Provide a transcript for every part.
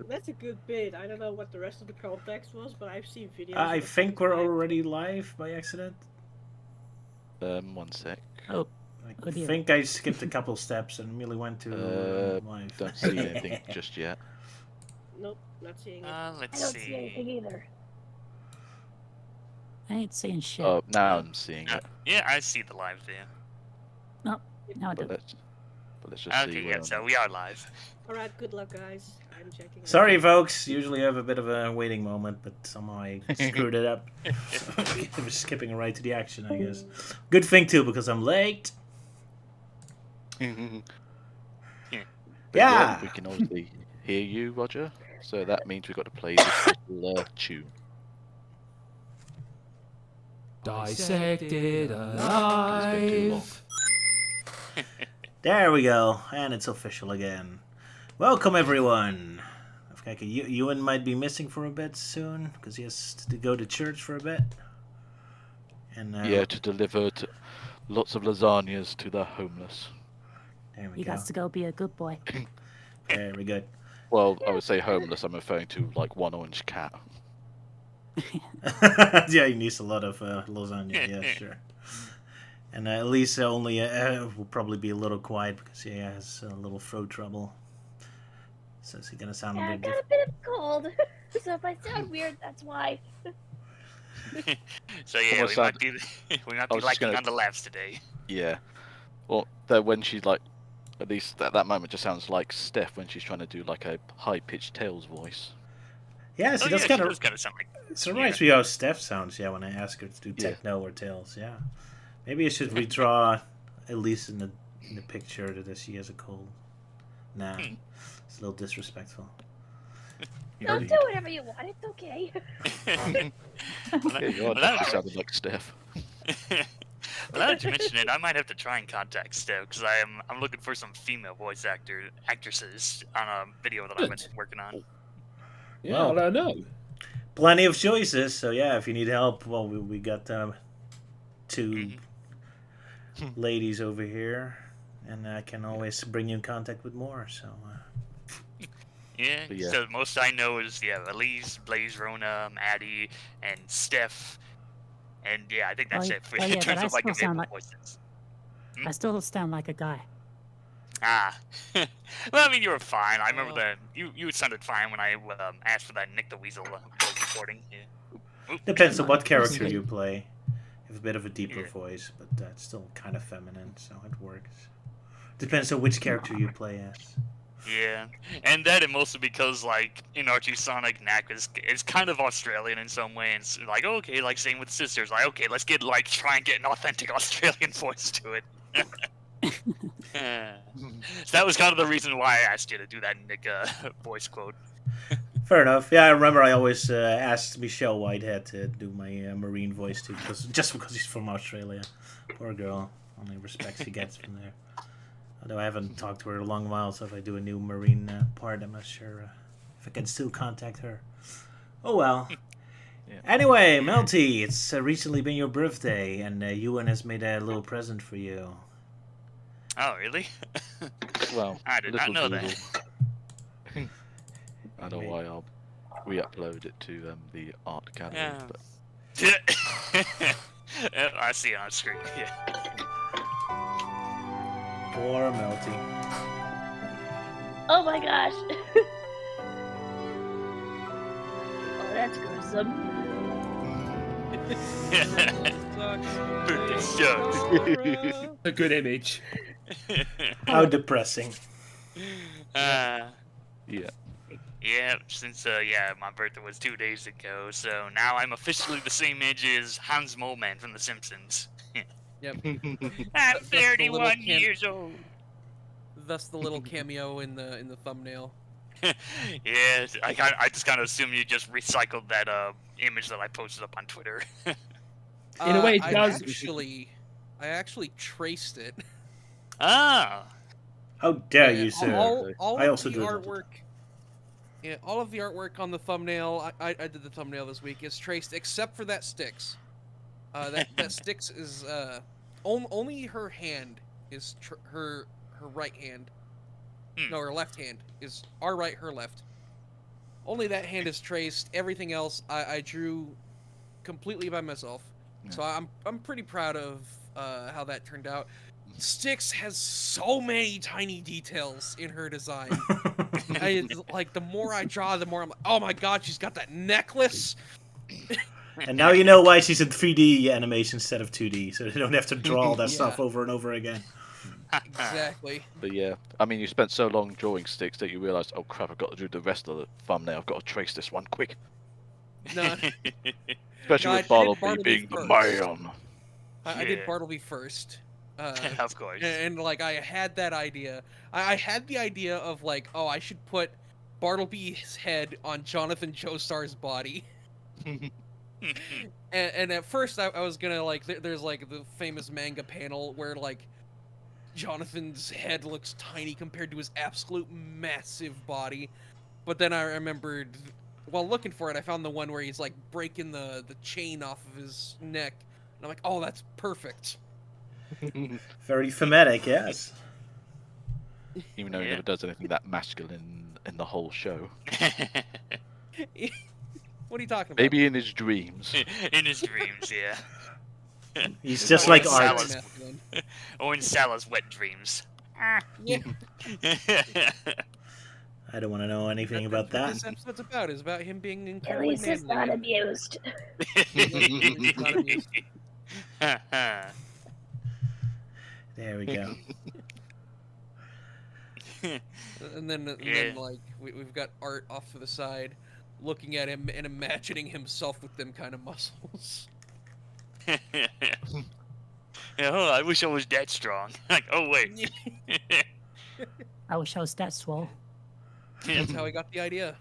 That's a good bit. I don't know what the rest of the context was, but I've seen videos I of the think fucking we're live. already live by accident. One sec. Oh, I oh dear. think I skipped a couple steps and merely went to live. Don't see anything just yet. Nope, not seeing it. Let's I don't see anything see. either. I ain't saying shit. Oh, now I'm seeing it. Yeah, I see the live there. No, no, I But don't. let's just see. Okay, yeah, so we are live. Alright, good luck, guys. I'm checking. out. Sorry, folks. Usually I have a bit of a waiting moment, but somehow I screwed it up. I'm skipping right to the action, I guess. Good thing too, because I'm late. But Yeah. we can obviously hear you, Roger. So that means we've got to play this little tune. Dissected It's been too long. Alive. There we go, and it's official again. Welcome, everyone. Okay, Euan might be missing for a bit soon because he has to go to church for a bit. And Yeah, to deliver lots of lasagnas to the homeless. there we You go. got to go be a good boy. Very good. Well, I would say homeless. I'm referring to like one orange cat. Yeah, he needs a lot of lasagna. Yeah, sure. And Elise only will probably be a little quiet because he has a little throat trouble. So he's gonna sound Yeah, a I bit got different. a bit of a cold. So if I sound weird, that's why. So yeah, Almost we might sound- be we might I be was just liking gonna- on the laughs today. Yeah. Well, though when she's like, at least at that moment, just sounds like Steph when she's trying to do like a high-pitched Tails voice. Yeah, see, Oh that's yeah, kind she of. does kind of sound like. It reminds me how Steph sounds. Yeah, when I ask her to do Yeah. techno or tails. Yeah, maybe I should redraw Elise in the picture that she has a cold. Nah, it's a little disrespectful. Don't do whatever you want. It's okay. Yeah, you are Well, that- definitely sounding like Steph. Well, now that you mention it, I might have to try and contact Steph because I'm looking for some female voice actresses on a video that I've been working on. Yeah, Well. I don't know. Plenty of choices. So yeah, if you need help, well, we got two ladies over here, and I can always bring you in contact with more. So. Yeah, But yeah. so most I know is Elise, Blaze, Rona, Maddie, and Steph, and yeah, I think that's Oh, it for oh, in yeah, terms but I of like still sound available like- voices. I still sound like a guy. Ah, well, I mean you were fine. I remember that you sounded fine when I asked for that Nick the Weasel voice recording. Yeah. Oop. Depends on what character you play. You have a bit of a deeper Yeah. voice, but it's still kind of feminine, so it works. Depends on which character you play as. Yeah, and that and mostly because like in Archie Sonic, Knack is kind of Australian in some way, and it's like okay, like same with Sisters, like okay, let's get like try and get an authentic Australian voice to it. So that was kind of the reason why I asked you to do that Nick voice quote. Fair enough. Yeah, I remember I always asked Michelle Whitehead to do my Marine voice too, just because he's from Australia. Poor girl. Only respect she gets from there. Although I haven't talked to her in a long while, so if I do a new Marine part, I'm not sure if I can still contact her. Oh well. Yeah. Anyway, Melty, it's recently been your birthday, and Euan has made a little present for you. Oh really? Well, I did not little know doodle. that. I don't know why I'll re-upload it to the art gallery. Yeah. But I see it on screen. Yeah. Poor Melty. Oh my gosh. Oh, that's gruesome. Birthday sucks. A good image. How depressing. Uh, yeah, yeah, since my birthday was 2 days ago, so now I'm officially the same age as Hans Moleman from The Simpsons. Yep. I'm That's the little 31 cam- years old. Thus the little cameo in the thumbnail. Yeah, I just kind of assume you just recycled that image that I posted up on Twitter. In a way, it I does. I actually traced it. Ah, How dare Yeah, you, sir? all I of also the do that. artwork. Yeah, all of the artwork on the thumbnail. I did the thumbnail this week. Is traced except for that Styx. That Styx is only her hand is her right hand. Hmm. No, her left hand is our right, her left. only that hand is traced. Everything else I drew completely by myself. Yeah. So I'm pretty proud of how that turned out. Styx has so many tiny details in her design. Like the more I draw, the more I'm like, oh my god, she's got that necklace. And now you know why she's in 3D animation instead of 2D, so you don't have to draw all that Yeah. stuff over and over again. Exactly. But yeah, I mean, you spent so long drawing Styx that you realised, oh crap, I've got to do the rest of the thumbnail. I've got to trace this one quick. No, Especially No, I with did Bartleby Bartleby being the first. man. I did Yeah. Bartleby first. Of course. And like I had that idea. I had the idea of like, oh, I should put Bartleby's head on Jonathan Joestar's body. And at first I was gonna like, there's like the famous manga panel where like Jonathan's head looks tiny compared to his absolute massive body. But then I remembered, while looking for it, I found the one where he's like breaking the chain off of his neck. And I'm like, oh, that's perfect. Very thematic, yes. Even though he Yeah. never does anything that masculine in the whole show. What are you talking about? Maybe in his dreams. In his dreams, yeah. He's just Or like in art. Sala's- Or in Sala's wet dreams. Yeah. I don't want to know anything about That's what that. this episode's about, is about him being incredibly Elise is not manly. amused. Not amused. There we go. And then Yeah. like we've got Art off to the side, looking at him and imagining himself with them kind of muscles. Yeah, oh, I wish I was that strong. Like, oh wait. I wish I was that swole. That's how he got the idea.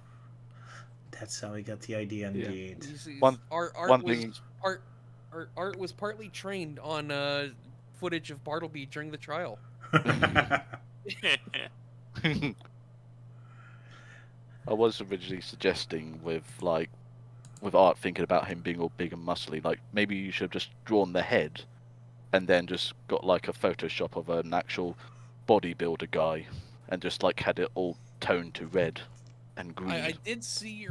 That's how we got the idea, Yeah. indeed. Art one was thing- Art was partly trained on footage of Bartleby during the trial. I was originally suggesting with Art thinking about him being all big and muscly, like maybe you should have just drawn the head and then just got like a Photoshop of an actual bodybuilder guy and just like had it all toned to red and green. I did see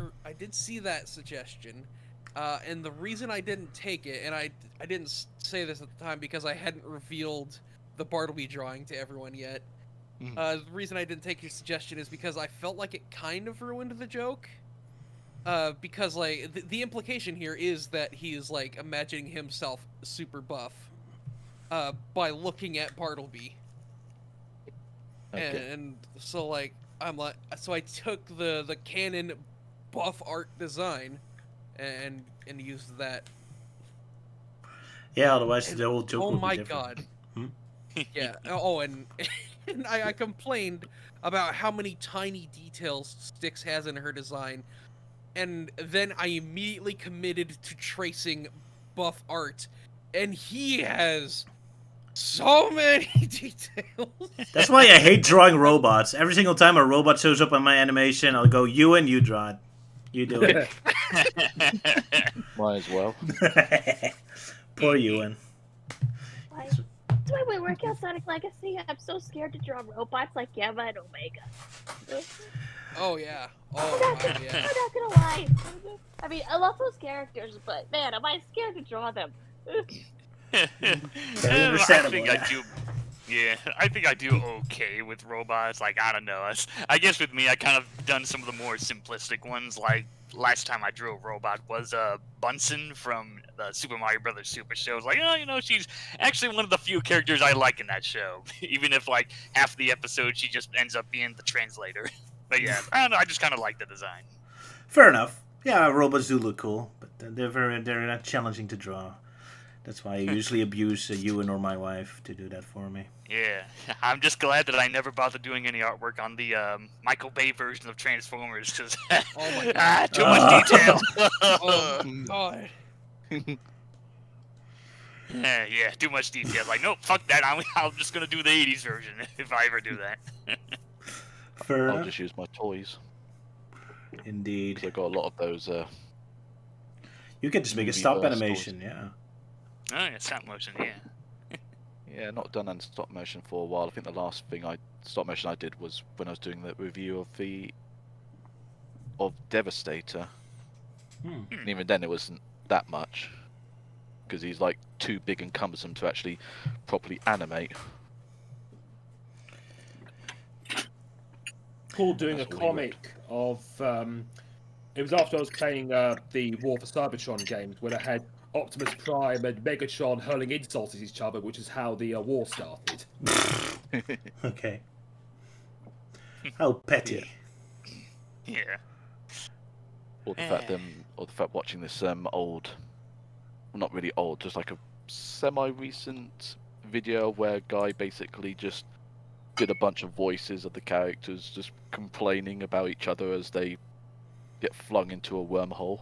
that suggestion, and the reason I didn't take it, and I didn't say this at the time because I hadn't revealed the Bartleby drawing to everyone yet. The reason I didn't take your suggestion is because I felt like it kind of ruined the joke. Because like the implication here is that he's like imagining himself super buff, by looking at Bartleby. Okay. And so like so I took the canon buff art design and used that. Yeah, otherwise the whole joke Oh would be my different. god. Yeah. Oh, and I complained about how many tiny details Styx has in her design, and then I immediately committed to tracing buff art, and he has so many details. That's why I hate drawing robots. Every single time a robot shows up on my animation, I'll go, Euan, you draw it. You do it. Might as well. Poor Euan. Why? Do I work out Sonic Legacy? I'm so scared to draw robots like Gamma and Omega. Oh yeah. I'm Oh not, my, gonna, yeah. I'm not gonna lie. I mean, I love those characters, but man, am I scared to draw them? I understandable, think yeah. I do. Yeah, I think I do okay with robots. Like, I don't know. I guess with me, I kind of done some of the more simplistic ones. Like last time I drew a robot was Bunsen from the Super Mario Brothers Super Show. It's like, oh, you know, she's actually one of the few characters I like in that show. Even if like half the episode she just ends up being the translator. But yeah, I don't know. I just kind of like the design. Fair enough. Yeah, robots do look cool, but they're not challenging to draw. That's why I usually abuse Euan or my wife to do that for me. Yeah, I'm just glad that I never bothered doing any artwork on the Michael Bay version of Transformers because Oh my god. too much detail. Oh god. Yeah, too much detail. Like, nope, fuck that. I'm just gonna do the '80s version if I ever do that. Fair I'll enough. just use my toys. Indeed. 'Cause I've got a lot of those. You can just make a Movie stop verse animation, yeah. Oh, yeah, stop motion, yeah. Yeah, not done in stop motion for a while. I think the last thing stop motion I did was when I was doing the review of the of Devastator. And even then, it wasn't that much because he's like too big and cumbersome to actually properly animate. Paul doing That's a really comic of. It was after I was playing the War for Cybertron games, where I had Optimus Prime and Megatron hurling insults at each other, which is how the war started. Okay. How petty. Yeah. Or the fact watching this old, well, not really old, just like a semi-recent video where a guy basically just did a bunch of voices of the characters just complaining about each other as they get flung into a wormhole.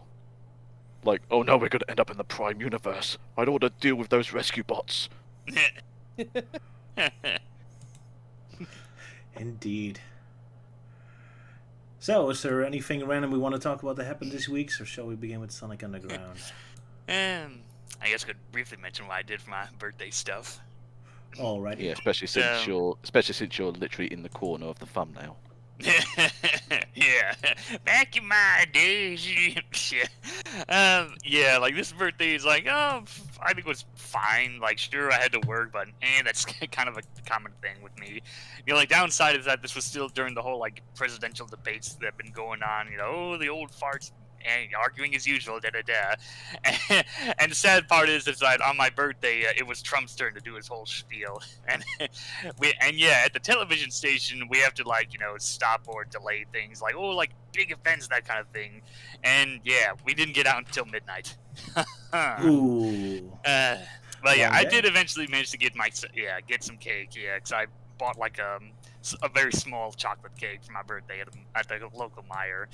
Like, oh no, we're gonna end up in the Prime universe. I don't want to deal with those rescue bots. Indeed. So, is there anything random we want to talk about that happened this week, or shall we begin with Sonic Underground? I guess I could briefly mention what I did for my birthday stuff. Alrighty. Yeah, especially since you're literally in the corner of the thumbnail. Yeah, back in my days. Yeah, like this birthday is like, I think it was fine. Like, sure, I had to work, but that's kind of a common thing with me. You know, like, downside is that this was still during the whole like presidential debates that have been going on. You know, oh, the old farts. And arguing as usual, and the sad part is that on my birthday, it was Trump's turn to do his whole spiel, and at the television station we have to stop or delay things like big events, that kind of thing, and we didn't get out until midnight. Ooh. But yeah, I Okay. did eventually manage to get some cake, because I bought a very small chocolate cake for my birthday at the local Meijer.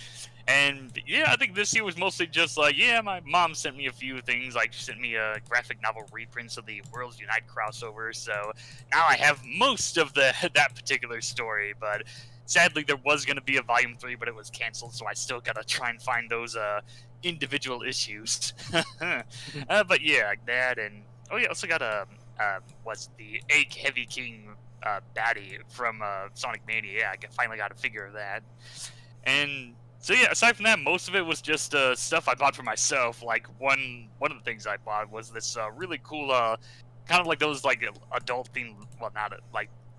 And I think this year was mostly just my mom sent me a few things, she sent me a graphic novel reprints of the Worlds Unite crossover, so now I have most of that particular story, but sadly there was going to be a volume 3, but it was canceled, so I still gotta try and find those individual issues. But that, and I also got what's the Egg Heavy King baddie from Sonic Mania. I finally got a figure of that. And so aside from that, most of it was just stuff I bought for myself. Like one of the things I bought was this really cool kind of like those adult themed, well, not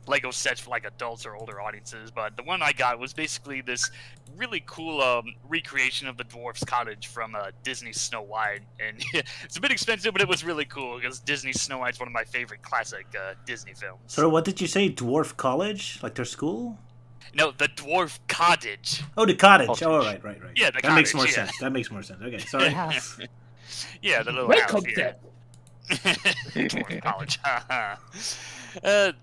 Lego sets for adults or older audiences, but the one I got was basically this really cool recreation of the dwarf's cottage from Disney's Snow White, and it's a bit expensive, but it was really cool because Disney's Snow White's one of my favorite classic Disney films. So what did you say? Dwarf College? Like their school? No, the dwarf cottage. Oh, the cottage. Cottage. Oh, right. Yeah, the that makes cottage, more yeah. sense. That makes more sense. Okay, sorry. House. Yeah, the little Great house. concept. Dwarf college.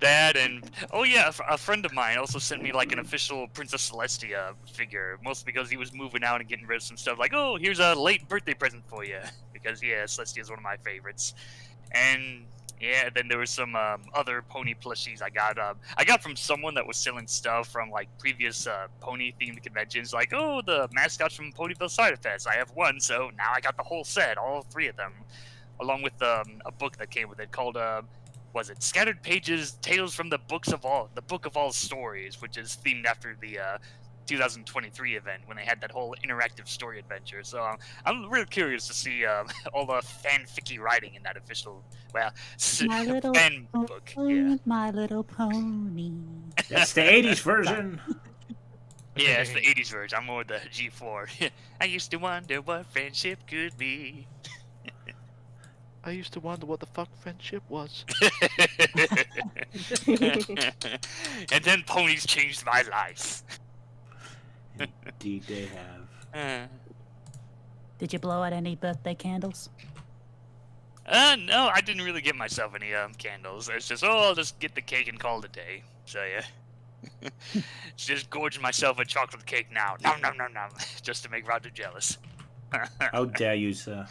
That, and a friend of mine also sent me an official Princess Celestia figure, mostly because he was moving out and getting rid of some stuff. Here's a late birthday present for you, because Celestia is one of my favorites. And then there was some other pony plushies I got from someone that was selling stuff from previous pony themed conventions. The mascots from Ponyville Cider Fest. I have one, so now I got the whole set, all 3 of them, along with a book that came with it called was it Scattered Pages: Tales from the Book of All Stories, which is themed after the 2023 event when they had that whole interactive story adventure. So I'm really curious to see all the fanficky writing in that official My little fan book. Yeah, My Little Pony. That's the 80s version. yeah, it's the 80s version. I'm more the G4. I used to wonder what friendship could be. I used to wonder what the fuck friendship was. And then ponies changed my life. Indeed, they have. Did you blow out any birthday candles? No, I didn't really get myself any candles. It's just, I'll just get the cake and call it a day. So just gorging myself a chocolate cake now. Nom nom nom nom, just to make Roger jealous. How dare you, sir?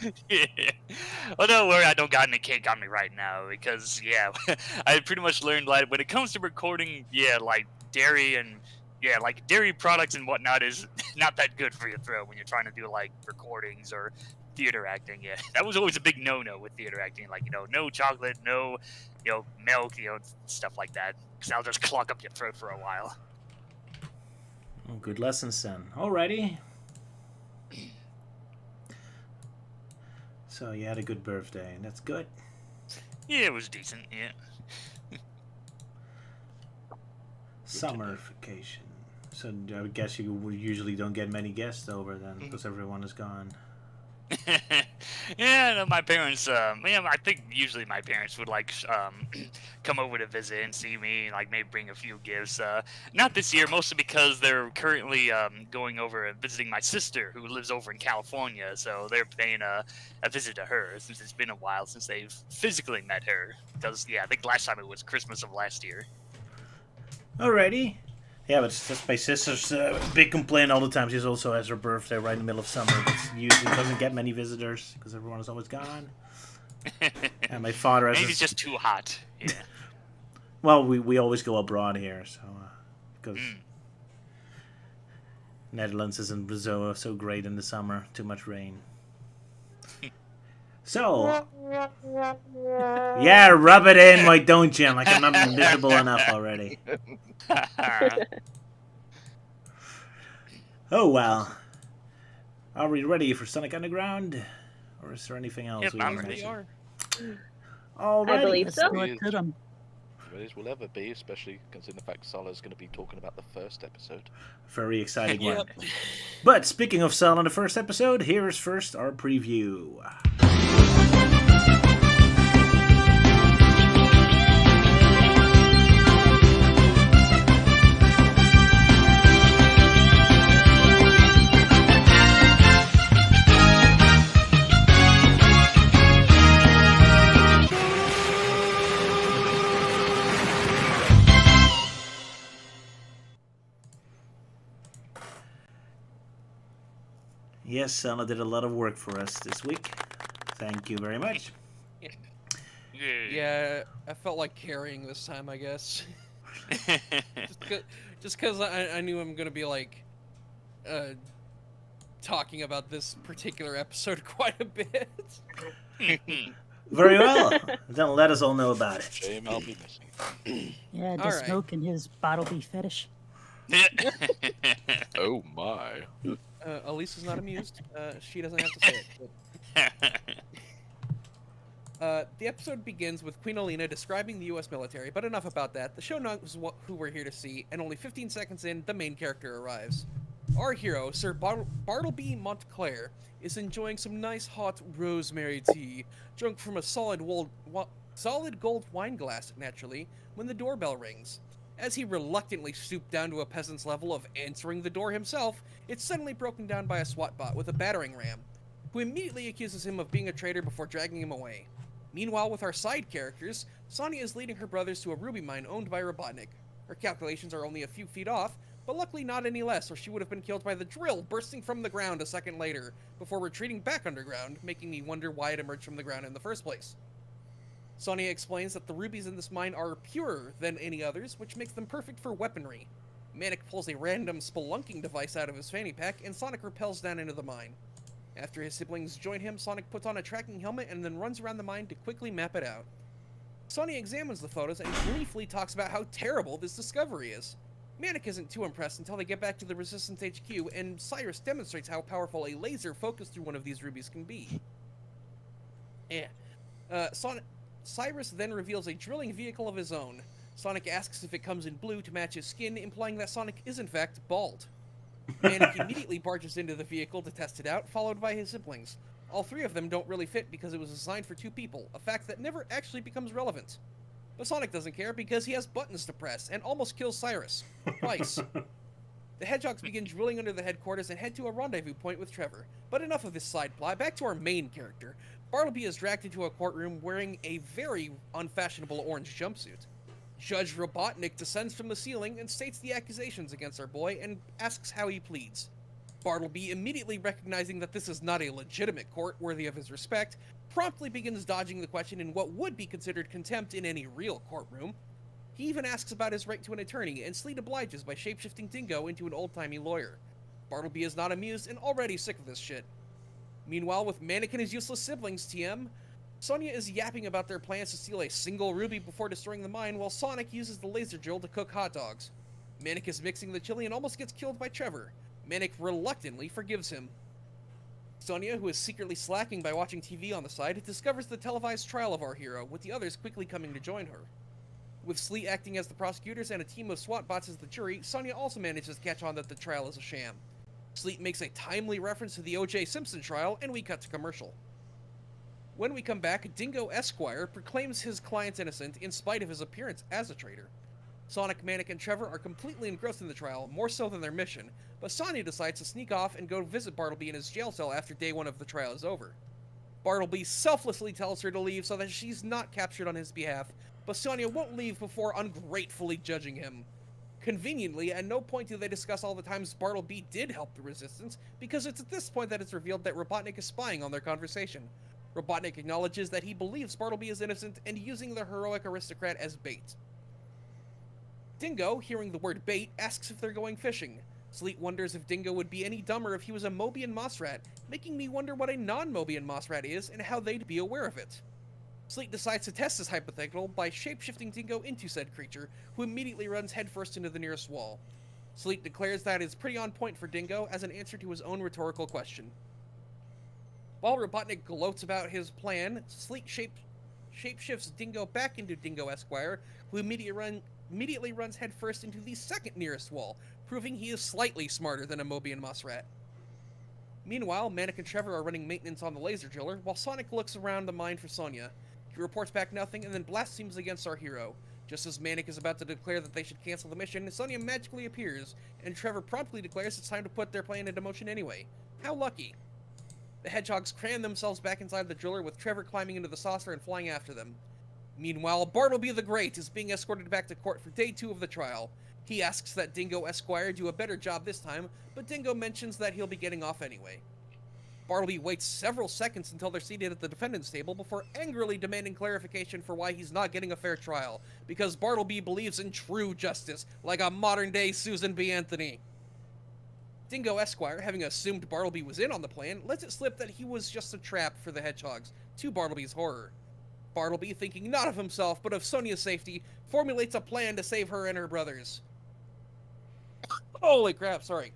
Well, don't worry, I don't got any cake on me right now because I pretty much learned when it comes to recording, dairy and dairy products and whatnot is not that good for your throat when you're trying to do recordings or theater acting. Yeah, that was always a big no-no with theater acting. No chocolate, no milk, stuff like that, because that'll just clog up your throat for a while. Oh, good lessons, son. Alrighty. So you had a good birthday, and that's good. Yeah, it was decent. Yeah. Summer vacation. So I guess you usually don't get many guests over then, because everyone is gone. Yeah, no, my parents. I think usually my parents would like come over to visit and see me, like maybe bring a few gifts. Not this year, mostly because they're currently going over and visiting my sister, who lives over in California. So they're paying a visit to her, since it's been a while since they've physically met her. Because I think last time it was Christmas of last year. Alrighty. Yeah, but it's just my sister's big complaint all the time. She also has her birthday right in the middle of summer, but usually doesn't get many visitors because everyone is always gone. And my father has. Maybe it's just too hot. Yeah. Well, we always go abroad here, so because Netherlands isn't so great in the summer. Too much rain. So, yeah, rub it in, why don't you? Like I'm not invisible enough already. Oh well. Are we ready for Sonic Underground? Or is there anything else Yep, we I'm want to ready. mention? I Alrighty. believe Let's so. go to them. Ready as we'll ever be, especially considering the fact Sala's going to be talking about the first episode. Very exciting Yep. one. But speaking of Sala in the first episode, here's first our preview. Yes, Sala did a lot of work for us this week. Thank you very much. Yeah, I felt like carrying this time, I guess. just because I knew I'm gonna be like talking about this particular episode quite a bit. Very well. Then let us all know about it. Shame I'll be missing. Yeah, All does right. Smoke and his Bartleby fetish. Oh my. Elise is not amused. She doesn't have to say it. But... the episode begins with Queen Alina describing the U.S. military, but enough about that. The show knows who we're here to see, and only 15 seconds in, the main character arrives. Our hero, Sir Bartleby Montclair, is enjoying some nice hot rosemary tea, drunk from a solid gold wine glass, naturally, when the doorbell rings. As he reluctantly stooped down to a peasant's level of answering the door himself, it's suddenly broken down by a SWAT bot with a battering ram, who immediately accuses him of being a traitor before dragging him away. Meanwhile, with our side characters, Sonya is leading her brothers to a ruby mine owned by Robotnik. Her calculations are only a few feet off, but luckily not any less, or she would have been killed by the drill bursting from the ground a second later, before retreating back underground, making me wonder why it emerged from the ground in the first place. Sonya explains that the rubies in this mine are purer than any others, which makes them perfect for weaponry. Manic pulls a random spelunking device out of his fanny pack, and Sonic rappels down into the mine. After his siblings join him, Sonic puts on a tracking helmet and then runs around the mine to quickly map it out. Sonya examines the photos and briefly talks about how terrible this discovery is. Manic isn't too impressed until they get back to the Resistance HQ, and Cyrus demonstrates how powerful a laser focused through one of these rubies can be. Cyrus then reveals a drilling vehicle of his own. Sonic asks if it comes in blue to match his skin, implying that Sonic is in fact bald. Manic immediately barges into the vehicle to test it out, followed by his siblings. All three of them don't really fit because it was designed for two people, a fact that never actually becomes relevant. But Sonic doesn't care because he has buttons to press, and almost kills Cyrus. Twice. The Hedgehogs begin drilling under the headquarters and head to a rendezvous point with Trevor. But enough of this side plot, back to our main character. Bartleby is dragged into a courtroom wearing a very unfashionable orange jumpsuit. Judge Robotnik descends from the ceiling and states the accusations against our boy and asks how he pleads. Bartleby, immediately recognizing that this is not a legitimate court worthy of his respect, promptly begins dodging the question in what would be considered contempt in any real courtroom. He even asks about his right to an attorney, and Sleet obliges by shapeshifting Dingo into an old-timey lawyer. Bartleby is not amused and already sick of this shit. Meanwhile, with Manic and his useless siblings, TM, Sonya is yapping about their plans to steal a single ruby before destroying the mine, while Sonic uses the laser drill to cook hot dogs. Manic is mixing the chili and almost gets killed by Trevor. Manic reluctantly forgives him. Sonia, who is secretly slacking by watching TV on the side, discovers the televised trial of our hero, with the others quickly coming to join her. With Sleet acting as the prosecutors and a team of SWAT bots as the jury, Sonia also manages to catch on that the trial is a sham. Sleet makes a timely reference to the O.J. Simpson trial, and we cut to commercial. When we come back, Dingo Esquire proclaims his client innocent in spite of his appearance as a traitor. Sonic, Manic, and Trevor are completely engrossed in the trial, more so than their mission, but Sonia decides to sneak off and go visit Bartleby in his jail cell after day one of the trial is over. Bartleby selflessly tells her to leave so that she's not captured on his behalf, but Sonia won't leave before ungratefully judging him. Conveniently, at no point do they discuss all the times Bartleby did help the Resistance, because it's at this point that it's revealed that Robotnik is spying on their conversation. Robotnik acknowledges that he believes Bartleby is innocent and using the heroic aristocrat as bait. Dingo, hearing the word bait, asks if they're going fishing. Sleet wonders if Dingo would be any dumber if he was a Mobian moss rat, making me wonder what a non-Mobian moss rat is and how they'd be aware of it. Sleet decides to test this hypothetical by shape-shifting Dingo into said creature, who immediately runs headfirst into the nearest wall. Sleet declares that is pretty on point for Dingo as an answer to his own rhetorical question. While Robotnik gloats about his plan, Sleet shape-shifts Dingo back into Dingo Esquire, who immediately runs headfirst into the second nearest wall, proving he is slightly smarter than a Mobian moss rat. Meanwhile, Manic and Trevor are running maintenance on the laser driller, while Sonic looks around the mine for Sonia. He reports back nothing and then blasphemes against our hero. Just as Manic is about to declare that they should cancel the mission, Sonia magically appears, and Trevor promptly declares it's time to put their plan into motion anyway. How lucky. The hedgehogs cram themselves back inside the driller, with Trevor climbing into the saucer and flying after them. Meanwhile, Bartleby the Great is being escorted back to court for day 2 of the trial. He asks that Dingo Esquire do a better job this time, but Dingo mentions that he'll be getting off anyway. Bartleby waits several seconds until they're seated at the defendant's table before angrily demanding clarification for why he's not getting a fair trial, because Bartleby believes in true justice, like a modern-day Susan B. Anthony. Dingo Esquire, having assumed Bartleby was in on the plan, lets it slip that he was just a trap for the hedgehogs, to Bartleby's horror. Bartleby, thinking not of himself but of Sonia's safety, formulates a plan to save her and her brothers. Holy crap, sorry.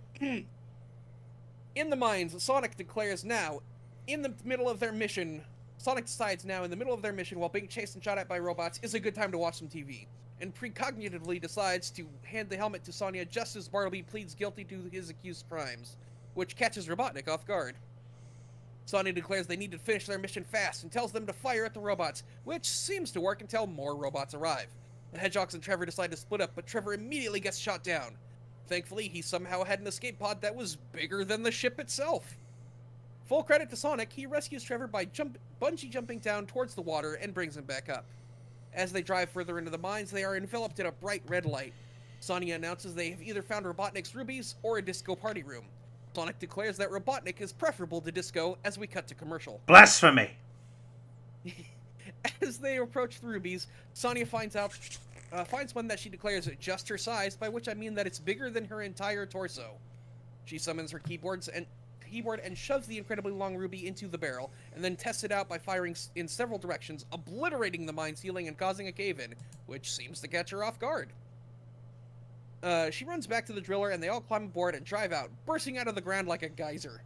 In the mines, Sonic declares now, in the middle of their mission, Sonic decides now, in the middle of their mission, while being chased and shot at by robots, is a good time to watch some TV, and precognitively decides to hand the helmet to Sonia just as Bartleby pleads guilty to his accused crimes, which catches Robotnik off guard. Sonia declares they need to finish their mission fast and tells them to fire at the robots, which seems to work until more robots arrive. The hedgehogs and Trevor decide to split up, but Trevor immediately gets shot down. Thankfully, he somehow had an escape pod that was bigger than the ship itself. Full credit to Sonic, he rescues Trevor by bungee jumping down towards the water and brings him back up. As they drive further into the mines, they are enveloped in a bright red light. Sonia announces they have either found Robotnik's rubies or a disco party room. Sonic declares that Robotnik is preferable to disco as we cut to commercial. Blasphemy! As they approach the rubies, Sonia finds one that she declares just her size, by which I mean that it's bigger than her entire torso. She summons her keyboard and shoves the incredibly long ruby into the barrel, and then tests it out by firing in several directions, obliterating the mine ceiling and causing a cave-in, which seems to catch her off guard. She runs back to the driller, and they all climb aboard and drive out, bursting out of the ground like a geyser.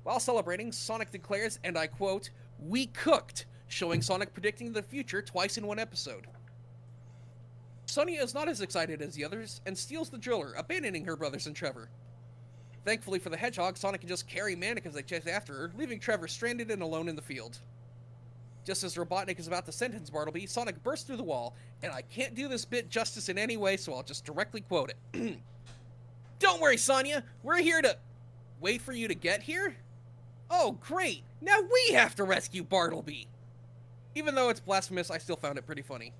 While celebrating, Sonic declares, and I quote, "We cooked," showing Sonic predicting the future twice in one episode. Sonia is not as excited as the others, and steals the driller, abandoning her brothers and Trevor. Thankfully for the hedgehog, Sonic can just carry Manic as they chase after her, leaving Trevor stranded and alone in the field. Just as Robotnik is about to sentence Bartleby, Sonic bursts through the wall, and I can't do this bit justice in any way, so I'll just directly quote it. "Don't worry, Sonia, we're here to... Wait for you to get here? Oh, great! Now we have to rescue Bartleby!" Even though it's blasphemous, I still found it pretty funny.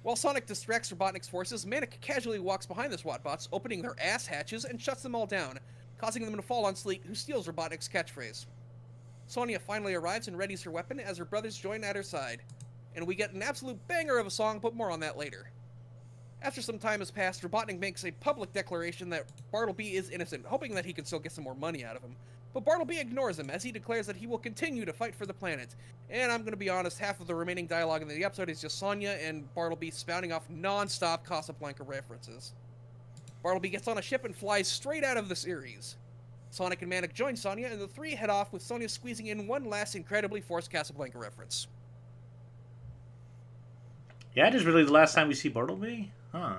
While Sonic distracts Robotnik's forces, Manic casually walks behind the SWAT bots, opening their ass hatches and shuts them all down, causing them to fall on Sleet, who steals Robotnik's catchphrase. Sonia finally arrives and readies her weapon as her brothers join at her side, and we get an absolute banger of a song, but more on that later. After some time has passed, Robotnik makes a public declaration that Bartleby is innocent, hoping that he can still get some more money out of him. But Bartleby ignores him, as he declares that he will continue to fight for the planet. And I'm going to be honest, half of the remaining dialogue in the episode is just Sonia and Bartleby spouting off non-stop Casablanca references. Bartleby gets on a ship and flies straight out of the series. Sonic and Manic join Sonya, and the three head off with Sonya squeezing in one last incredibly forced Casablanca reference. Yeah, it is really the last time we see Bartleby? Huh.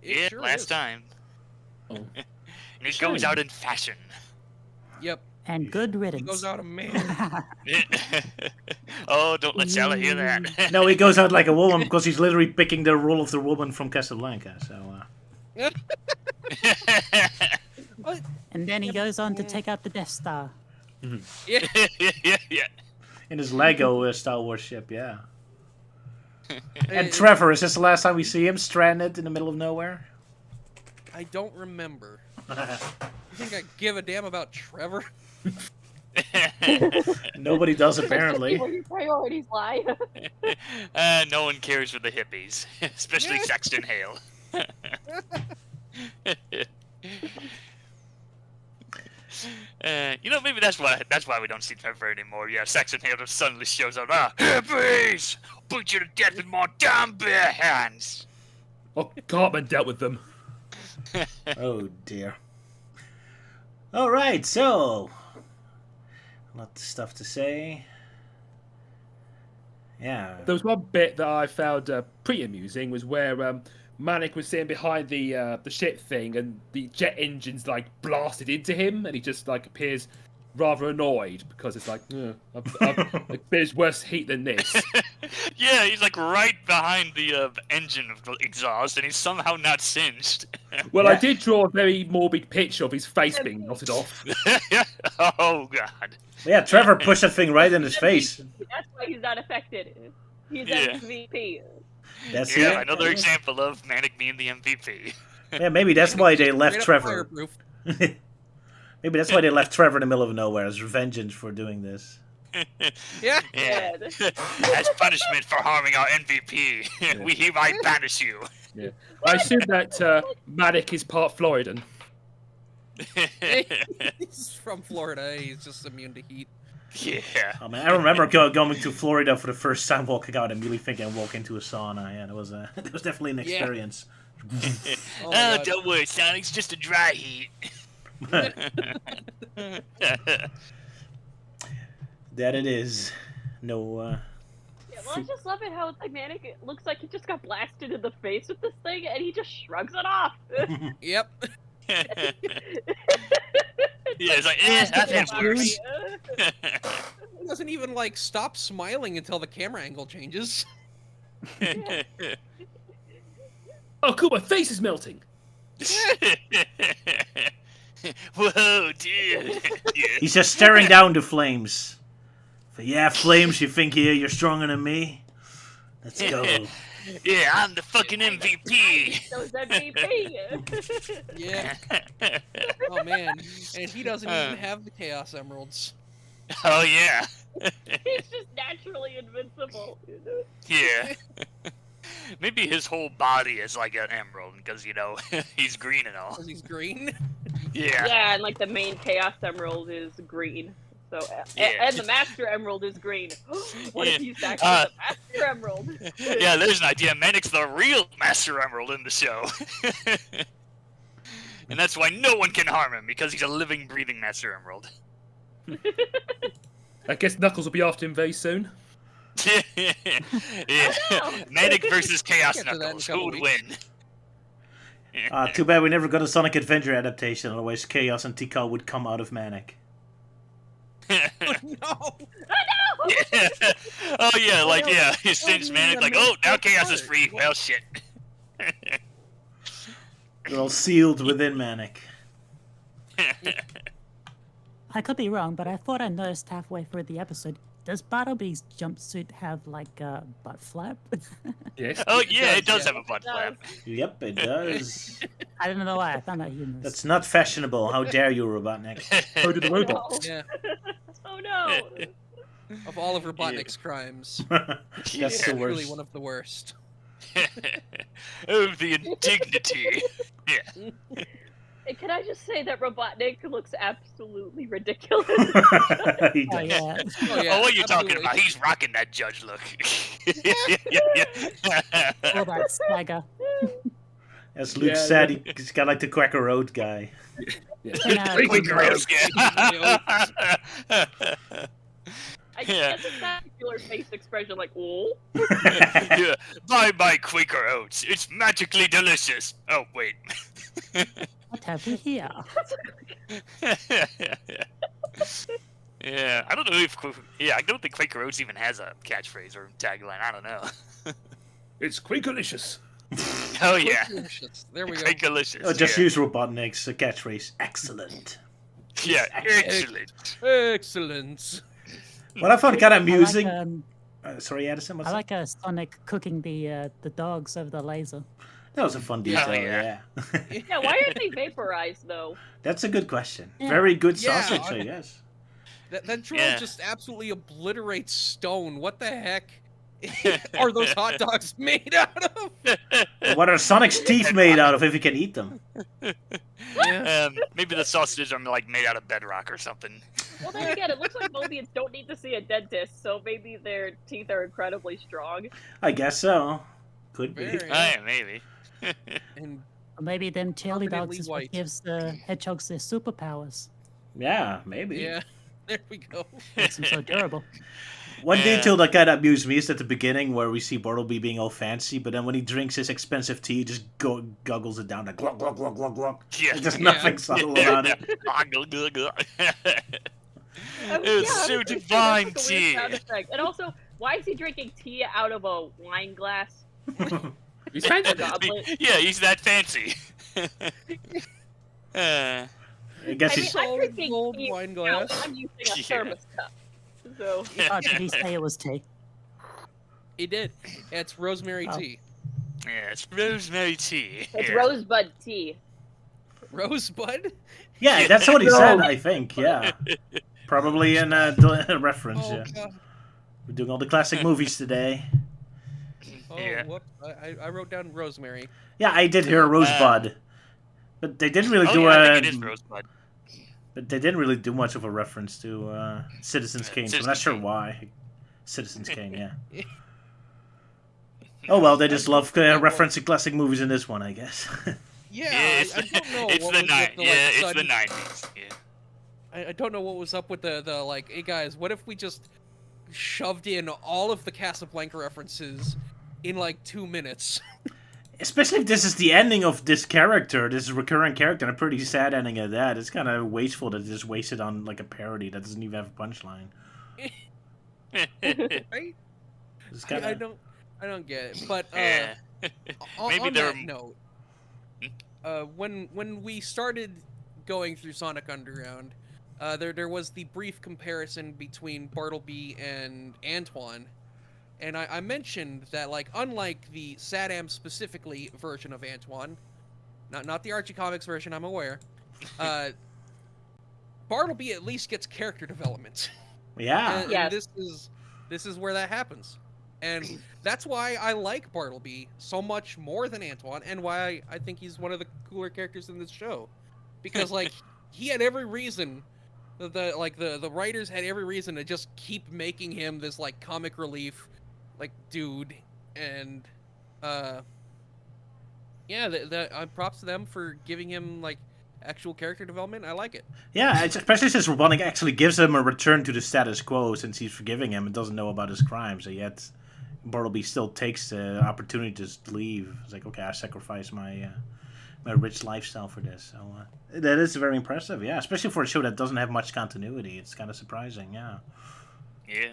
It Yeah, sure last is. time. Oh. And it goes out in fashion. Yep. And good He riddance. goes out a man. Oh, don't let Sala hear that. No, he goes out like a woman because he's literally picking the role of the woman from Casablanca. So, And then he goes on to take out the Death Star. Yeah. yeah. in his Lego Star Wars ship, yeah. And It- Trevor, is this the last time we see him stranded in the middle of nowhere? I don't remember. You think I give a damn about Trevor? Nobody does, Where apparently. your priorities lie. No one cares for the hippies, especially Yeah. Saxton Hale. Maybe that's why we don't see Trevor anymore. Yeah, Saxton Hale just suddenly shows up. Hippies! I'll put you to death with my damn bare hands. Oh, Cartman dealt with them. Oh dear. Alright, so a lot of stuff to say. Yeah. There was one bit that I found pretty amusing, was where Manic was sitting behind the ship thing, and the jet engines like blasted into him, and he just like appears rather annoyed because it's like, there's worse heat than this. Yeah, he's like right behind the engine of the exhaust, and he's somehow not singed. Well, Yeah. I did draw a very morbid picture of his face being knotted off. Oh god. Yeah, Trevor pushed that thing right in his face. That's why he's not affected. He's Yeah. MVP. That's Yeah, it. another example of Manic being the MVP. Yeah, maybe that's why they left Straight up Trevor. fireproof. Maybe that's why they left Trevor in the middle of nowhere as vengeance for doing this. Yeah. Yeah. Yeah. As punishment for harming our MVP, we hereby banish you. I assume that Manic is part Floridan. He's from Florida. He's just immune to heat. Yeah. Oh man, I remember going to Florida for the first time, walking out and immediately thinking I'd walk into a sauna. Yeah, that was definitely an Yeah. experience. Oh, my God. Don't worry, Sonic's just a dry heat. That it is. No, Yeah, well, I just love it how it's like Manic. It looks like he just got blasted in the face with this thing, and he just shrugs it off. Yep. Yeah, it's like, I've had worse. He doesn't even like stop smiling until the camera angle changes. Oh, cool, my face is melting. Whoa, dude. Yeah. he's just staring down the flames. But yeah, flames, you think you're stronger than me? Let's go. Yeah, I'm the fucking MVP. Those MVP. Yeah. Oh man. And he doesn't even have the Chaos Emeralds. Oh yeah. He's just naturally invincible. Yeah. Maybe his whole body is like an emerald because he's green and all. Because he's green. Yeah. Yeah, and like the main Chaos Emerald is green. So Yeah. and the Master Emerald is green. What if Yeah. he's actually the Master Emerald? Yeah, there's an idea. Manic's the real Master Emerald in the show. And that's why no one can harm him, because he's a living, breathing Master Emerald. I guess Knuckles will be after him very soon. Yeah. Manic versus Chaos Get to that in a Knuckles. Who couple would weeks. win? Too bad we never got a Sonic Adventure adaptation, otherwise Chaos and Tikal would come out of Manic. No. Oh yeah, like yeah, his since Manic like, oh now Chaos is free. Well shit. They're all sealed within Manic. I could be wrong, but I thought I noticed halfway through the episode. Does Bartleby's jumpsuit have like a butt flap? Yes. Oh yeah, it does yeah. have a butt flap. Yep, it does. I don't know why. I found out you missed. That's not fashionable. How dare you, Robotnik? So do the robots. Yeah. Oh no. Of all of Robotnik's crimes, That's the truly worst. one of the worst. Oh, the indignity. Yeah. And can I just say that Robotnik looks absolutely ridiculous? He Oh does. yeah. Oh yeah. Oh, what are you talking absolutely. about? He's rocking that judge look. All that swagger. As Luke Yeah, said, he's got like the Quacker Road guy. Yeah. Quaker Oats, yeah. I Yeah. guess it's that particular face expression, like, oh. Yeah. Buy my Quaker Oats. It's magically delicious. Oh, wait. What have we here? Yeah, I don't know if... I don't think Quaker Oats even has a catchphrase or tagline. I don't know. It's Quakerlicious. Oh, yeah. Delicious. There we go. Quakerlicious. Oh, just yeah. use Robotnik's catchphrase. Excellent. Yeah, excellent. Excellent. What I found kind of I amusing. like, Sorry, Addison. What's I like Sonic cooking the dogs over the laser. that was a fun detail. yeah. Yeah. Yeah, why aren't they vaporized, though? That's a good question. Yeah. Very good Yeah, sausage, I guess. That drill Yeah. just absolutely obliterates stone. What the heck are those hot dogs made out of? What are Sonic's teeth made out of if he can eat them? Maybe the sausages are like made out of bedrock or something. Well, then again, it looks like Mobians don't need to see a dentist, so maybe their teeth are incredibly strong. I guess so. Could be. Very- Yeah, maybe. And Or maybe them chili Permanently dogs is white. what gives the hedgehogs their superpowers. Yeah, maybe. yeah, there we go. Makes them so durable. One Yeah. detail that kind of amused me is at the beginning where we see Bartleby being all fancy, but then when he drinks his expensive tea, he just goggles it down like glug glug glug glug glug. Yeah. There's Yeah. nothing subtle about it. It was so that's divine like a weird tea. sound effect. And also, why is he drinking tea out of a wine glass? He's fancy. Or goblet? Yeah, he's that fancy. I guess I mean, he's. I'm Solid drinking gold tea wine now, glass. I'm using a Yeah. thermos cup. So, Oh, did he say it was tea? He did. It's rosemary Oh. tea. Yeah, it's rosemary tea. it's Yeah. rosebud tea. Rosebud? Yeah, that's what he said, I think. Yeah. Probably in a reference, Oh, yeah. God. We're doing all the classic movies today. Oh, Yeah. whoop. I wrote down rosemary. Yeah, I did hear Rosebud. But they didn't really Oh, do yeah, I a. think it is rosebud. But they didn't really do much of a reference to Citizens Kane, so I'm not Citizens sure Kane. why. Citizens Kane, yeah. Oh well, they just love referencing classic movies in this one, I guess. Yeah, Yeah, it's, I don't know it's what the was night. with the, Yeah, like, it's the sudden- 90s. Yeah. I don't know what was up with the like, hey guys, what if we just shoved in all of the Casablanca references in like 2 minutes? Especially if this is the ending of this character, this recurring character, and a pretty sad ending at that. It's kind of wasteful to just waste it on like a parody that doesn't even have a punchline. Right? It's I kinda... don't get it. But Yeah. Maybe on they're- that note, when we started going through Sonic Underground, there was the brief comparison between Bartleby and Antoine, and I mentioned that, like, unlike the Sadam specifically version of Antoine, not the Archie comics version, I'm aware, Bartleby at least gets character development. Yeah. And Yes. this is where that happens. And that's why I like Bartleby so much more than Antoine, and why I think he's one of the cooler characters in this show. Because, like, he had every reason, the writers had every reason to just keep making him this, like, comic relief, like, dude. And, yeah, props to them for giving him, like, actual character development. I like it. Yeah, especially since Robotnik actually gives him a return to the status quo since he's forgiving him and doesn't know about his crimes. So yet Bartleby still takes the opportunity to just leave. It's like, okay, I sacrifice my my rich lifestyle for this. So that is very impressive, yeah. Especially for a show that doesn't have much continuity. It's kind of surprising, yeah. Yeah.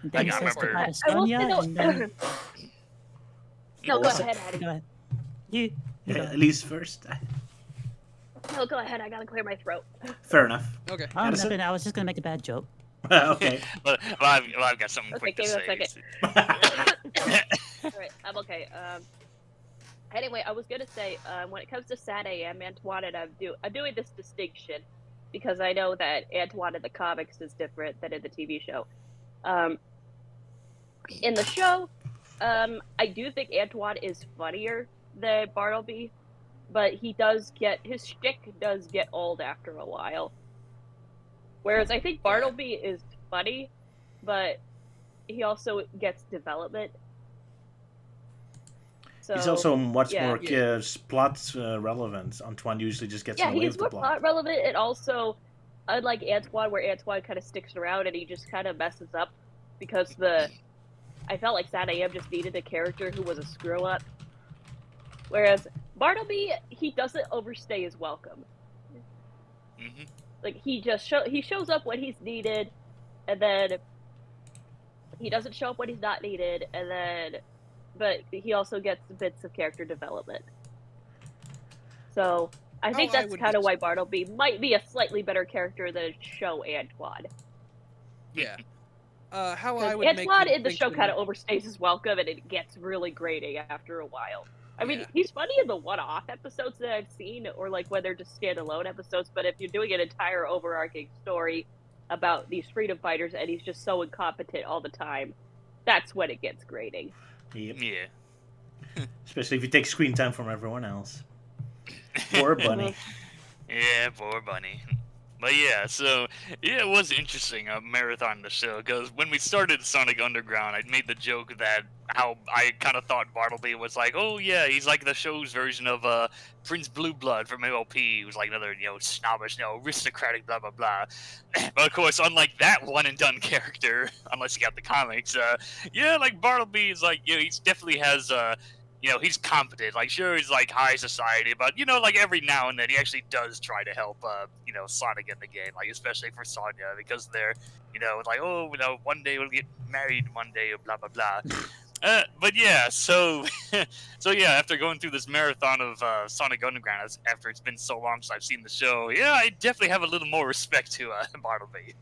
And then he I says remember- goodbye to I will say Sonya, though. and then... No, go Also- ahead, Addy. Go ahead. You go ahead. Elise first. No, go ahead. I gotta clear my throat. Fair enough. Okay. Oh, Addison? nothing. I was just gonna make a bad joke. Okay. Well, I've got something Okay, quick to give me a say. Alright, I'm okay. Anyway, I was gonna say, when it comes to Sad AM, Antoine and I'm doing this distinction because I know that Antoine in the comics is different than in the TV show. In the show, I do think Antoine is funnier than Bartleby, but his shtick does get old after a while. Whereas I think Bartleby is funny, but he also gets development. So He's also much yeah. more plot relevant. Antoine usually just gets Yeah, in the way he's of the more plot. plot relevant, and also, unlike Antoine, where Antoine kind of sticks around and he just kind of messes up, because I felt like Sad AM just needed a character who was a screw up. Whereas Bartleby, he doesn't overstay his welcome. Hmm. Like he shows up when he's needed, and then he doesn't show up when he's not needed, and then, but he also gets bits of character development. So I think that's kind of why Bartleby might be a slightly better character than show Antoine. Yeah. How I would Antoine make in the show kind of overstays his welcome, and it gets really grating after a while. I mean, he's funny in the one-off episodes that I've seen, or like when they're just standalone episodes. But if you're doing an entire overarching story about these freedom fighters, and he's just so incompetent all the time, that's when it gets grating. Yep. Yeah. Especially if you take screen time from everyone else. Poor Bunny. Yeah, poor Bunny. But yeah, so yeah, it was interesting marathon the show, because when we started Sonic Underground, I made the joke that how I kind of thought Bartleby was like, oh yeah, he's like the show's version of Prince Blue Blood from MLP, who's like another snobbish, aristocratic, blah blah blah. But of course, unlike that one and done character, unless you got the comics, yeah, like Bartleby is like he definitely has he's competent. Like, sure, he's like high society, but like every now and then he actually does try to help, Sonic in the game. Like, especially for Sonya, because they're, like, oh, one day we'll get married, one day, blah blah blah. But yeah, so yeah, after going through this marathon of Sonic Underground, after it's been so long since I've seen the show, yeah, I definitely have a little more respect to Bartleby.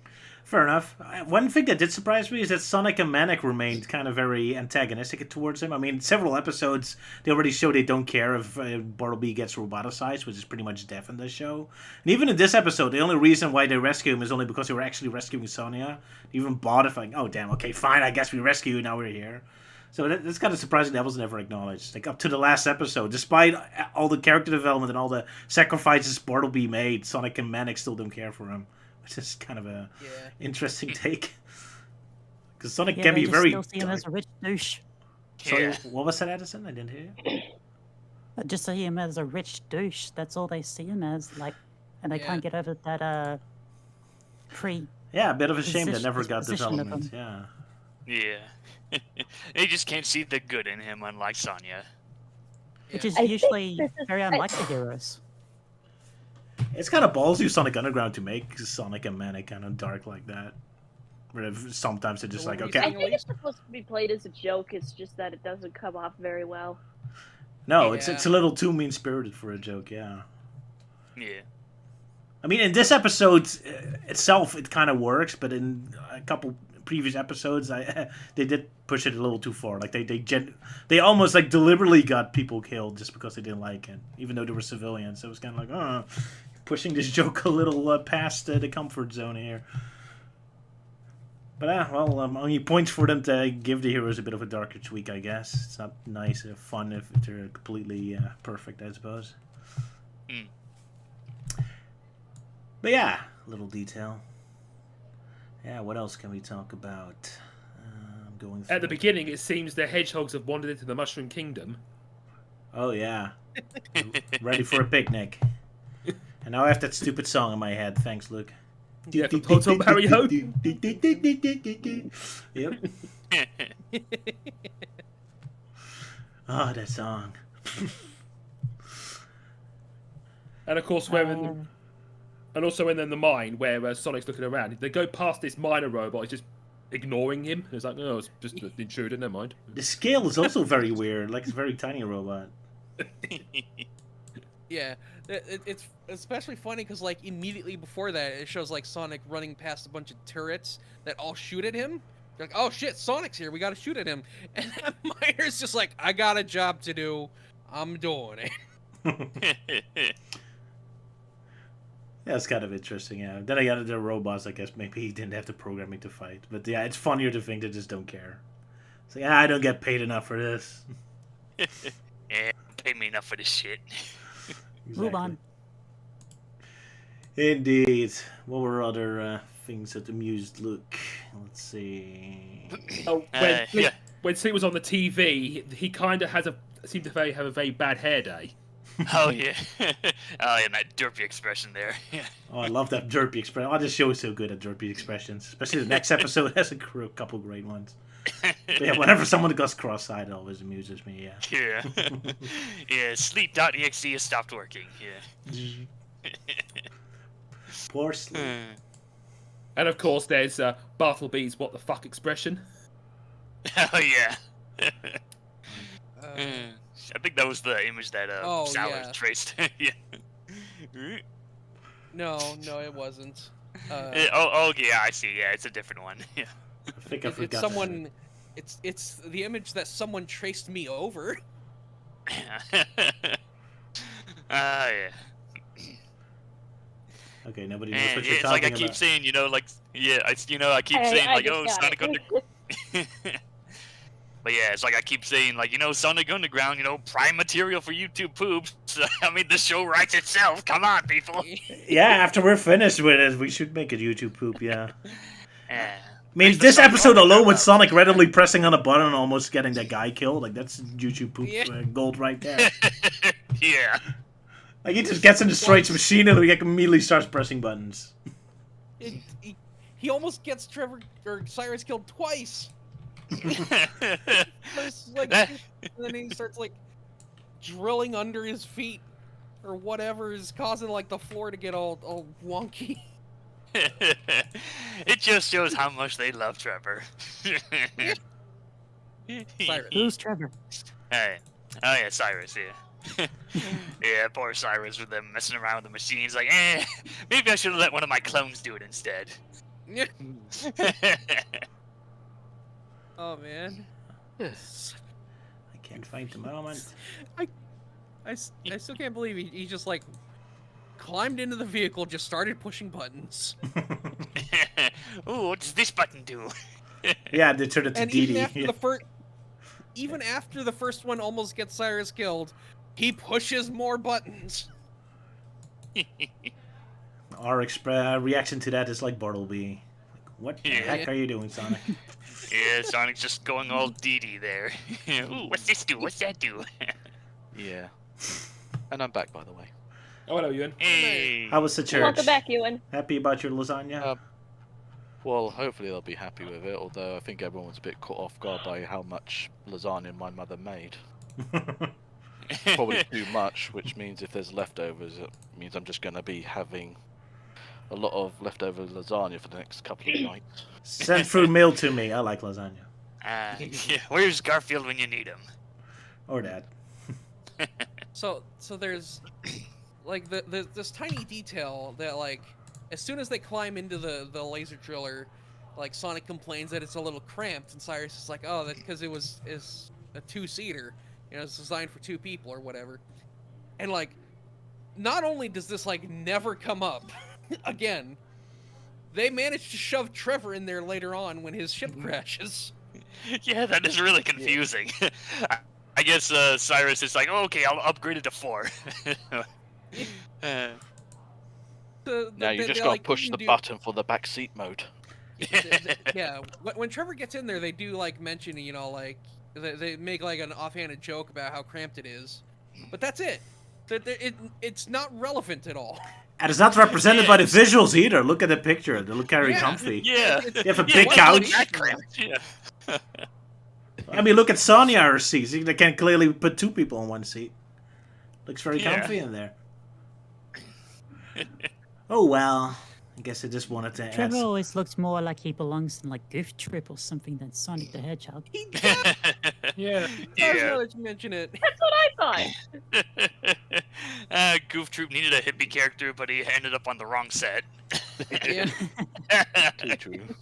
Fair enough. One thing that did surprise me is that Sonic and Manic remained kind of very antagonistic towards him. I mean, several episodes, they already show they don't care if Bartleby gets roboticized, which is pretty much death in this show. And even in this episode, the only reason why they rescue him is only because they were actually rescuing Sonya. They even bothered, like, oh, damn, okay, fine, I guess we rescue you, now we're here. So that's kind of surprising that was never acknowledged. Like, up to the last episode, despite all the character development and all the sacrifices Bartleby made, Sonic and Manic still don't care for him. Which is kind of a interesting take. Because Sonic can be very still see him as a rich douche. Sorry, what was that, Addison? I didn't hear you. Just see him as a rich douche. That's all they see him as. Like, and they can't get over that Yeah, a bit of a shame that never got development. Yeah. Yeah. They just can't see the good in him, unlike Sonya. Which is usually very unlike the heroes. It's kind of ballsy of Sonic Underground to make Sonic and Manic kind of dark like that. Where sometimes they're just like, okay. I think it's supposed to be played as a joke. It's just that it doesn't come off very well. No, it's a little too mean-spirited for a joke, yeah. Yeah. I mean, in this episode itself, it kind of works, but in a couple previous episodes, they did push it a little too far. Like they almost like deliberately got people killed just because they didn't like it, even though they were civilians. So it was kind of like, pushing this joke a little past the comfort zone here. But only points for them to give the heroes a bit of a darker tweak, I guess. It's not nice or fun if they're completely perfect, I suppose. Mm. But yeah, little detail. Yeah, what else can we talk about? I'm going through. At the beginning, it seems the hedgehogs have wandered into the Mushroom Kingdom. Oh, yeah. Ready for a picnic. And now I have that stupid song in my head. Thanks, Luke. Yeah, from Toto Mario. Yep. Oh, that song. And of course, and also in the mine where Sonic's looking around, they go past this miner robot. He's just ignoring him. It's like, oh, it's just an intruder. Never mind. The scale is also very weird. Like, it's a very tiny robot. Yeah, it's especially funny because like immediately before that, it shows like Sonic running past a bunch of turrets that all shoot at him. They're like, oh shit, Sonic's here. We got to shoot at him. And that miner's just like, I got a job to do. I'm doing it. That's kind of interesting, yeah. Then I got the robots, I guess maybe he didn't have the programming to fight. But yeah, it's funnier to think they just don't care. It's like, I don't get paid enough for this. Yeah, pay me enough for this shit. Exactly. Move on. Indeed. What were other things that amused Luke? Let's see. Oh, when Sleep was on the TV, he kind of has seem to have a very bad hair day. Oh yeah. Oh yeah, that derpy expression there. Yeah. Oh, I love that derpy expression. Oh, this show is so good at derpy expressions. Especially the next episode has a couple great ones. But yeah, whenever someone goes cross-eyed, it always amuses me, yeah. Yeah. Yeah, sleep.exe has stopped working. Yeah. Poor Sleep. And of course, there's Bartleby's "What the fuck" expression. Oh yeah. I think that was the image that Sala yeah. traced. Yeah. No, it wasn't. Oh yeah, I see. Yeah, it's a different one. Yeah. I think I It's forgot. someone. It's the image that someone traced me over. Yeah. Okay, nobody knows And what you're it's talking like I keep about. saying, like, yeah, I keep saying, I like, just oh, got Sonic it. But yeah, it's like I keep saying, like, Sonic Underground, prime material for YouTube poops. I mean, the show writes itself. Come on, people. Yeah, after we're finished with it, we should make a YouTube poop, yeah. Yeah. I mean, Thanks for this Sonic episode alone Underground. with Sonic randomly pressing on a button and almost getting that guy killed, like, that's YouTube poop Yeah. gold right there. Yeah. Like, he just gets in the Straight's machine and he immediately starts pressing buttons. He almost gets Trevor or Cyrus killed twice. First, like, and then he starts like drilling under his feet or whatever is causing like the floor to get all wonky. It just shows how much they love Trevor. Cyrus. Who's Trevor? Hey. Oh yeah, Cyrus, yeah. Yeah, poor Cyrus with them messing around with the machines, like, maybe I should have let one of my clones do it instead. Yeah. Oh man. I can't find the moment. I still can't believe he just like climbed into the vehicle, just started pushing buttons. Ooh, what does this button do? Yeah, they turned it to And Dee even Dee. after the first, even after the first one almost gets Cyrus killed, he pushes more buttons. Our reaction to that is like Bartleby. Like, what the Yeah. heck are you doing, Sonic? Yeah, Sonic's just going all DD there. Ooh, what's this do? What's that do? Yeah. And I'm back, by the way. Oh, hello, Euan. Hey. How was the church? Welcome back, Euan. Happy about your lasagna? Well, hopefully they'll be happy with it, although I think everyone was a bit caught off guard by how much lasagna my mother made. Probably too much, which means if there's leftovers, it means I'm just going to be having a lot of leftover lasagna for the next couple of nights. Send through mail to me. I like lasagna. Yeah, where's Garfield when you need him? Or that. So there's like this tiny detail that like as soon as they climb into the laser driller, like Sonic complains that it's a little cramped, and Cyrus is like, oh, that's because it's a 2-seater, it's designed for 2 people or whatever. And like, not only does this like never come up again, they managed to shove Trevor in there later on when his ship crashes. Yeah, that is really confusing. I guess Cyrus is like, oh, okay, I'll upgrade it to 4. Now you just they're got to like, push "You the do-" button for the backseat mode. Yeah, when Trevor gets in there, they do like mention, like they make like an offhanded joke about how cramped it is, but that's it. It's not relevant at all. And it's not represented by the visuals either. Look at the picture. They look very Yeah. comfy. Yeah. You have a Yeah, big why couch. is that cramped? Yeah. I mean, look at Sonya seats. They can clearly put 2 people on one seat. Looks very Yeah. comfy in there. Oh well. I guess I just wanted to Trevor ask. always looks more like he belongs in like Goof Troop or something than Sonic the Hedgehog. He does. Yeah. Now Yeah. that you mention it. That's what I thought. Goof Troop needed a hippie character, but he ended up on the wrong set. Yeah. Too true.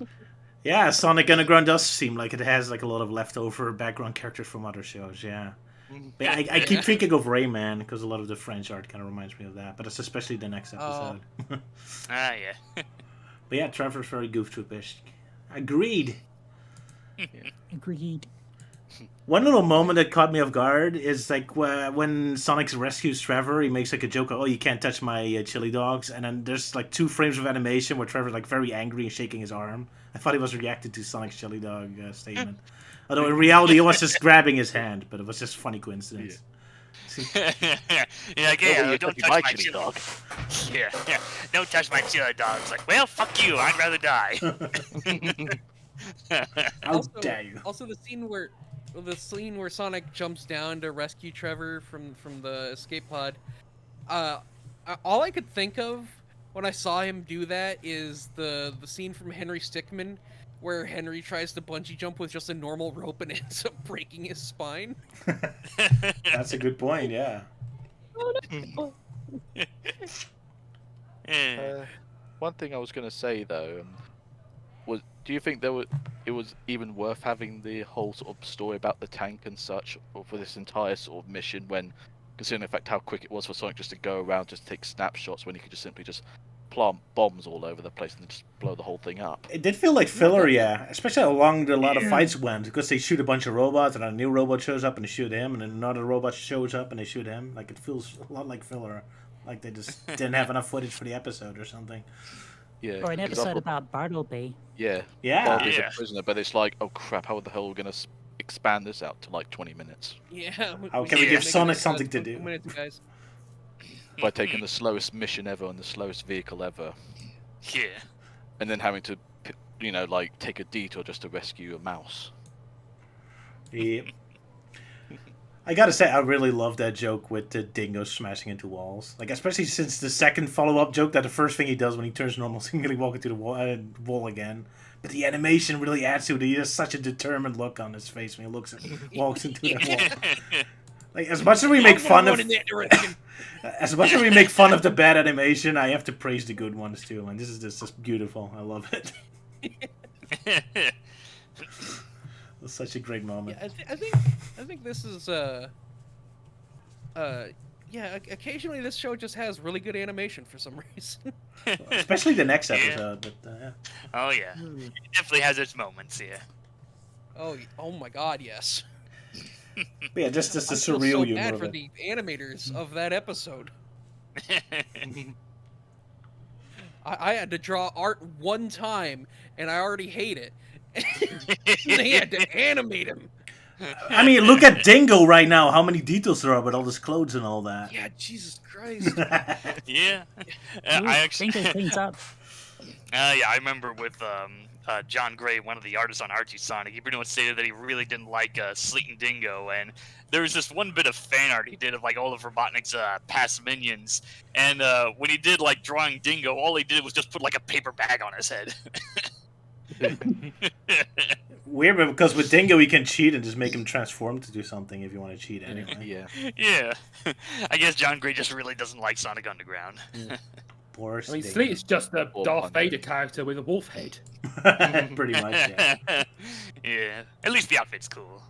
Yeah, Sonic Underground does seem like it has like a lot of leftover background characters from other shows. Yeah. But yeah, I keep thinking of Rayman because a lot of the French art kind of reminds me of that. But it's especially the next episode. Yeah. But yeah, Trevor's very Goof Troop-ish. Agreed. Agreed. One little moment that caught me off guard is like when Sonic rescues Trevor, he makes like a joke, "Oh, you can't touch my chili dogs," and then there's like 2 frames of animation where Trevor's like very angry and shaking his arm. I thought he was reacting to Sonic's chili dog statement, although in reality he was just grabbing his hand, but it was just a funny coincidence. Yeah, don't touch my chili dog. Yeah, don't touch my chili dog. It's like, well, fuck you. I'd rather die. How dare you? Also, the scene where Sonic jumps down to rescue Trevor from the escape pod. All I could think of when I saw him do that is the scene from Henry Stickmin, where Henry tries to bungee jump with just a normal rope and ends up breaking his spine. That's a good point. Yeah. One thing I was going to say though was, do you think it was even worth having the whole sort of story about the tank and such for this entire sort of mission, when considering the fact how quick it was for Sonic just to go around, just take snapshots, when he could just simply just plant bombs all over the place and just blow the whole thing up? It did feel like filler, yeah. Especially along a lot of fights went, because they shoot a bunch of robots, and a new robot shows up and they shoot him, and then another robot shows up and they shoot him. Like, it feels a lot like filler. Like they just didn't have enough footage for the episode or something. Yeah. Or an episode about Bartleby. Yeah. Yeah. Bartleby the Prisoner, but it's like, oh crap, how the hell are we going to expand this out to like 20 minutes? Yeah. How can we give Sonic something to do? 2 minutes, guys. By taking the slowest mission ever and the slowest vehicle ever. Yeah. And then having to, like take a detour just to rescue a mouse. Yeah. I gotta say, I really love that joke with the dingo smashing into walls. Like, especially since the second follow-up joke, that the first thing he does when he turns normal is he walking to the wall again. But the animation really adds to it. He has such a determined look on his face when he walks into that wall. Like, as much as we make fun of, as much as we make fun of the bad animation, I have to praise the good ones too. And this is just beautiful. I love it. It's such a great moment. Yeah, I think this is occasionally this show just has really good animation for some reason. Especially the next episode. But, yeah. Oh yeah, it definitely has its moments. Yeah. Oh my God, yes. But yeah, just the I feel surreal so humor bad of for it. the animators of that episode. I had to draw art one time, and I already hate it. They had to animate him. I mean, look at Dingo right now. How many details there are with all his clothes and all that. Yeah, Jesus Christ. Yeah. I actually think things up. Yeah, I remember with John Gray, one of the artists on Archie Sonic, he pretty much stated that he really didn't like Sleet and Dingo, and there was this one bit of fan art he did of like all of Robotnik's past minions, and when he did like drawing Dingo, all he did was just put like a paper bag on his head. Weird, because with Dingo you can cheat and just make him transform to do something if you want to cheat anyway. Yeah. Yeah. I guess John Gray just really doesn't like Sonic Underground. Poor I mean, Dingo. Sleet is just a Darth Vader character with a wolf head. Pretty much, yeah. Yeah. At least the outfit's cool.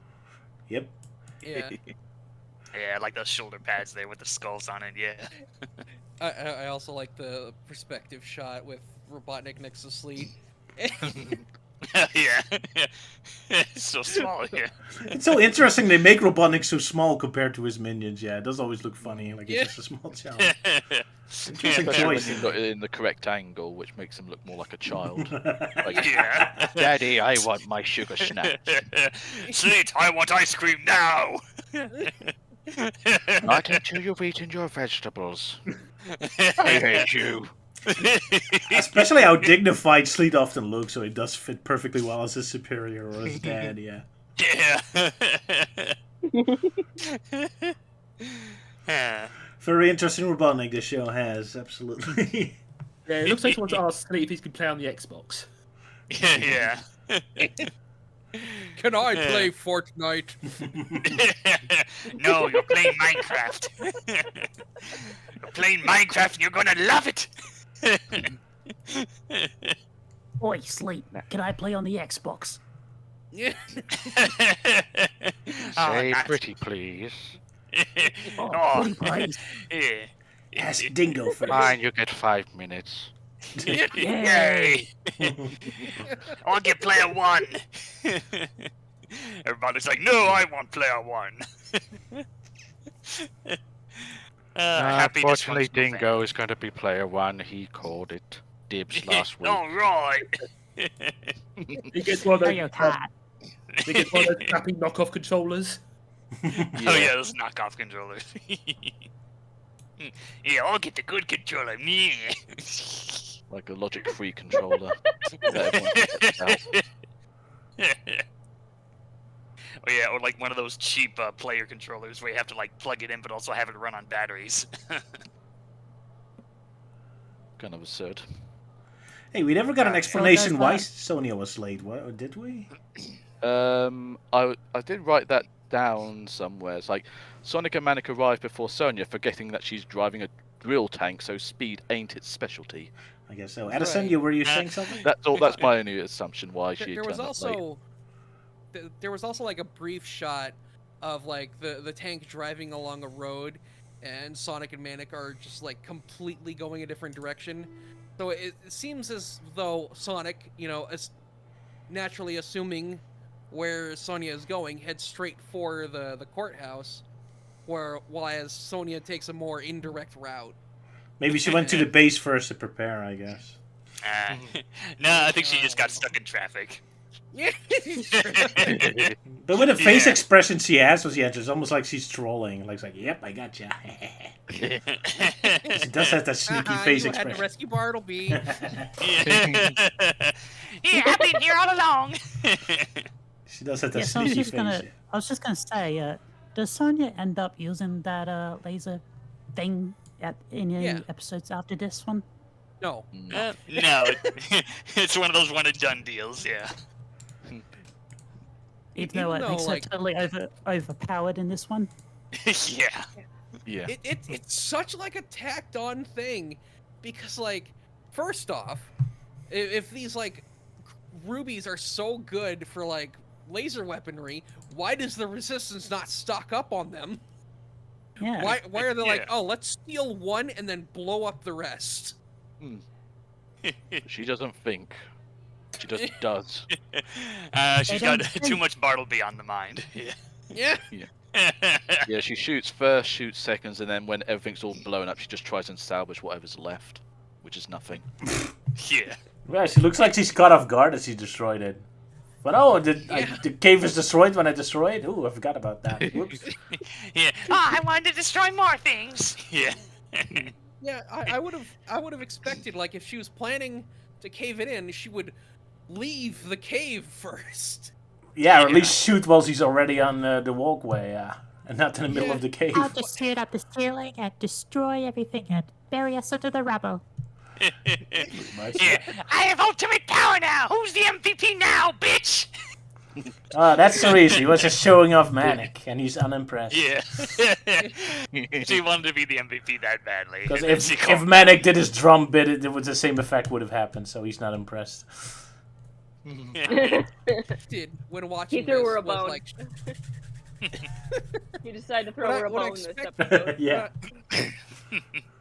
Yep. Yeah. Yeah, I like those shoulder pads there with the skulls on it, yeah. I also like the perspective shot with Robotnik next to Sleet. Yeah. It's so small, yeah. It's so interesting they make Robotnik so small compared to his minions, yeah. It does always look funny, like it's just a small child. Interesting Especially when choice. you've got it in the correct angle, which makes him look more like a child. Like, Yeah. Daddy, I want my sugar snack. Sleet, I want ice cream now! Not until you've eaten your vegetables. I hate you. Especially how dignified Sleet often looks, so it does fit perfectly well as his superior or his dad, yeah. Yeah. Very interesting Robotnik this show has, absolutely. Yeah, it looks like someone's asked Sleet if he can play on the Xbox. Yeah. Can I play Fortnite? No, you're playing Minecraft. You're playing Minecraft and you're gonna love it. Oi, Sleet, can I play on the Xbox? Yeah. Say pretty, please. Oh, pretty please. Yeah. Ask Dingo first. Fine, you get 5 minutes. Yay! I'll get player 1. Everybody's like, no, I want player 1. Happy Unfortunately, dysfunctional Dingo family. is going to be player 1. He called it dibs last week. All right. He gets one of Hey, those, your cat. he gets one of those crappy knockoff controllers. Oh yeah, those knockoff controllers. Yeah, I'll get the good controller. Yeah. Like a logic-free controller. that everyone gets out. Oh yeah, or like one of those cheap player controllers where you have to like plug it in, but also have it run on batteries. Kind of absurd. Hey, we never got an Yeah. explanation So why does Sonia was late. What did we? I did write that down somewhere. It's like Sonic and Manic arrive before Sonia, forgetting that she's driving a drill tank, so speed ain't its specialty. I guess so. Edison, Right. you were you saying something? That's all. That's my only assumption why she There was turned up late. also there was also like a brief shot of like the tank driving along a road, and Sonic and Manic are just like completely going a different direction. So it seems as though Sonic, is naturally assuming where Sonia is going, heads straight for the courthouse, while Sonia takes a more indirect route. Maybe she went to the base first to prepare, I guess. No, I think she just got stuck in traffic. Yeah. But with the face Yeah. expression she has when she enters, it's almost like she's trolling. Like, yep, I got ya. She does have that sneaky face you had to expression. rescue Bartleby. Yeah, I've been here all along. She does have that Yeah, so I was sneaky just face. gonna, I was just gonna say, does Sonya end up using that laser thing in any Yeah. episodes after this one? No. No, it's one of those one and done deals. Yeah. Even though it though, makes like- her totally overpowered in this one. Yeah. Yeah. It's such like a tacked on thing, because like, first off, if these like rubies are so good for like laser weaponry, why does the resistance not stock up on them? Yeah. Why are they like, Yeah. oh, let's steal one and then blow up the rest? She doesn't think. She just does. She's They got don't too think. much Bartleby on the mind. Yeah. Yeah, she shoots first, shoots seconds, and then when everything's all blown up, she just tries and salvage whatever's left, which is nothing. Yeah. Yeah, she looks like she's caught off guard as she destroyed it. But the cave is destroyed when I destroy it? Ooh, I forgot about that. Whoops. Yeah. Oh, I wanted to destroy more things. Yeah. Yeah, I would have expected, like, if she was planning to cave it in, she would leave the cave first. Yeah, or at least shoot while she's already on the walkway, and not in the middle Yeah. of the cave. I'll just shoot up the ceiling and destroy everything and bury us under the rubble. Nice. Yeah. I have ultimate power now. Who's the MVP now, bitch? That's the reason. He was just showing off Manic, and he's unimpressed. Yeah. She wanted to be the MVP that badly. Because and then she if called Manic did his drum bit, it would the same effect would have happened. So he's not impressed. Did when watching He threw this her a was bone. like, You decided to throw What I- her a what I bone this expect- episode. Yeah.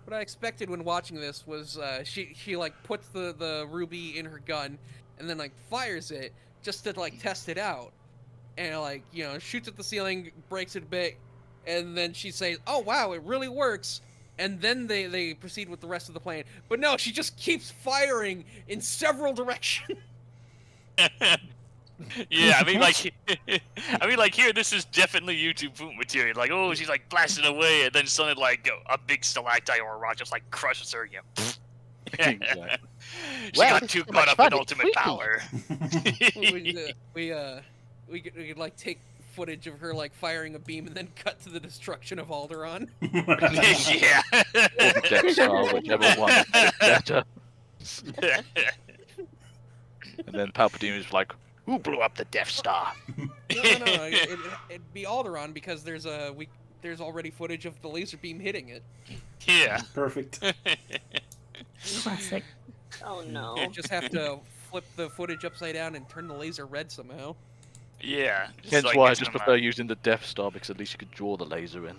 what I expected when watching this was she like puts the ruby in her gun and then like fires it just to like test it out, and like shoots at the ceiling, breaks it a bit, and then she says, "Oh wow, it really works." And then they proceed with the rest of the plan. But no, she just keeps firing in several directions. Yeah, I mean, like here, this is definitely YouTube poop material. Like, oh, she's like blasting away, and then suddenly, like, a big stalactite or a rock just like crushes her. Yeah, Exactly. she Well, got this too is so caught much up fun, in it's ultimate freaky. power. we could like take footage of her like firing a beam and then cut to the destruction of Alderaan. Yeah. Or the Death Star, whichever one is better. And then Palpatine is like, "Who blew up the Death Star?" No, it'd be Alderaan because there's already footage of the laser beam hitting it. Yeah. Perfect. Classic. Oh no. You just have to flip the footage upside down and turn the laser red somehow. Yeah. Hence like why I get just some, prefer using the Death Star, because at least you could draw the laser in.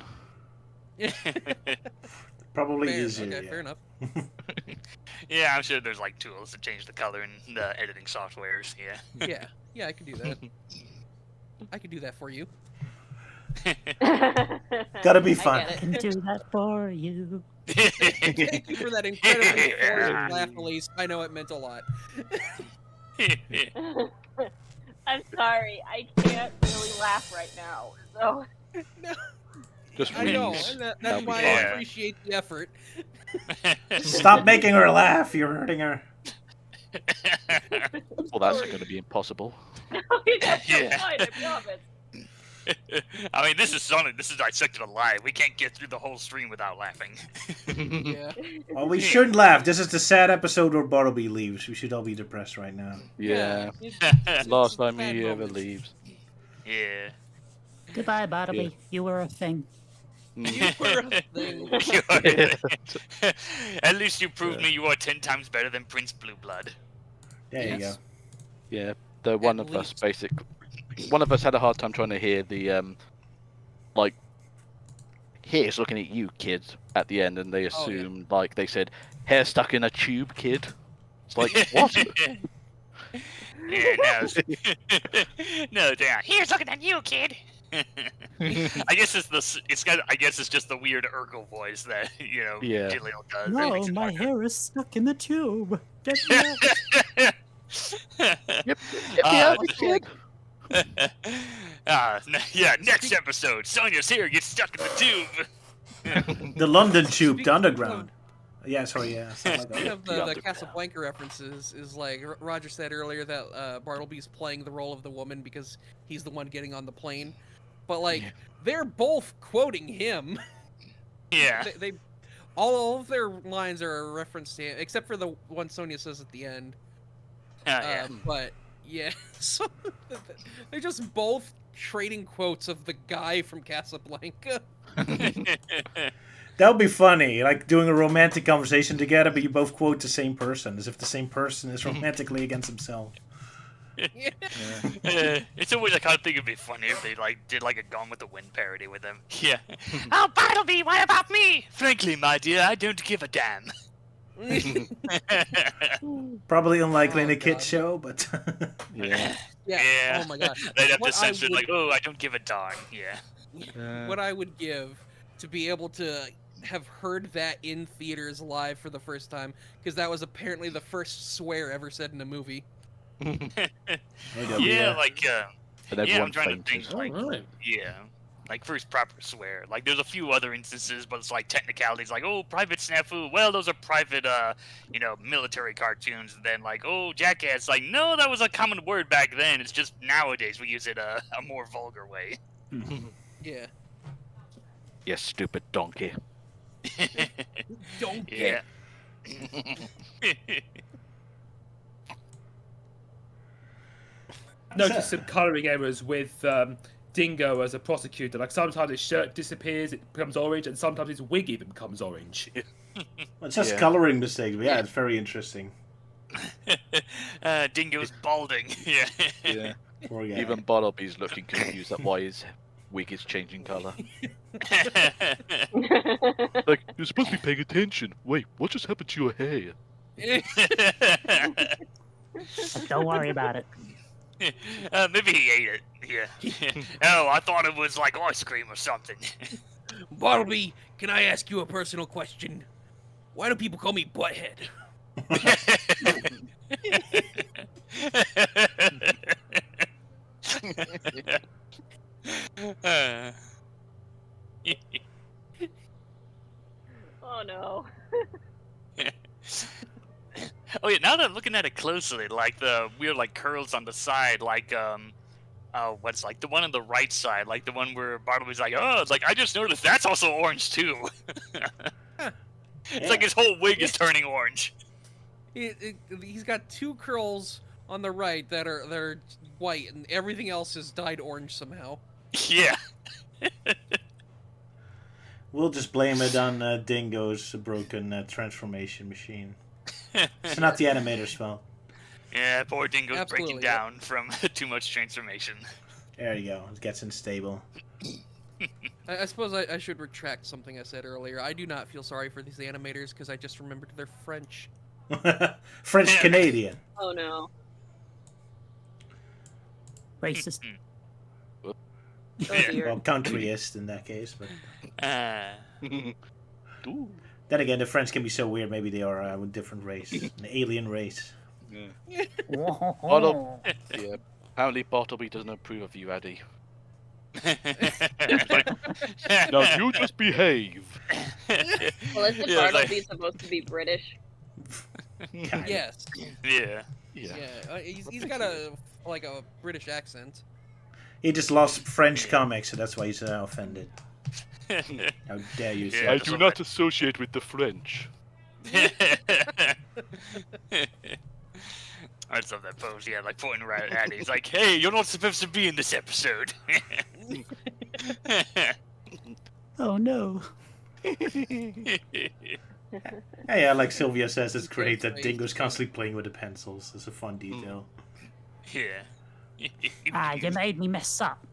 Probably Fair, easier. okay, yeah. fair enough. Yeah, I'm sure there's like tools to change the color in the editing softwares. Yeah. Yeah, I can do that. I could do that for you. Gotta be I fun. get it. Can do that for you. Thank you for that incredibly forced laugh, Elise. I know it meant a lot. I'm sorry, I can't really laugh right now. So No, Just I know, wheeze. and that's That'll be why fine. I appreciate the effort. Stop making her laugh. You're hurting her. Well, that's going to be impossible. that's Yeah. fine, I promise. I mean, this is Sonic. This is Dissected Alive. We can't get through the whole stream without laughing. Yeah. Well, we shouldn't laugh. This is the sad episode where Bartleby leaves. We should all be depressed right now. Yeah. It's Last a time bad he ever moment. leaves. Yeah. Goodbye, Bartleby. Yeah. You were a thing. You were a thing. At least you proved me you are 10 times better than Prince Blue Blood. There you go. Yes. Yeah, the one At of us least. basic. One of us had a hard time trying to hear the like. Here's looking at you, kid, at the end, and they Oh, yeah. assumed like they said, "Hair stuck in a tube, kid." It's like what? Yeah, no. No, damn. Here's looking at you, kid. I guess I guess it's just the weird Urkel voice that Yeah. Jaleel does. that No, makes it my hard. hair is stuck in the tube. Get me out. Get me Uh, out, kid. Yeah, next episode, Sonia's hair gets stuck in the tube. The London Tube, the Speaking underground. Yeah, sorry, yeah. something like Speaking that. of The the underground. Casablanca references, is like Roger said earlier that Bartleby's playing the role of the woman because he's the one getting on the plane. But like, Yeah. they're both quoting him. Yeah. They all of their lines are a reference to him, except for the one Sonia says at the end. Yeah. But yeah, so they're just both trading quotes of the guy from Casablanca. That would be funny, like doing a romantic conversation together, but you both quote the same person, as if the same person is romantically against himself. Yeah. It's always like I think it'd be funny if they did a Gone with the Wind parody with him. Yeah. Oh, Bartleby, what about me? Frankly, my dear, I don't give a damn. Probably unlikely in Oh, a kid God. show, but Yeah. Yeah. Oh my god. They'd have What to I censor it would- like, oh, I don't give a darn. Yeah. What I would give to be able to have heard that in theaters live for the first time, because that was apparently the first swear ever said in a movie. Maybe Yeah, I'll like, And yeah, everyone I'm trying to fainted. think, like, Alright. yeah. Like, first proper swear. Like, there's a few other instances, but it's like technicalities, like, oh, Private Snafu. Well, those are private, military cartoons. And then, like, oh, jackass. Like, no, that was a common word back then. It's just nowadays we use it a more vulgar way. Yeah. You stupid donkey. Don't Yeah. Noticed some colouring errors with Dingo as a prosecutor. Like sometimes his shirt disappears, it becomes orange, and sometimes his wig even becomes orange. It's just Yeah. coloring mistakes, but yeah, it's very interesting. Dingo's balding. Yeah. Yeah. Poor guy. Even Bartleby's looking confused at why his wig is changing colour. Like, you're supposed to be paying attention. Wait, what just happened to your hair? Don't worry about it. Maybe he ate it. Yeah. Oh, I thought it was like ice cream or something. Bartleby, can I ask you a personal question? Why do people call me Butthead? Oh no. Oh yeah, now that I'm looking at it closely, like the weird like curls on the side, like what's like the one on the right side, like the one where Bartleby's like, oh, it's like I just noticed that's also orange too. It's like his whole wig is turning orange. He's got two curls on the right that are white, and everything else is dyed orange somehow. Yeah. We'll just blame it on Dingo's broken transformation machine. It's not the animator's fault. Yeah, poor Dingo's Absolutely, breaking yeah. down from too much transformation. There you go. It gets unstable. I suppose I should retract something I said earlier. I do not feel sorry for these animators because I just remembered they're French. French Canadian. Oh no. Racist. Oh dear. Well, countryist in that case, but Ooh. then again, the French can be so weird. Maybe they are a different race, an alien race. Yeah. Whoa. Yeah. Apparently Bartleby doesn't approve of you, Addy. Now you just behave. Well, isn't Yeah, Bartleby like- supposed to be British? Yes. yeah. Yeah. Yeah. He's got a British accent. He just lost French comics, so that's why he's offended. How dare you say Yeah, I that? do not associate with the French. I just love that pose. Yeah, like pointing right at it. He's like, "Hey, you're not supposed to be in this episode." Oh no. Hey, like Sylvia says, it's great that Right. Dingo's constantly playing with the pencils. It's a fun detail. Yeah. Ah, you made me mess up.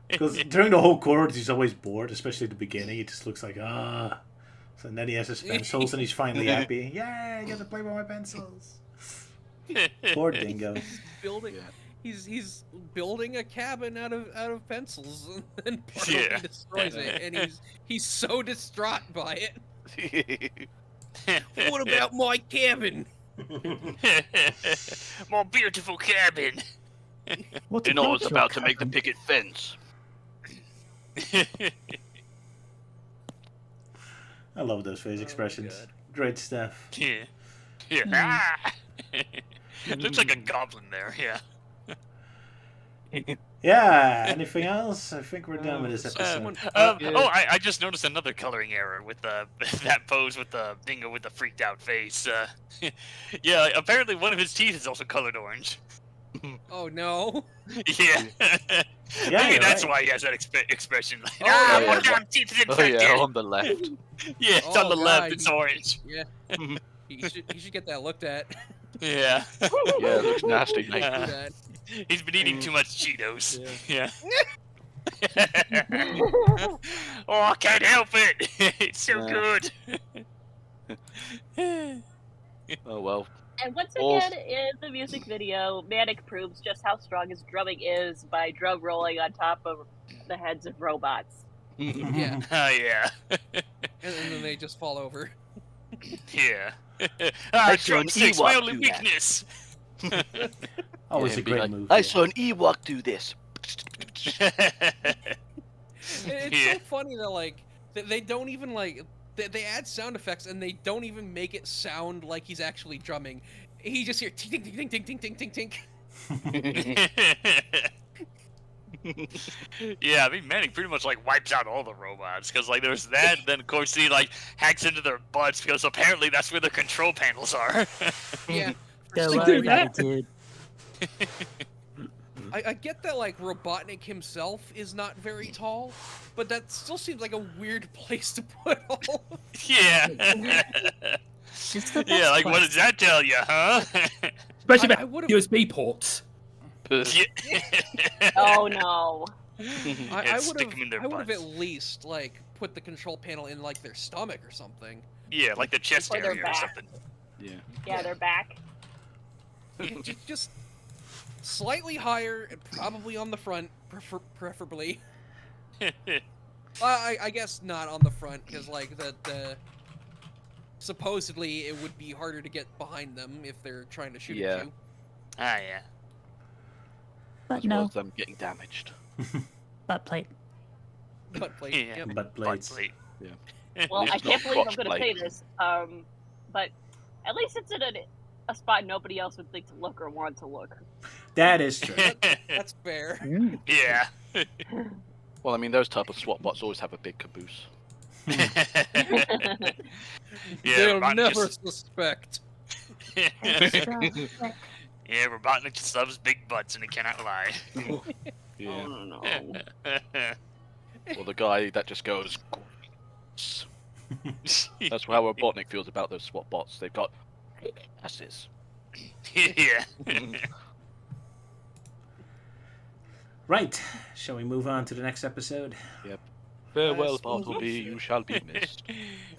Because during the whole chorus, he's always bored, especially at the beginning. He just looks like, ah. So then he has his pencils and he's finally happy. Yeah, I get to play with my pencils. Poor Dingo. Building. Yeah. He's building a cabin out of pencils, and Bartleby Yeah. destroys it, and he's so distraught by it. What Yeah. about my cabin? More beautiful cabin. What You know, I was your about to make the cabin? picket fence. I love those face expressions. God. Great stuff. Yeah. Yeah. Ah! Looks like a goblin there. Yeah. Yeah, anything else? I think we're done with this episode. Someone- Yeah. Oh, I just noticed another coloring error with the that pose with the Dingo with the freaked out face. Yeah, apparently one of his teeth is also colored orange. Oh no! Yeah. Maybe you're that's right. why he has that expression. Like, Oh, ah, yeah. my damn teeth is Oh infected. yeah, on the left. Yeah, it's on Oh, the left. God. It's orange. You should get that looked at. Yeah. Yeah, it looks nasty, mate. Uh, That. He's been eating too much Cheetos. Yeah. Oh, I can't help it. It's so Yeah. good. Oh well. And once All- again, in the music video, Manic proves just how strong his drumming is by drum rolling on top of the heads of robots. Yeah. Oh yeah. And then they just fall over. Yeah. I saw an Drumsticks, my Ewok only do that. weakness. Always Yeah, a be great like, move. I yeah. saw an Ewok do this. It's Yeah. so funny that like they don't even like they add sound effects and they don't even make it sound like he's actually drumming. He just hears tink tink tink tink tink tink tink tink. Yeah, I mean Manning pretty much like wipes out all the robots because like there's that, and then of course he like hacks into their butts because apparently that's where the control panels are. Yeah. Don't some worry reason- about it, dude. I get that like Robotnik himself is not very tall, but that still seems like a weird place to put all. Yeah. It's the Yeah, best like what place. does that tell you, huh? Especially I about would've- USB ports. Yeah. Oh no. I And would stick 'em in their have at butts. least like put the control panel in like their stomach or something. Yeah, like the chest Or their area or back. something. Yeah. Yeah, they're back. Just slightly higher and probably on the front, preferably. I guess not on the front because like the supposedly it would be harder to get behind them if they're trying to shoot Yeah. at you. Ah, yeah. But As well no, as them getting damaged. butt plate. Butt plate. Yeah. Yep. Butt Butt plates. plate. Well, It's I not can't believe I'm crotch going to say plate. this, but at least it's in a spot nobody else would think to look or want to look. That is true. That's fair. Mm. Yeah. Well, I mean, those type of SWAT bots always have a big caboose. Yeah, They'll Robotnik never just- suspect. Yeah, Robotnik just loves big butts and he cannot lie. Yeah. Oh no. Or the guy that just goes. "Gross." That's how Robotnik feels about those SWAT bots. They've got asses. Yeah. Right. Shall we move on to the next episode? Farewell, Bartleby, you shall be missed.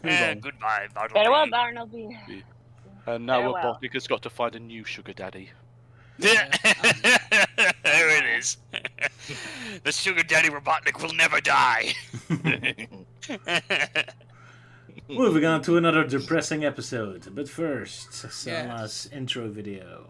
Goodbye, Bartleby. Farewell, Bartleby. And now Farewell. Robotnik has got to find a new sugar daddy. There it is. The sugar daddy Robotnik will never die. Moving on to another depressing episode, but first, Sala's intro video.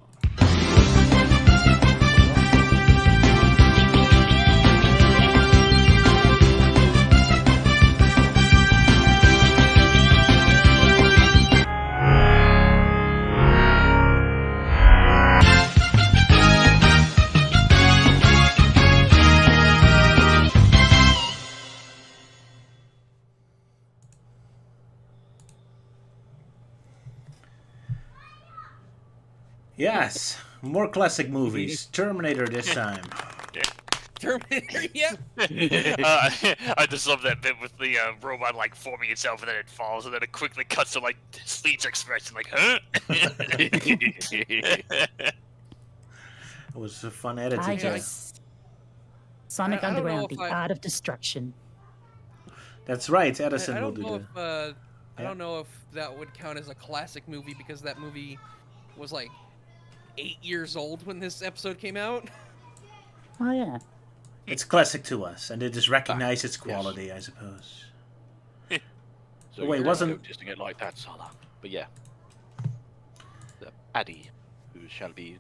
Yes, more classic movies. Terminator this time. Terminator, yeah. I just love that bit with the robot like forming itself and then it falls and then it quickly cuts to like Sleet's expression like, huh? It was a fun editing. I just Sonic I don't know Underground, if the I- art of destruction. That's right, Edison I will don't do know that. if I don't know if that would count as a classic movie because that movie was like 8 years old when this episode came out. Oh yeah. It's classic to us, and it just recognizes its quality, I suppose. So Wait, you're wasn't- noticing it like that, Sala? But yeah, the Addy, who shall be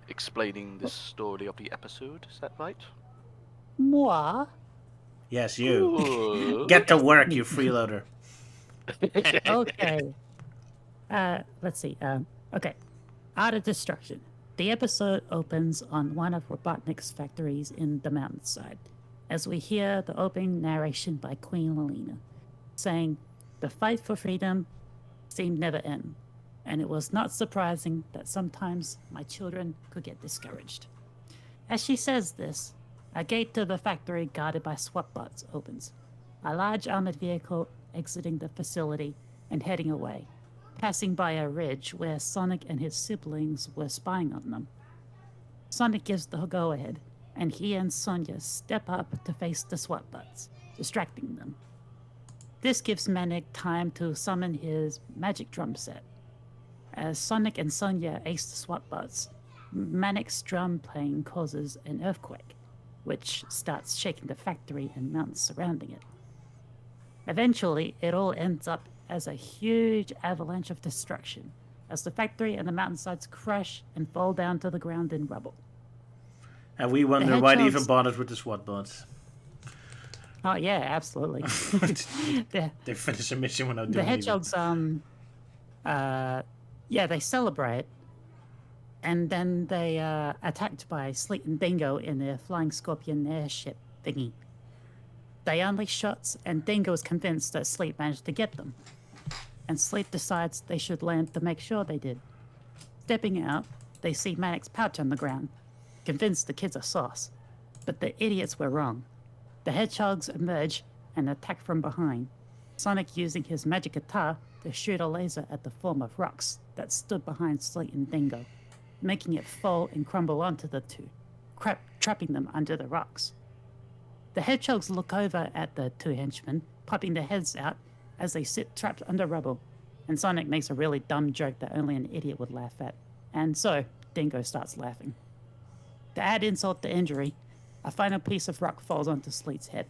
explaining the story of the episode. Is that right? Moi? Yes, you. Ooh. Get to work, you freeloader. Okay. Let's see. Okay. Art of Destruction. The episode opens on one of Robotnik's factories in the mountainside, as we hear the opening narration by Queen Lelina, saying, "The fight for freedom seemed never end, and it was not surprising that sometimes my children could get discouraged." As she says this, a gate to the factory guarded by SWAT bots opens. A large armored vehicle exiting the facility and heading away, passing by a ridge where Sonic and his siblings were spying on them. Sonic gives the go-ahead, and he and Sonya step up to face the SWAT bots, distracting them. This gives Manic time to summon his magic drum set. As Sonic and Sonya ace the SWAT bots, Manic's drum playing causes an earthquake, which starts shaking the factory and mountains surrounding it. Eventually, it all ends up as a huge avalanche of destruction, as the factory and the mountainsides crush and fall down to the ground in rubble. And we wonder why they even hedgehogs- bothered with the SWAT bots. Oh yeah, absolutely. the They finish a mission without the doing hedgehogs, they celebrate, and then they attacked by Sleet and Dingo in their flying scorpion airship thingy. They unleash shots, and Dingo is convinced that Sleet managed to get them. And Sleet decides they should land to make sure they did. Stepping out, they see Manic's pouch on the ground, convinced the kids are sauce. But the idiots were wrong. The hedgehogs emerge and attack from behind, Sonic using his magic guitar to shoot a laser at the form of rocks that stood behind Sleet and Dingo, making it fall and crumble onto the two, trapping them under the rocks. The hedgehogs look over at the two henchmen, popping their heads out as they sit trapped under rubble, and Sonic makes a really dumb joke that only an idiot would laugh at, and so Dingo starts laughing. To add insult to injury, a final piece of rock falls onto Sleet's head,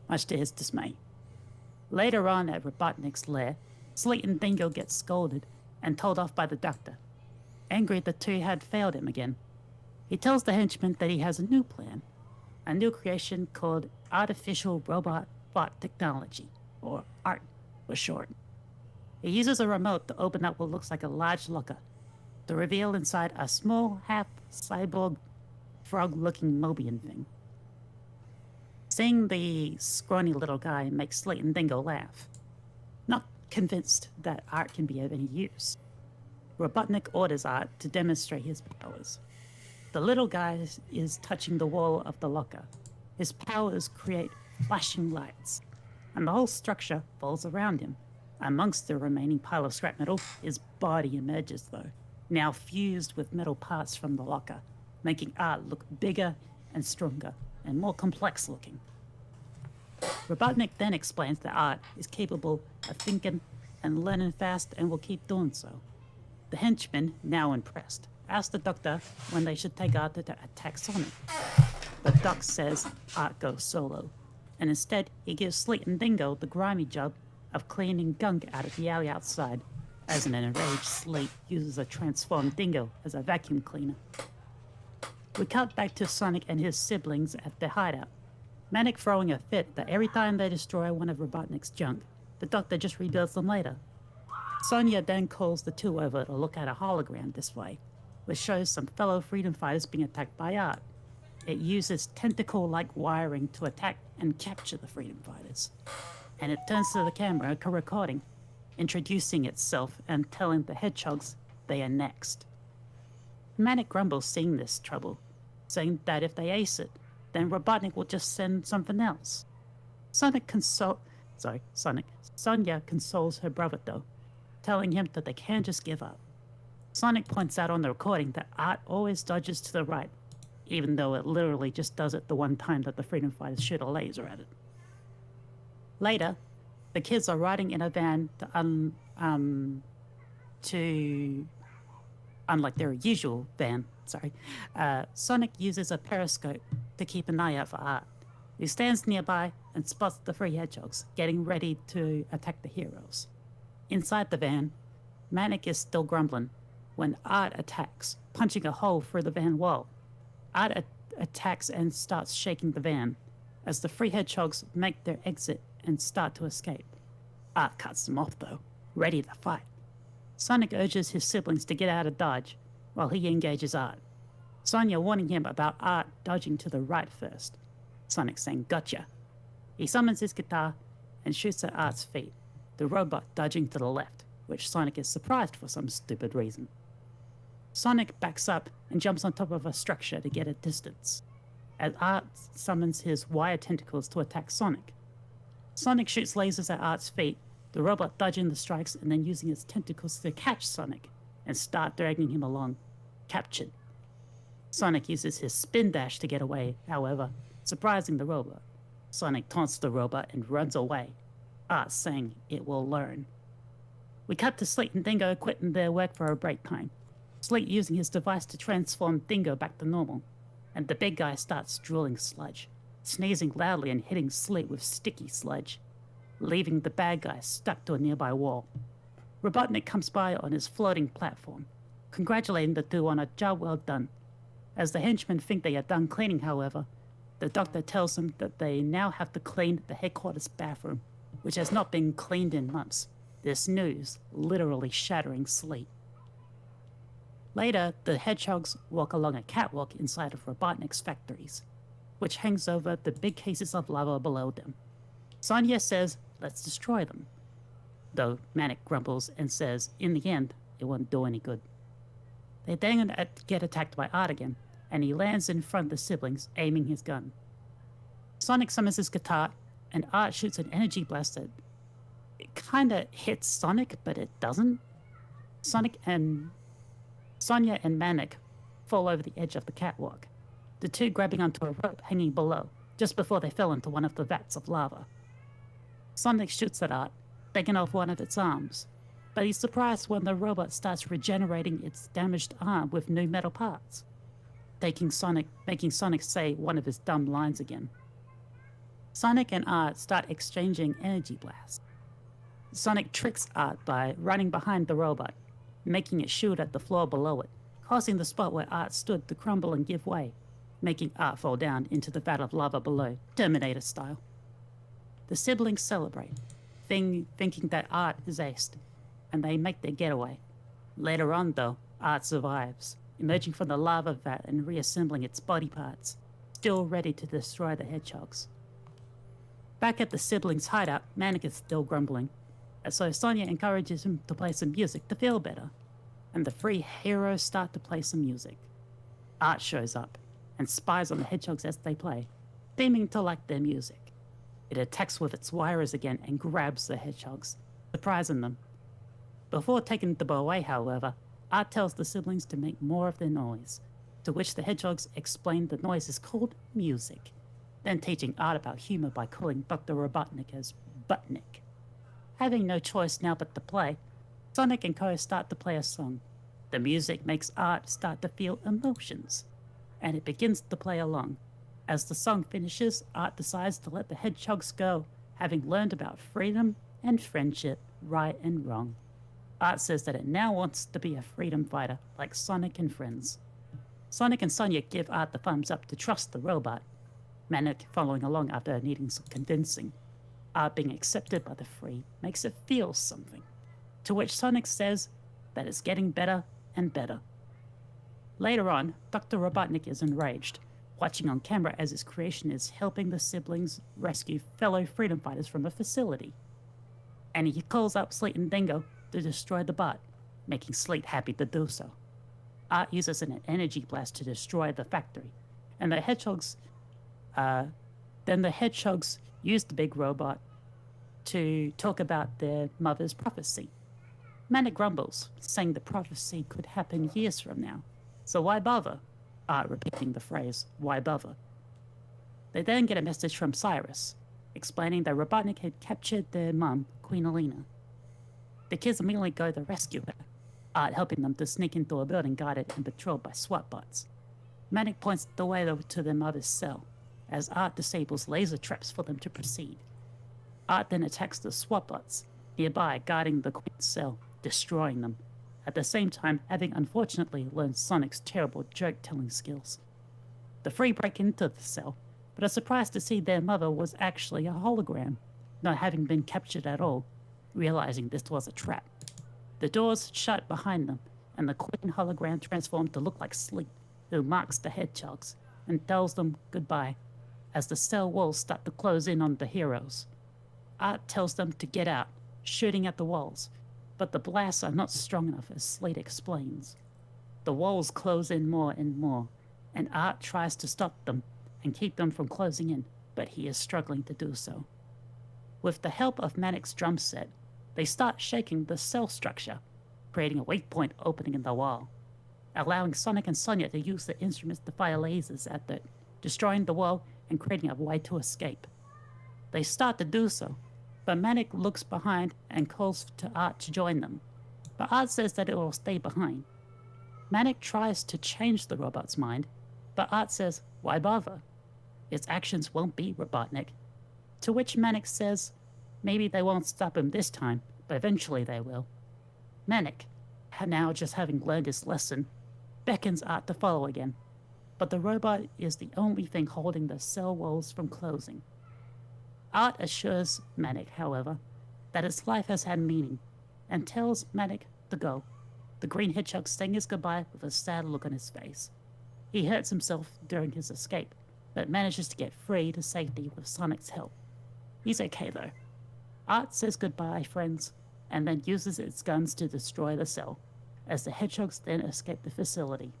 much to his dismay. Later on at Robotnik's lair, Sleet and Dingo get scolded and told off by the doctor. Angry, the two had failed him again. He tells the henchman that he has a new plan, a new creation called Artificial Robot Bot Technology, or ART for short. He uses a remote to open up what looks like a large locker, to reveal inside a small, half-cyborg, frog-looking Mobian thing. Seeing the scrawny little guy makes Sleet and Dingo laugh, not convinced that Art can be of any use. Robotnik orders Art to demonstrate his powers. The little guy is touching the wall of the locker. His powers create flashing lights, and the whole structure falls around him. Amongst the remaining pile of scrap metal, his body emerges, though, now fused with metal parts from the locker, making Art look bigger and stronger and more complex looking. Robotnik then explains that Art is capable of thinking and learning fast and will keep doing so. The henchman, now impressed, asks the doctor when they should take Art to attack Sonic. but Doc says Art goes solo, and instead he gives Sleet and Dingo the grimy job of cleaning gunk out of the alley outside, as an enraged Sleet uses a transformed Dingo as a vacuum cleaner. We cut back to Sonic and his siblings at their hideout. Manic throwing a fit that every time they destroy one of Robotnik's junk, the Doctor just rebuilds them later. Sonya then calls the two over to look at a hologram display, which shows some fellow freedom fighters being attacked by Art. It uses tentacle-like wiring to attack and capture the freedom fighters. And it turns to the camera, recording, introducing itself and telling the hedgehogs they are next. Manic grumbles seeing this trouble, saying that if they ace it, then Robotnik will just send something else. Sonya consoles her brother though, telling him that they can't just give up. Sonic points out on the recording that Art always dodges to the right, even though it literally just does it the one time that the freedom fighters shoot a laser at it. Later, the kids are riding in a van unlike their usual van, Sonic uses a periscope to keep an eye out for Art, who stands nearby and spots the three hedgehogs getting ready to attack the heroes. Inside the van, Manic is still grumbling when Art attacks, punching a hole through the van wall. Art attacks and starts shaking the van as the three hedgehogs make their exit and start to escape. Art cuts them off though, ready to fight. Sonic urges his siblings to get out of Dodge while he engages Art. Sonya warning him about Art dodging to the right first. Sonic saying gotcha. He summons his guitar and shoots at Art's feet, the robot dodging to the left, which Sonic is surprised for some stupid reason. Sonic backs up and jumps on top of a structure to get a distance, as Art summons his wire tentacles to attack Sonic. Sonic shoots lasers at Art's feet, the robot dodging the strikes and then using its tentacles to catch Sonic and start dragging him along, captured. Sonic uses his spin dash to get away, however, surprising the robot. Sonic taunts the robot and runs away, Art saying it will learn. We cut to Sleet and Dingo quitting their work for a break time, Sleet using his device to transform Dingo back to normal, and the big guy starts drooling sludge, sneezing loudly and hitting Sleet with sticky sludge, leaving the bad guy stuck to a nearby wall. Robotnik comes by on his floating platform, congratulating the two on a job well done. As the henchmen think they are done cleaning, however, the Doctor tells them that they now have to clean the headquarters bathroom, which has not been cleaned in months. This news literally shattering Sleet. Later, the hedgehogs walk along a catwalk inside of Robotnik's factories, which hangs over the big cases of lava below them. Sonya says, let's destroy them, though Manic grumbles and says, in the end, it won't do any good. They then get attacked by Art again, and he lands in front of the siblings, aiming his gun. Sonic summons his guitar, and Art shoots an energy blast that it kinda hits Sonic, but it doesn't. Sonya and Manic fall over the edge of the catwalk, the two grabbing onto a rope hanging below, just before they fell into one of the vats of lava. Sonic shoots at Art, taking off one of its arms, but he's surprised when the robot starts regenerating its damaged arm with new metal parts, making Sonic say one of his dumb lines again. Sonic and Art start exchanging energy blasts. Sonic tricks Art by running behind the robot, making it shoot at the floor below it, causing the spot where Art stood to crumble and give way, making Art fall down into the vat of lava below, Terminator style. The siblings celebrate, thinking that Art is aced, and they make their getaway. Later on, though, Art survives, emerging from the lava vat and reassembling its body parts, still ready to destroy the hedgehogs. Back at the siblings' hideout, Manic is still grumbling, and so Sonya encourages him to play some music to feel better, and the three heroes start to play some music. Art shows up and spies on the hedgehogs as they play, seeming to like their music. It attacks with its wires again and grabs the hedgehogs, surprising them. Before taking the bow away, however, Art tells the siblings to make more of their noise, to which the hedgehogs explain the noise is called music, then teaching Art about humor by calling Dr. Robotnik as Buttnik. Having no choice now but to play, Sonic and Co start to play a song. The music makes Art start to feel emotions, and it begins to play along, As the song finishes, Art decides to let the hedgehogs go, having learned about freedom and friendship, right and wrong. Art says that it now wants to be a freedom fighter, like Sonic and friends. Sonic and Sonia give Art the thumbs up to trust the robot, Manic following along after needing some convincing. Art being accepted by the Free makes it feel something, to which Sonic says that it's getting better and better. Later on, Dr. Robotnik is enraged, watching on camera as his creation is helping the siblings rescue fellow freedom fighters from a facility. And he calls up Sleet and Dingo to destroy the bot, making Sleet happy to do so. Art uses an energy blast to destroy the factory, and the hedgehogs use the big robot to talk about their mother's prophecy. Manic grumbles, saying the prophecy could happen years from now. So why bother? Art repeating the phrase, why bother? They then get a message from Cyrus, explaining that Robotnik had captured their mum, Queen Alina. The kids immediately go to rescue her, Art helping them to sneak into a building guarded and patrolled by SWAT bots. Manic points the way over to their mother's cell, as Art disables laser traps for them to proceed. Art then attacks the SWAT bots nearby, guarding the Queen's cell, destroying them, at the same time having unfortunately learned Sonic's terrible joke-telling skills. The Free break into the cell, but are surprised to see their mother was actually a hologram, not having been captured at all, realizing this was a trap. The doors shut behind them, and the Queen hologram transformed to look like Sleep, who marks the hedgehogs and tells them goodbye as the cell walls start to close in on the heroes. Art tells them to get out, shooting at the walls, but the blasts are not strong enough, as Sleet explains. The walls close in more and more, and Art tries to stop them and keep them from closing in, but he is struggling to do so. With the help of Manic's drum set, they start shaking the cell structure, creating a weak point opening in the wall, allowing Sonic and Sonia to use the instruments to fire lasers at it, destroying the wall and creating a way to escape. They start to do so, but Manic looks behind and calls to Art to join them, but Art says that it will stay behind. Manic tries to change the robot's mind, but Art says, why bother? Its actions won't beat Robotnik. To which Manic says, maybe they won't stop him this time, but eventually they will. Manic, now just having learned his lesson, beckons Art to follow again, but the robot is the only thing holding the cell walls from closing. Art assures Manic, however, that his life has had meaning, and tells Manic to go, the green hedgehog saying his goodbye with a sad look on his face. He hurts himself during his escape, but manages to get free to safety with Sonic's help. He's okay though. Art says goodbye, friends, and then uses its guns to destroy the cell, as the hedgehogs then escape the facility.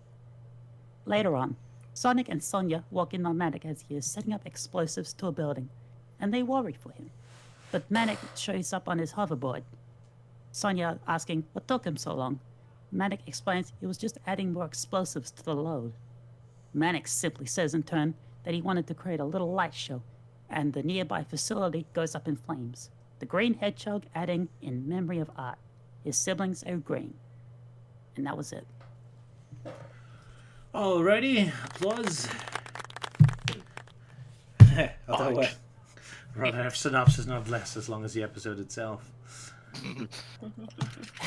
Later on, Sonic and Sonia walk in on Manic as he is setting up explosives to a building, and they worry for him. But Manic shows up on his hoverboard. Sonia asking what took him so long. Manic explains he was just adding more explosives to the load. Manic simply says in turn that he wanted to create a little light show, and the nearby facility goes up in flames. The green hedgehog adding, in memory of Art, his siblings are green. And that was it. Alrighty, applause. Although, rather have synopsis, not less, as long as the episode itself.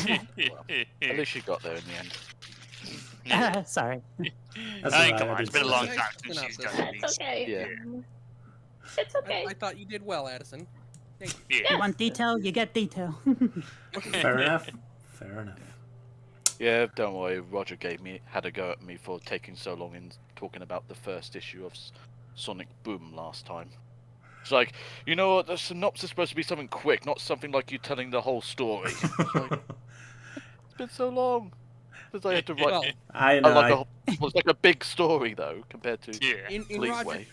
At least you got there in the end. Sorry. That's I mean, alright, come I on, it's did been a long say. time since she's done these. It's okay. Yeah. It's okay. I thought you did well, Addison. Thank you. You Yeah. want detail, you get detail. Fair enough. Fair enough. Yeah, don't worry. Roger had a go at me for taking so long in talking about the first issue of Sonic Boom last time. It's like, you know what, the synopsis is supposed to be something quick, not something like you telling the whole story. It's like, it's been so long since I had to write. Well, I know. It's like a big story though compared to Yeah. in Fleetway.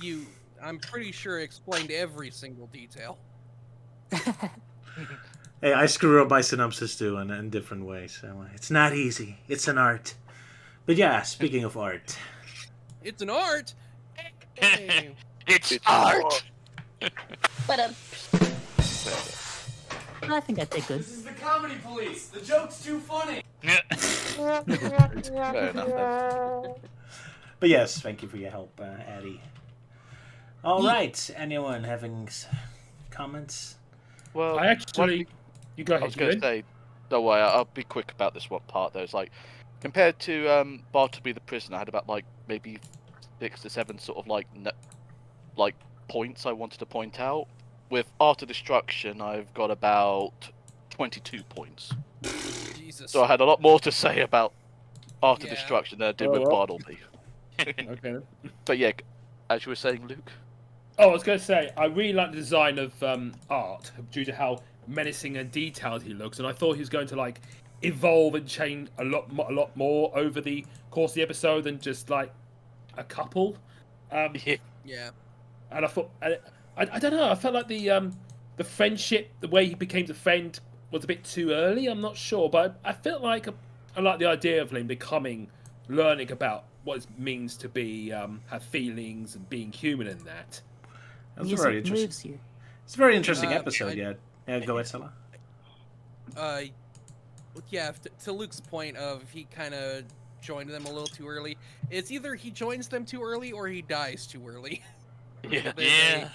Roger, I'm pretty sure explained every single detail. Hey, I screw up my synopsis too in different ways. So it's not easy. It's an art. But yeah, speaking of art. It's an art. Hey. It's It's art. But I think I did good. This is the comedy police. The joke's too funny. Fair enough then. But yes, thank you for your help, Addie. All right. Anyone having comments? Well, I actually... You go I ahead, was going to Euan. say, don't worry, I'll be quick about this one part though. It's like, compared to Bartleby the Prisoner, I had about like maybe 6 to 7 sort of like points I wanted to point out. With Art of Destruction, I've got about 22 points. Jesus. So I had a lot more to say about Art of Yeah. Destruction than I did Oh, with well. Bartleby. Okay then. But yeah, as you were saying, Luke. Oh, I was going to say, I really like the design of Art due to how menacing and detailed he looks, and I thought he was going to like evolve and change a lot more over the course of the episode than just like a couple. Yeah. And I thought, I don't know, I felt like the friendship, the way he became a friend, was a bit too early. I'm not sure, but I felt like I like the idea of him learning about what it means to be have feelings and being human in that. That's Music very interesting. moves you. It's a very interesting Uh, episode. Yeah. Go ahead, Sala. Yeah, to Luke's point of he kind of joined them a little too early. It's either he joins them too early or he dies too early. Yeah. They-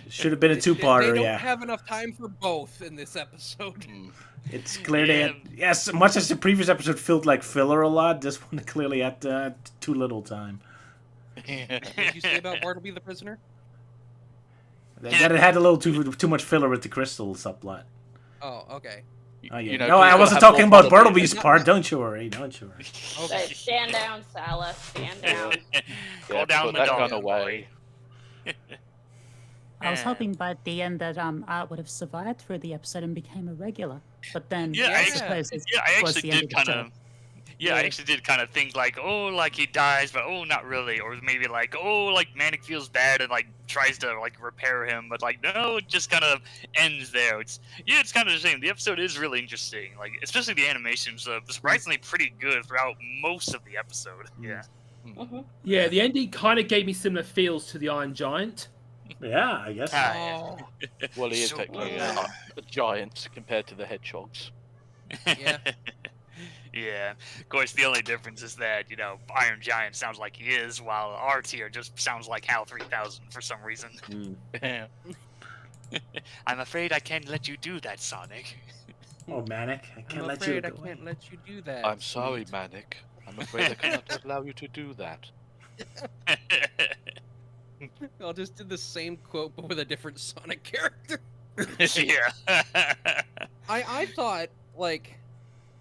Should have been a they two-parter. don't Yeah. have enough time for both in this episode. Mm. It's clear they had, yes, much as the previous episode felt like filler a lot, this one clearly had too little time. What did you say about Bartleby the Prisoner? That it had a little too much filler with the crystal subplot. Oh, okay. Oh, yeah. You know, No, he's I gotta wasn't have talking more about Bartleby. Bartleby's part. Don't you worry. Don't you worry. Okay. Stand down, Sala. Stand down. Go Yeah, down put the that dog gun away. I was Yeah. hoping by the end that Art would have survived through the episode and became a regular. But then Yeah, I I- suppose it's Yeah, I towards actually the end did of the kind show. of. Yeah, I actually did kind of think like, oh, like he dies, but oh, not really, or maybe like, oh, like Manic feels bad and like tries to like repair him, but like no, it just kind of ends there. It's kind of a shame. The episode is really interesting, like especially the animation's surprisingly pretty good throughout most of the episode. Yeah. Yeah, the ending kind of gave me similar feels to the Iron Giant. Yeah, I guess. Oh, Well, he is So- technically a giant compared to the hedgehogs. yeah. Yeah. Of course, the only difference is that Iron Giant sounds like he is, while Archie just sounds like Hal 3000 for some reason. Yeah. I'm afraid I can't let you do that, Sonic. Oh, Manic, I can't I'm let you afraid I go. can't let you do that. I'm sorry, sweet. Manic. I'm afraid I cannot allow you to do that. I'll just do the same quote but with a different Sonic character. Yeah. I thought like,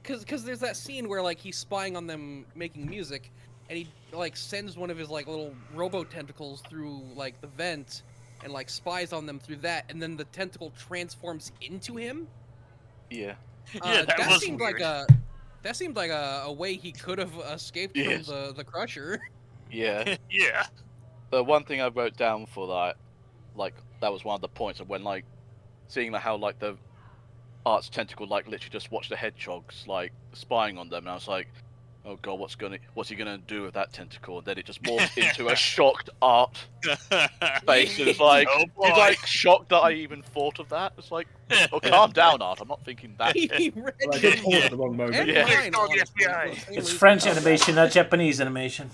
cause there's that scene where like he's spying on them making music, and he like sends one of his like little robo tentacles through like the vent, and like spies on them through that, and then the tentacle transforms into him. Yeah. Yeah, that was seemed weird. like a way he could have escaped Yes. from the Crusher. Yeah. Yeah. The one thing I wrote down for that, like, that was one of the points of when, like, seeing how, like, the Art's tentacle, like, literally just watched the hedgehogs, like, spying on them, and I was like, oh god, what's he gonna do with that tentacle? And then it just morphed into a shocked Art face. It was like, Oh, boy. he's like shocked that I even thought of that. It's like, oh, calm down, Art. I'm not thinking that. He read Well, I did pause at the wrong moment. and Yeah. mine, Call the honestly, FBI. for the same It's reason. French animation, not Japanese animation.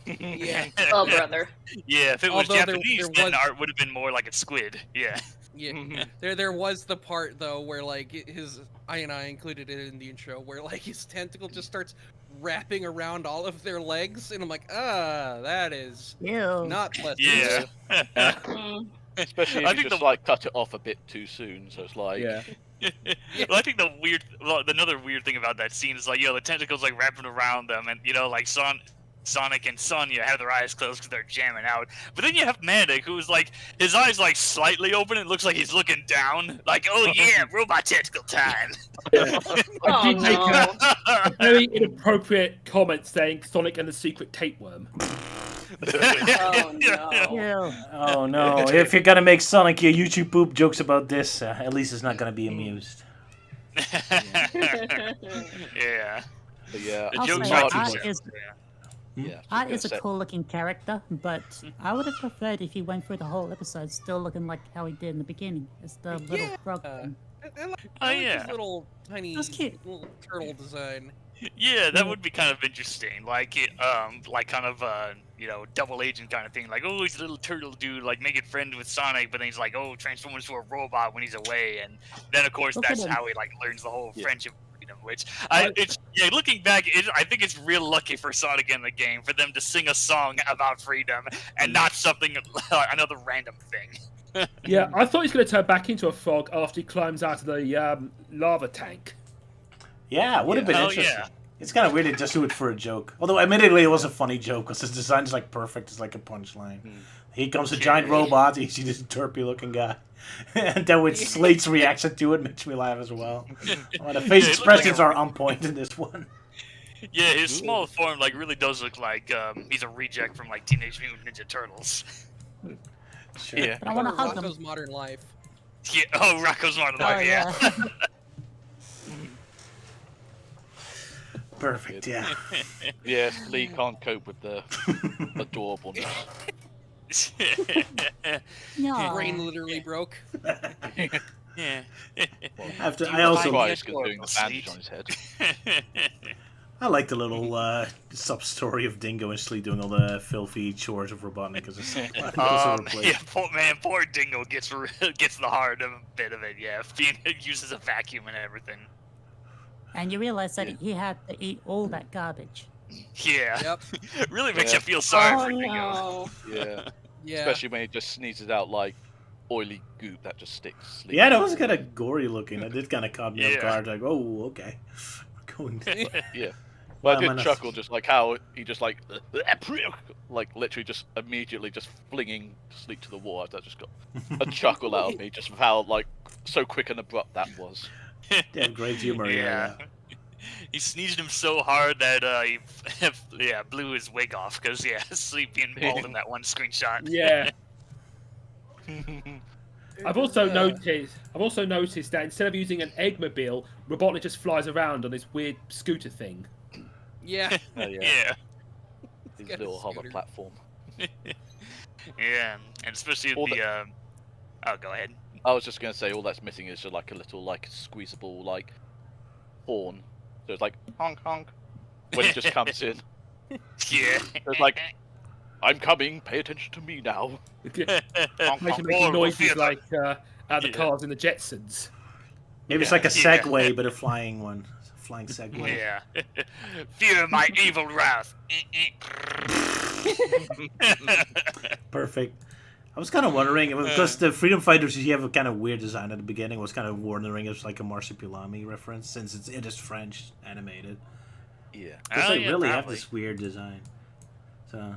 Yeah. Oh, brother. Yeah, if it was Although there Japanese, then was- art would have been more like a squid. Yeah. Yeah, there was the part though where like his I included it in the intro where like his tentacle just starts wrapping around all of their legs, and I'm like, that is Ew. not pleasant. Yeah. Mm. Especially I if you think just, the- like, cut it off a bit too soon. So it's like, Yeah. Well, I think another weird thing about that scene is like, the tentacles like wrapping around them, and like Sonic and Sonya have their eyes closed because they're jamming out. But then you have Manic, who's like, his eyes like slightly open, and it looks like he's looking down, like, oh yeah, robot tentacle time. Oh, did make no. a very inappropriate comment saying Sonic and the Secret Tapeworm. Oh, no. Ew. Oh no! If you're gonna make Sonic your YouTube poop jokes about this, Elise is not gonna be amused. Yeah. but yeah, The I'll joke's say not Art too Art much. is yeah, Art just is a gonna say- cool looking character, but I would have preferred if he went through the whole episode still looking like how he did in the beginning. It's the little Yeah. frog thing. I like Oh, his yeah. little tiny That's cute. little turtle design. Yeah, that would be kind of interesting. Like, like kind of double agent kind of thing. Like, oh, he's a little turtle dude, like making friends with Sonic, but then he's like, oh, transform into a robot when he's away, and then of course Look at that's him. how he like learns the whole Yeah. friendship freedom. Which looking back, I think it's real lucky for Sonic in the game for them to sing a song about freedom and not something another random thing. Yeah, I thought he was going to turn back into a frog after he climbs out of the lava tank. Yeah, it would have been Hell interesting. yeah. It's kind of weird to just do it for a joke. Although, admittedly, it was a funny joke because his design is like perfect. It's like a punchline. Here comes a giant robot. You see this derpy-looking guy. And then with Slate's reaction to it makes me laugh as well. The face expressions are on point in this one. Yeah, his small form like really does look like he's a reject from like Teenage Mutant Ninja Turtles. Sure. Yeah. But I want to hug Rocco's him. Modern Life. Yeah. Oh, Rocco's Modern Life. Yeah. Perfect, yeah. Yes, Lee can't cope with the adorableness. No. Brain literally broke. Yeah. I also Christ, doing the bandage on his head. I like the little sub-story of Dingo and Sleet doing all the filthy chores of Robotnik. Poor Dingo gets the hard bit of it. Yeah, being uses a vacuum and everything. And you realize that he had to eat all that garbage. Yeah. Yep. Really makes Yeah. you feel sorry Oh for Dingo. no. Yeah. Yeah. Especially when he just sneezes out like oily goop that just sticks. Yeah, that was kind of gory looking. That did kind of caught me off Yeah. guard. Like, oh, okay. We're going Yeah. Well, I Well, did man, chuckle just like how he just like literally just immediately just flinging Sleep to the wall. That just got a chuckle out of me just with how like so quick and abrupt that was. Yeah, great humor. Yeah. He sneezed him so hard that he blew his wig off because Sleep being bald in that one screenshot. Yeah. I've also noticed that instead of using an Eggmobile, Robotnik just flies around on this weird scooter thing. Yeah. Oh, yeah. Yeah. His Got a little hover scooter. platform. Yeah, and especially All with the oh, go ahead. I was just gonna say all that's missing is just like a little like squeezable like horn. So it's like honk honk when he just comes in. Yeah. It's like I'm coming. Pay attention to me now. Honk, honk. Making Horrible noises theater. like out of the Yeah. cars in the Jetsons. Maybe it's like a Yeah. Segway, but a flying one. It's a flying Segway. Yeah. Fear my evil wrath. Perfect. I was kind of wondering, because the Freedom Fighters, you have a kind of weird design at the beginning. I was kind of wondering if it's like a Marsupilami reference, since it is French animated. Yeah. Because Oh, they yeah, really have probably. this weird design. So,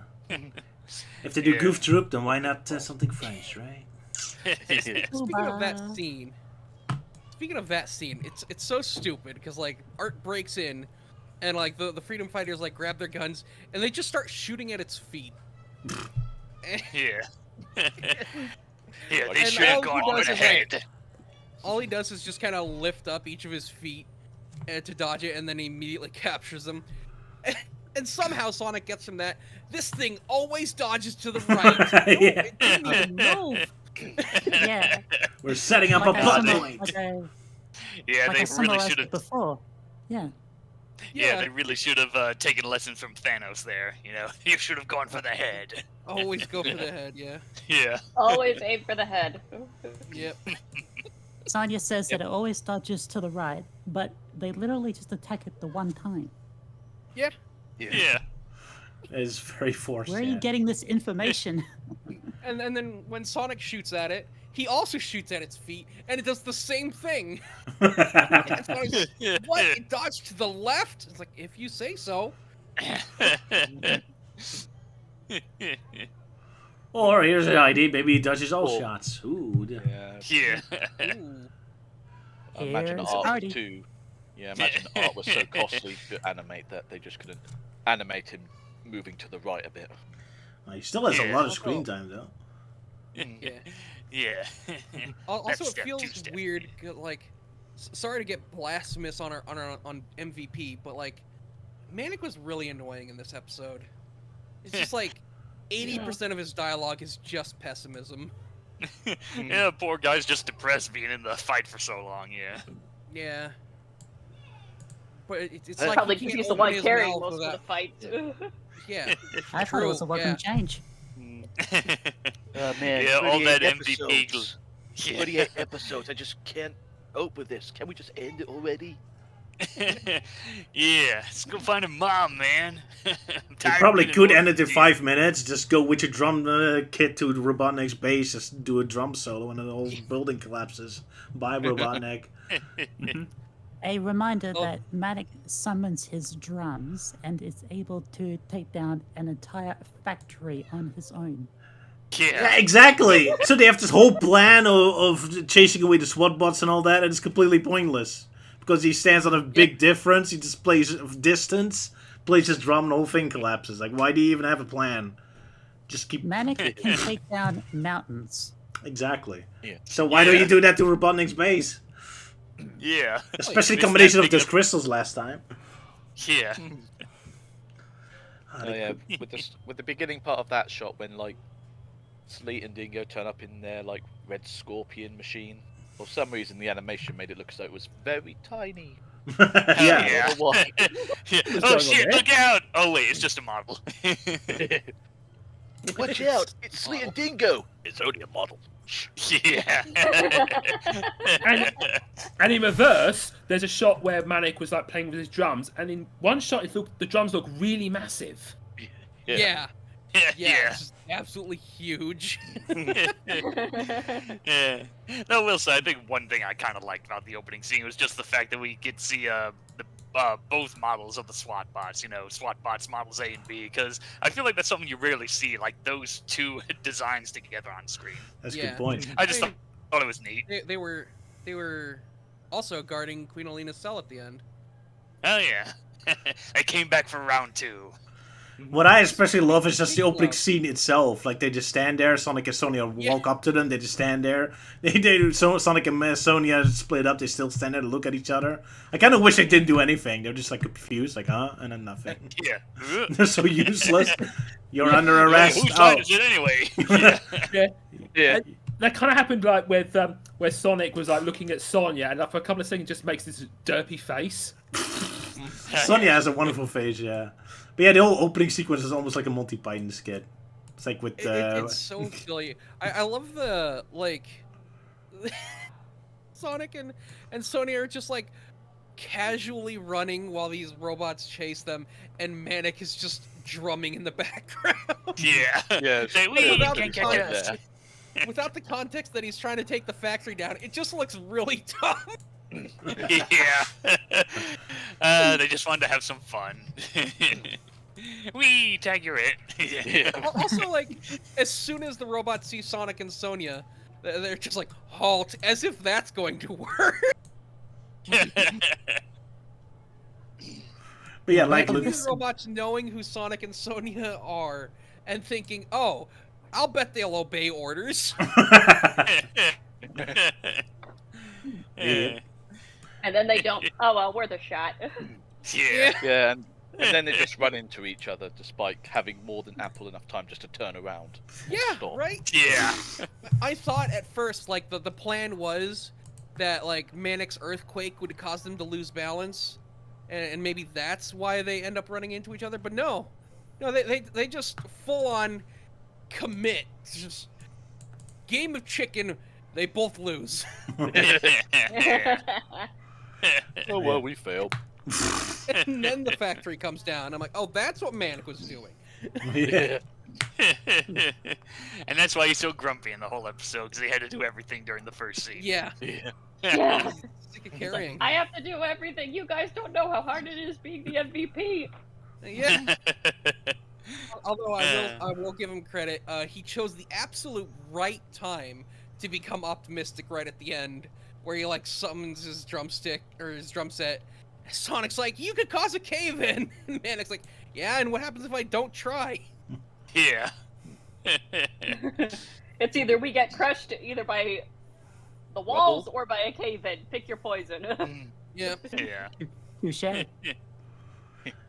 if they do Yeah. Goof Troop, then why not something French, right? Speaking of that Booba. scene, it's so stupid because like Art breaks in, and like the freedom fighters like grab their guns and they just start shooting at its feet. Yeah. Yeah, they And should have all he gone over does the is, like, head. All he does is just kind of lift up each of his feet to dodge it, and then he immediately captures them. And somehow Sonic gets from that. This thing always dodges to the right. Yeah. It didn't even move. Yeah. We're setting up Like a I plot summa- point. like I- Yeah, like I they really summarized should it have. before. Yeah. Yeah, they really should have taken lessons from Thanos there. You know, you should have gone for the head. Always go for the head. Yeah. Yeah. Always aim for the head. Yep. Sonya says that it always dodges to the right, but they literally just attack it the one time. Yeah. It's very forced. Where are you getting this information? And then when Sonic shoots at it, he also shoots at its feet, and it does the same thing. And Sonic's, what? It dodged to the left? It's like, if you say so. Or here's an idea, maybe he dodges all Cool. shots. Ooh. Yeah. Yeah. Ooh. Imagine Here's art Artie. was too. Yeah, imagine art was so costly to animate that they just couldn't animate him moving to the right a bit. He still has a Yeah. lot of screen time, though. Yeah. Yeah. Also, That's it step feels 2 step. weird. Like, sorry to get blasphemous on on MVP, but like, Manic was really annoying in this episode. It's just like 80% of his dialogue is just pessimism. Yeah, poor guy's just depressed being in the fight for so long. Yeah. Yeah. but it's That's like Probably he can't he's the open one his carrying mouth most of the without- fight. Yeah. I thought it was a True, welcome yeah. change. Man, yeah, all 38 that MVP. episodes. Yeah. 38 episodes. I just can't cope with this. Can we just end it already? Yeah, let's go find a mom, man. I'm You tired of probably being could an end it in orphan. 5 minutes. Just go with your drum kit to Robotnik's base, just do a drum solo, and the whole building collapses. Bye, Robotnik. A reminder Oh. that Manic summons his drums and is able to take down an entire factory on his own. Yeah, Yeah. exactly. So they have this whole plan of chasing away the SWAT bots and all that, and it's completely pointless. Because he stands on a big difference, he just plays distance, plays his drum, and the whole thing collapses. Like, why do you even have a plan? Just keep... Manic can take down mountains. Exactly. Yeah. So why don't you do that to Robotnik's base? Yeah. Especially It's combination that of big those crystals last time. Yeah. Oh yeah, with the beginning part of that shot when like Sleet and Dingo turn up in their like red scorpion machine. For some reason, the animation made it look as though it was very tiny. Yeah. Yeah. Or what? Yeah. What's Oh going on shit! there? Look out! Oh wait, it's just a model. Watch out! It's Sleet and Dingo. It's only a model. Yeah. And in reverse, there's a shot where Manic was like playing with his drums, and in one shot, the drums look really massive. Yeah. Yeah. Yeah. It's just absolutely huge. Yeah. No, Will say, I think one thing I kind of liked about the opening scene was just the fact that we could see both models of the SWAT bots, SWAT bots models A and B, because I feel like that's something you rarely see, like those two designs together on screen. That's a Yeah. good point. I just thought it was neat. They were also guarding Queen Alina's cell at the end. Oh yeah. I came back for round 2. What I especially love is just the opening scene itself. Like, they just stand there, Sonic and Sonia walk up to them, they just stand there. Sonic and Sonia split up, they still stand there to look at each other. I kind of wish they didn't do anything. They're just, like, confused, like, huh? And then nothing. Yeah. They're so useless. You're under arrest. Whose Oh. side is it anyway? Yeah. Yeah. That kind of happened like with where Sonic was like looking at Sonya, and for a couple of seconds just makes this derpy face. Sonia has a wonderful face, yeah. But yeah, the whole opening sequence is almost like a Monty Python skit. It's like with... It's so silly. I love the, like... Sonic and Sonya are just, like, casually running while these robots chase them, and Manic is just drumming in the background. Yeah. Yeah. Say, Like, "Wee, without can't the catch context- us." Without the context that he's trying to take the factory down, it just looks really dumb. Yeah. They just wanted to have some fun. Wee, tag you're it. Yeah. Also, like, as soon as the robots see Sonic and Sonya, they're just like, halt, as if that's going to work. But yeah, like... Like, look- these robots knowing who Sonic and Sonya are and thinking, oh, I'll bet they'll obey orders. Yeah. And then they don't. Oh well, worth a shot. Yeah. Yeah, and then they just run into each other despite having more than ample enough time just to turn around. Yeah, Stop. right? Yeah. I thought at first, like, the plan was that, like, Manic's earthquake would cause them to lose balance, and maybe that's why they end up running into each other, but no. No, they just full-on commit. Just game of chicken, they both lose. Oh well, we failed. And then the factory comes down. I'm like, oh, that's what Manic was doing. Yeah. And that's why he's so grumpy in the whole episode, because he had to do everything during the first scene. Yeah. Yeah. Yeah. Sick of carrying. I have to do everything. You guys don't know how hard it is being the MVP. Yeah. Although I will give him credit. He chose the absolute right time to become optimistic right at the end, where he like summons his drumstick or his drum set. Sonic's like, "You could cause a cave-in." And Manic's like, "Yeah, and what happens if I don't try?" Yeah. It's either we get crushed either by the walls or by a cave-in. Pick your poison. Yeah. Yeah. Touche.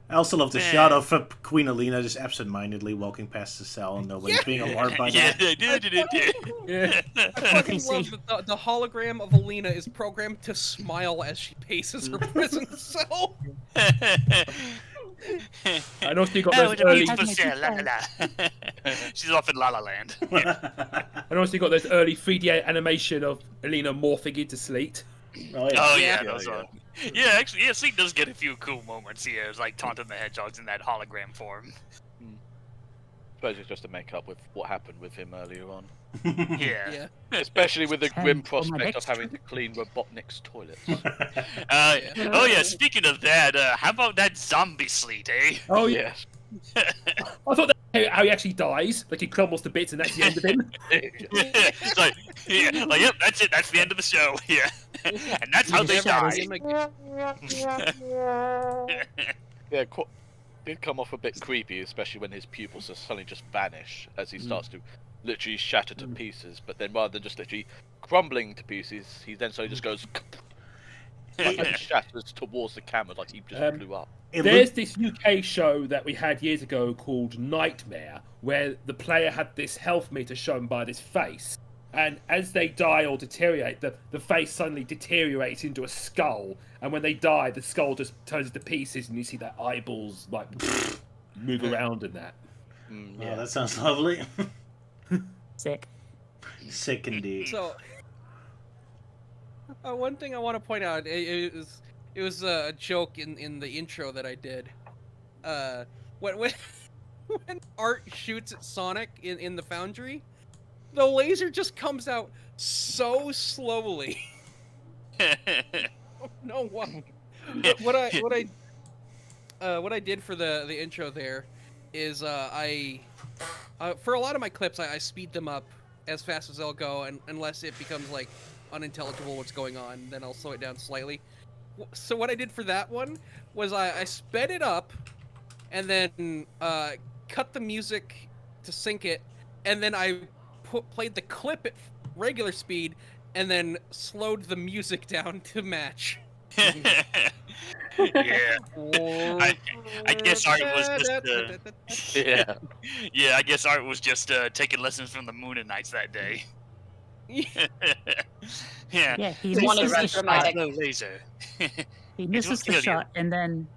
I also love the shot of Queen Alina just absentmindedly walking past the cell and nobody's being alarmed by that. Yeah. I fucking love that the hologram of Alina is programmed to smile as she paces her prison cell. And also you got Oh, those the early, beautiful cell, la la la. She's off in La La Land. and also you got those early 3D animation of Alina morphing into Sleet. Oh, yeah. Oh Yeah, yeah, those yeah. are. Yeah, actually, yeah, Sleep does get a few cool moments. Yeah, it's like taunting the hedgehogs in that hologram form. suppose it's just to make up with what happened with him earlier on. Yeah. Yeah. Especially with the grim Depends on my prospect of extra. having to clean Robotnik's toilets. Oh yeah. Speaking of that, how about that zombie Sleet, eh? Oh yeah. Yes. I thought that how he actually dies, like he crumbles to bits, and that's the end of him. It's like, yeah, like, yep, that's it. That's the end of the show. Yeah, and that's how they Never die. see him again. Yeah, did come off a bit creepy, especially when his pupils suddenly just vanish as he starts to literally shatter to pieces. But then rather than just literally crumbling to pieces, he then suddenly just goes and shatters towards the camera like he just blew up. There's this UK show that we had years ago called Nightmare, where the player had this health meter shown by this face. And as they die or deteriorate, the face suddenly deteriorates into a skull. And when they die, the skull just turns into pieces, and you see their eyeballs like move around and that. Oh, that sounds lovely. Sick. Sick indeed. So, one thing I want to point out, it was a joke in the intro that I did. When Art shoots at Sonic in the Foundry, the laser just comes out so slowly. No why. What I did for the intro there is I for a lot of my clips I speed them up as fast as they'll go, and unless it becomes like unintelligible what's going on, then I'll slow it down slightly. So what I did for that one was I sped it up, and then cut the music to sync it, and then I played the clip at regular speed, and then slowed the music down to match. Yeah. I guess Art was just I guess Art was just taking lessons from the Mooninites that day. Yeah, he He wanted misses the to shot. dramatic. No laser. He misses the kill you. shot, and then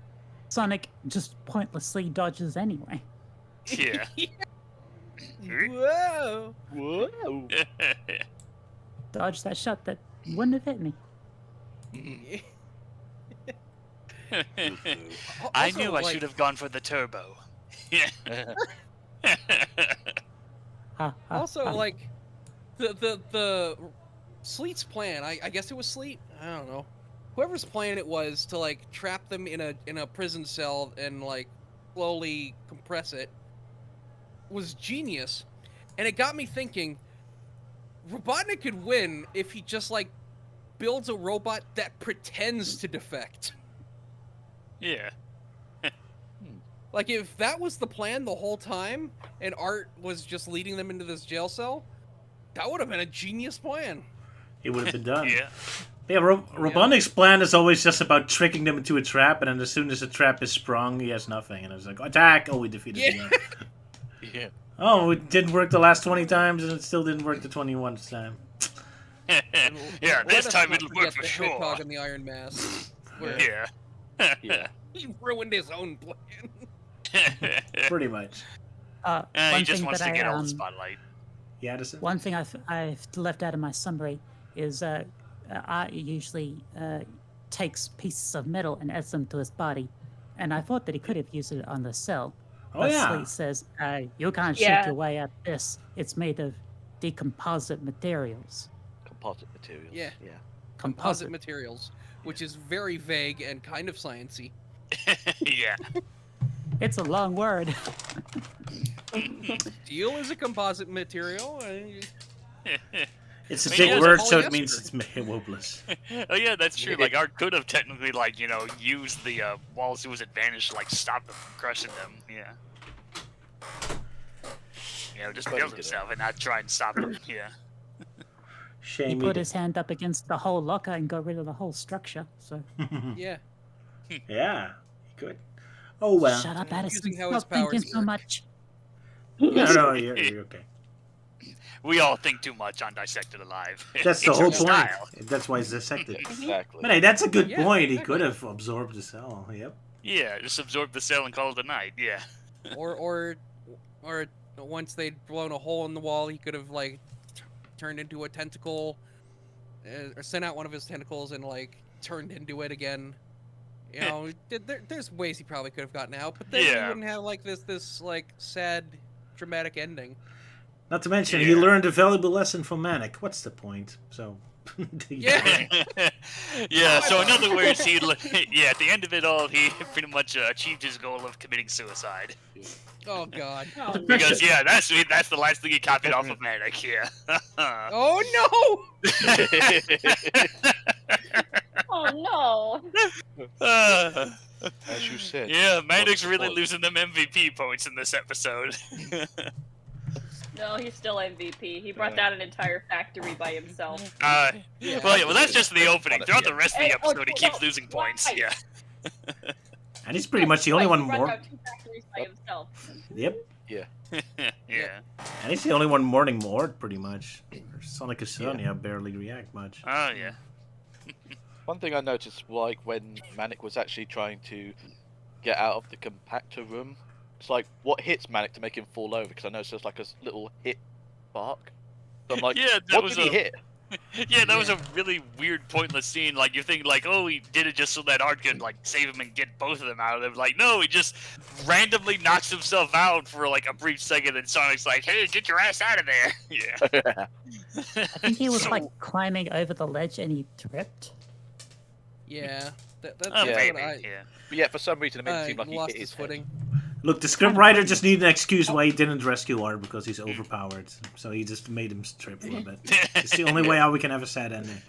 Sonic just pointlessly dodges anyway. Yeah. Whoa! Whoa! Dodge that shot that wouldn't have hit me. I knew I should have gone for the turbo. Yeah. Ha, ha, Also, ha. like the Sleet's plan. I guess it was Sleet. I don't know. Whoever's plan it was to like trap them in a prison cell and like slowly compress it was genius, and it got me thinking. Robotnik could win if he just like builds a robot that pretends to defect. Yeah. Like, if that was the plan the whole time, and Art was just leading them into this jail cell, that would have been a genius plan. It would have been done. Yeah. Yeah, Robotnik's plan is always just about tricking them into a trap, and then as soon as the trap is sprung, he has nothing. And it's like, attack! Oh, we defeated him. Yeah. Oh, it didn't work the last 20 times, and it still didn't work the 21st time. Yeah, this Let us time not it'll work forget for the sure. Hedgehog and the Iron Mask. Where Yeah. Yeah. he ruined his own plan. Pretty much. He One just thing wants that to get all the I spotlight. Yeah, Addison? one thing I've left out of my summary is Art usually takes pieces of metal and adds them to his body, and I thought that he could have used it on the cell. Oh, But yeah. Sleet says, you can't shoot Yeah. your way out of this. It's made of decomposite materials. Composite materials. Yeah. Yeah. Composite materials, which is very vague and kind of sciencey. Yeah. It's a long word. Steel is a composite material. It's a I mean, big yeah, word, it's so it polyester. means it's hopeless. Oh yeah, that's true. Like Art could have technically, like, used the walls to his advantage to like stop them from crushing them. Yeah. Just But he build didn't. himself and not try and stop them. Yeah. He Shame put his hand up against the whole locker and got rid of the whole structure. So Yeah. Yeah, he could. Oh well. Shut up, Addison. Confusing how his Stop thinking powers so work. much. No, you're okay. We all think too much on Dissected Alive. That's the It's whole our point. style. That's why it's dissected. Exactly. But hey, that's a good Yeah, point. He exactly. could have absorbed the cell. Yep. Yeah, just absorb the cell and call it a night. Yeah. Or once they'd blown a hole in the wall, he could have like turned into a tentacle, or sent out one of his tentacles and like turned into it again. You know, there's ways he probably could have gotten out, but then Yeah. he wouldn't have like this like sad, dramatic ending. Not to mention, he Yeah. learned a valuable lesson from Manic. What's the point? So. Yeah. Yeah, so in other words, at the end of it all, he pretty much achieved his goal of committing suicide. Oh God. Oh, Because, yeah, that's the last thing he copied off of Manic, yeah. Oh Oh no! As you said. Yeah, Manic's really Spoiled. losing them MVP points in this episode. No, he's still MVP. He brought down an entire factory by himself. Yeah. Well, that's just the opening. Throughout the rest of the Hey, episode, he keeps no, losing points, right. yeah. And he's pretty much the only Right, one he brought more. down 2 factories by himself. Yep. Yeah. And he's the only one mourning Mort, pretty much. Sonic and Sonya barely react much. Oh, yeah. One thing I noticed, like when Manic was actually trying to get out of the compactor room, it's like what hits Manic to make him fall over? Because I noticed there's like a little hit spark. So I'm like, Yeah, that what was did he hit? Yeah, that was a really weird, pointless scene. Like, you think, like, oh, he did it just so that Art could, like, save him and get both of them out of there. Like, no, he just randomly knocks himself out for, like, a brief second, and Sonic's like, hey, get your ass out of there. Yeah. I think he was like climbing over the ledge and he tripped. Yeah. That's Oh, Yeah. maybe, what I. But yeah, for some reason it made it I seem like he lost hit his his head. footing. Look, the scriptwriter just needed an excuse why he didn't rescue Art because he's overpowered. So he just made him trip for a bit. It's the only way how we can have a sad ending.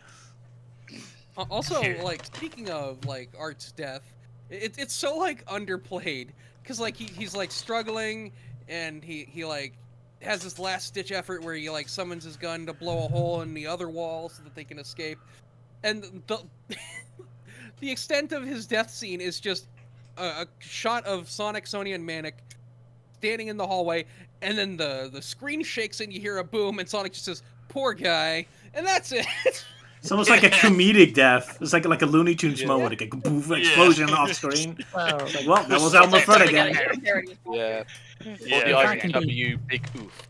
Also, like speaking of like Art's death, it's so like underplayed because like he's like struggling and he like has this last ditch effort where he like summons his gun to blow a hole in the other wall so that they can escape, and the the extent of his death scene is just a shot of Sonic, Sonya, and Manic standing in the hallway, and then the screen shakes and you hear a boom, and Sonic just says, "Poor guy," and that's it. It's almost like a comedic death. It's like a Looney Tunes moment, like a poof explosion off screen. Well, It's like, well, that was Elmer Fudd again. Yeah. Yeah. Or the I can IDW big oof.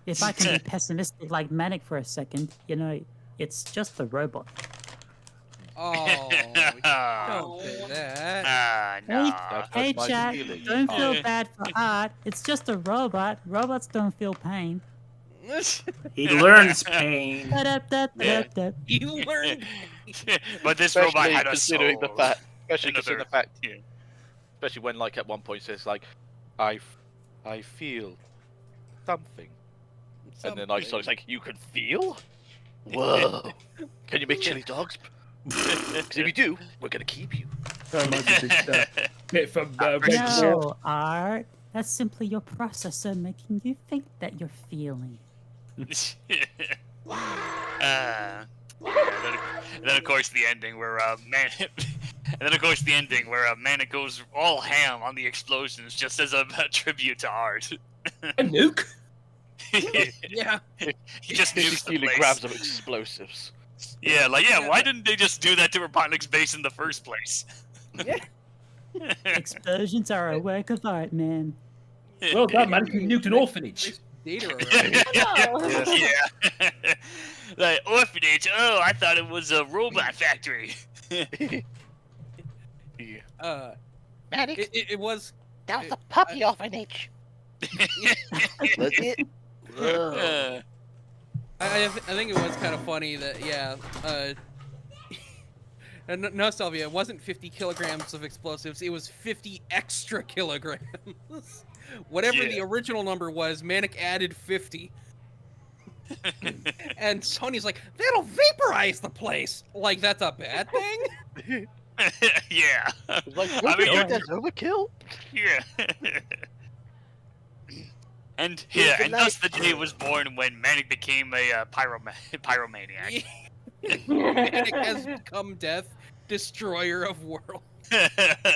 if I can be pessimistic like Manic for a second, you know, it's just the robot. Oh, Oh, don't say that. no. That's Hey, my chat, feeling. don't feel Oh. bad for Art. It's just a robot. Robots don't feel pain. He learns pain. Da-da-da-da-da. You learned. But this robot Especially had a considering the soul. fact, especially considering the fact, Yeah. especially when like at one point it says like, I feel something, and then I started like, you can feel? Whoa! Can you make chili dogs? Because if you do, we're gonna keep you. Very much a big bit from Red Dwarf. No, Art. That's simply your processor making you think that you're feeling. And then of course the ending where Manic goes all ham on the explosions just as a tribute to Art. A nuke? Yeah. He just 50 nukes the place. kilograms of explosives. Yeah, like why didn't they just do that to Robotnik's base in the first place? Explosions are a work of art, man. Well done, man. You nuked an orphanage. Data already. Yeah. Like orphanage. Oh, I thought it was a robot factory. Manic, It was. that was a puppy orphanage. Was it? Whoa. I think it was kind of funny that nostalgia. It wasn't 50 kilograms of explosives. It was 50 extra kilograms. Whatever Yeah. the original number was, Manic added 50. And Sony's like, that'll vaporize the place. Like that's a bad thing. Yeah. It's like, I mean, really, that's overkill. Yeah. And Here's the and thus the light. day was born when Manic became a pyromaniac. Manic has become death, destroyer of worlds.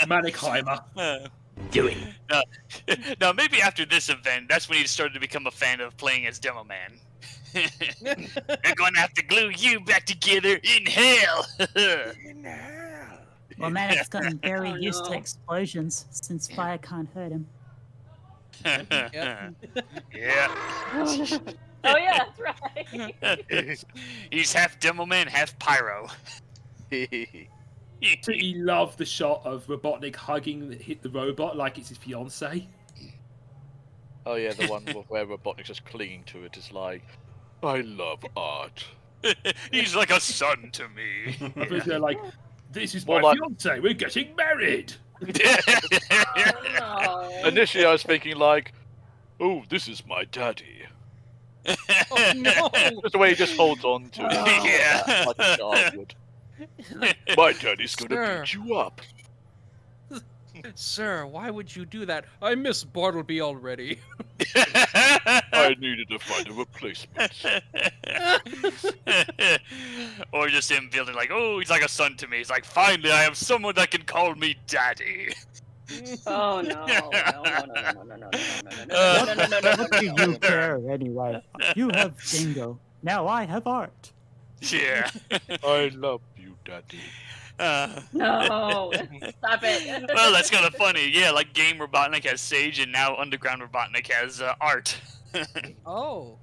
Manicheimer. Do it. No, maybe after this event, that's when he started to become a fan of playing as Demo Man. They're going to have to glue you back together in hell. Well, Manic's gotten very Oh, used to no. explosions since fire can't hurt him. Yeah. Oh yeah, that's right. He's half Demo Man, half Pyro. He loved the shot of Robotnik hugging the robot like it's his fiance. Oh yeah, the one where Robotnik's just clinging to it is like, I love art. He's like a son to me. I think they're like, this is More my like- fiance, we're getting married. Oh, no. Initially, I was thinking like, oh, this is my daddy. Oh no! Just the way he just holds on to it. Yeah. Like a child would. My daddy's gonna Sir. beat you up. Sir, why would you do that? I miss Bartleby already. I needed to find a replacement. Or just him feeling like, oh, he's like a son to me. He's like, finally, I have someone that can call me daddy. Oh no! No! No! No! No! No! No! What do you care anyway? You have Dingo. Now I have art. Yeah. I love you, daddy. No! Stop it! Well, that's kind of funny. Yeah, like Game Robotnik has Sage, and now Underground Robotnik has Art. Oh,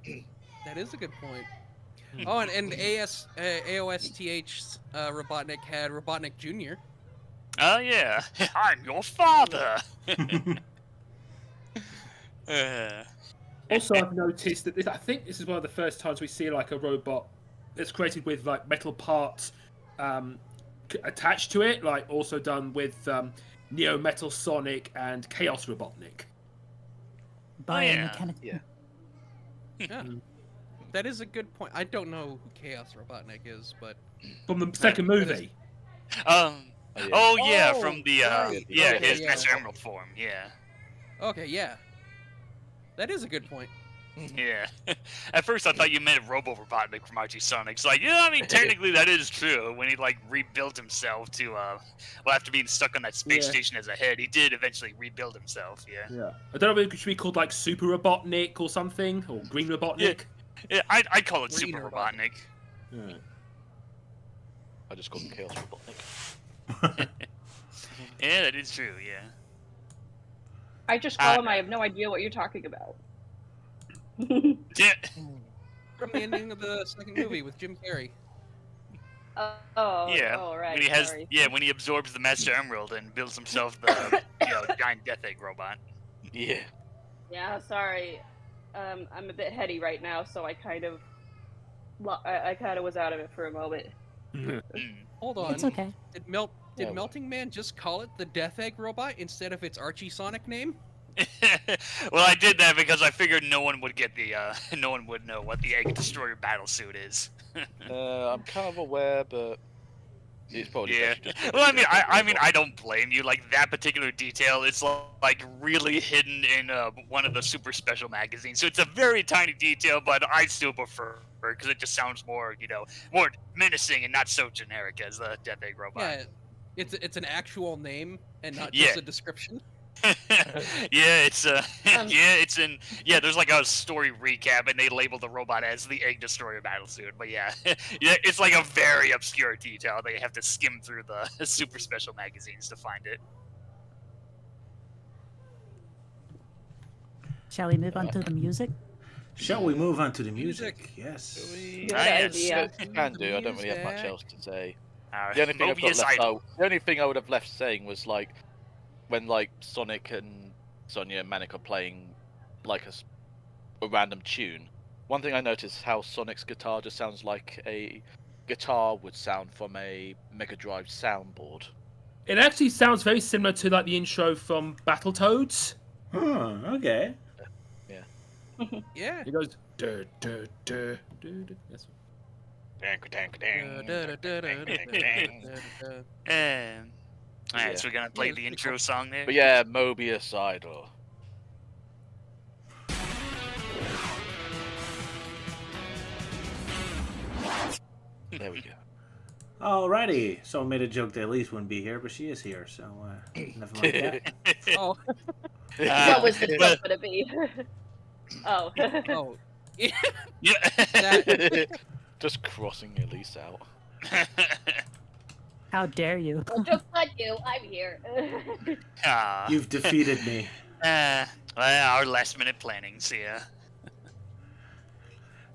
that is a good point. Oh, and AOSTH Robotnik had Robotnik Jr. Oh, yeah. I'm your father. Also, I've noticed that I think this is one of the first times we see like a robot that's created with like metal parts attached to it, like also done with Neo Metal Sonic and Chaos Robotnik. Biomechanical. Yeah. Yeah. That is a good point. I don't know who Chaos Robotnik is, but From the second movie. Oh, yeah, Oh, from the, right. yeah, Okay, his yeah. Master Emerald form, yeah. okay, yeah. That is a good point. Yeah. At first I thought you meant Robo Robotnik from Archie Sonics. Like, yeah, I mean, technically that is true. When he, like, rebuilt himself to, well, after being stuck on that space Yeah. station as a head, he did eventually rebuild himself, yeah. Yeah. I don't know if it should be called like Super Robotnik or something, or Green Robotnik. Yeah, I'd call it Green Super Robotnik. Robotnik. Yeah. I just call him Chaos Robotnik. Yeah, that is true, yeah. I just call him. I have no idea what you're talking about. Yeah. From the ending of the second movie with Jim Carrey. Oh, Yeah, oh, right. when he has, Sorry. yeah, when he absorbs the Master Emerald and builds himself the, giant Death Egg robot. Yeah. Yeah, sorry. I'm a bit heady right now, so I kind of, I kind of was out of it for a moment. Mm. Hold on. It's okay. Did Yeah. Melting Man just call it the Death Egg Robot instead of its Archie Sonic name? Well, I did that because I figured no one would get the, no one would know what the Egg Destroyer battlesuit is. I'm kind of aware, but it's probably Yeah. best you just Well, I mean, I don't blame you. Like that particular detail is like really hidden in one of the super special magazines. So it's a very tiny detail, but I still prefer it because it just sounds more, more menacing and not so generic as the Death Egg robot. Yeah, it's an actual name and not Yeah. just a description. Yeah, it's there's like a story recap and they label the robot as the Egg Destroyer battlesuit. But yeah, yeah, it's like a very obscure detail. They have to skim through the super special magazines to find it. Shall we move on to the music? Shall we move on to the Music. music? Yes. Good yes. idea. can do. I don't really have much Music. else to say. Alright, The only thing I've got Mobius left Idol. out, the only thing I would have left saying was like when like Sonic and Sonia and Manic are playing like a random tune. One thing I noticed is how Sonic's guitar just sounds like a guitar would sound from a Mega Drive soundboard. It actually sounds very similar to like the intro from Battletoads. Oh, okay. Yeah. It goes duh, duh, duh, duh, duh. That's Alright, so we're gonna play Yeah, the it's intro song there. But yeah, Mobius Idol. There we go. Alrighty. Someone made a joke that Elise wouldn't be here, but she is here, so never mind that. Oh, What was the joke gonna be? Oh. oh. Yeah. Just crossing Elise out. How dare you? Just like you, I'm here. Ah. You've defeated me. Well, our last minute plannings, yeah.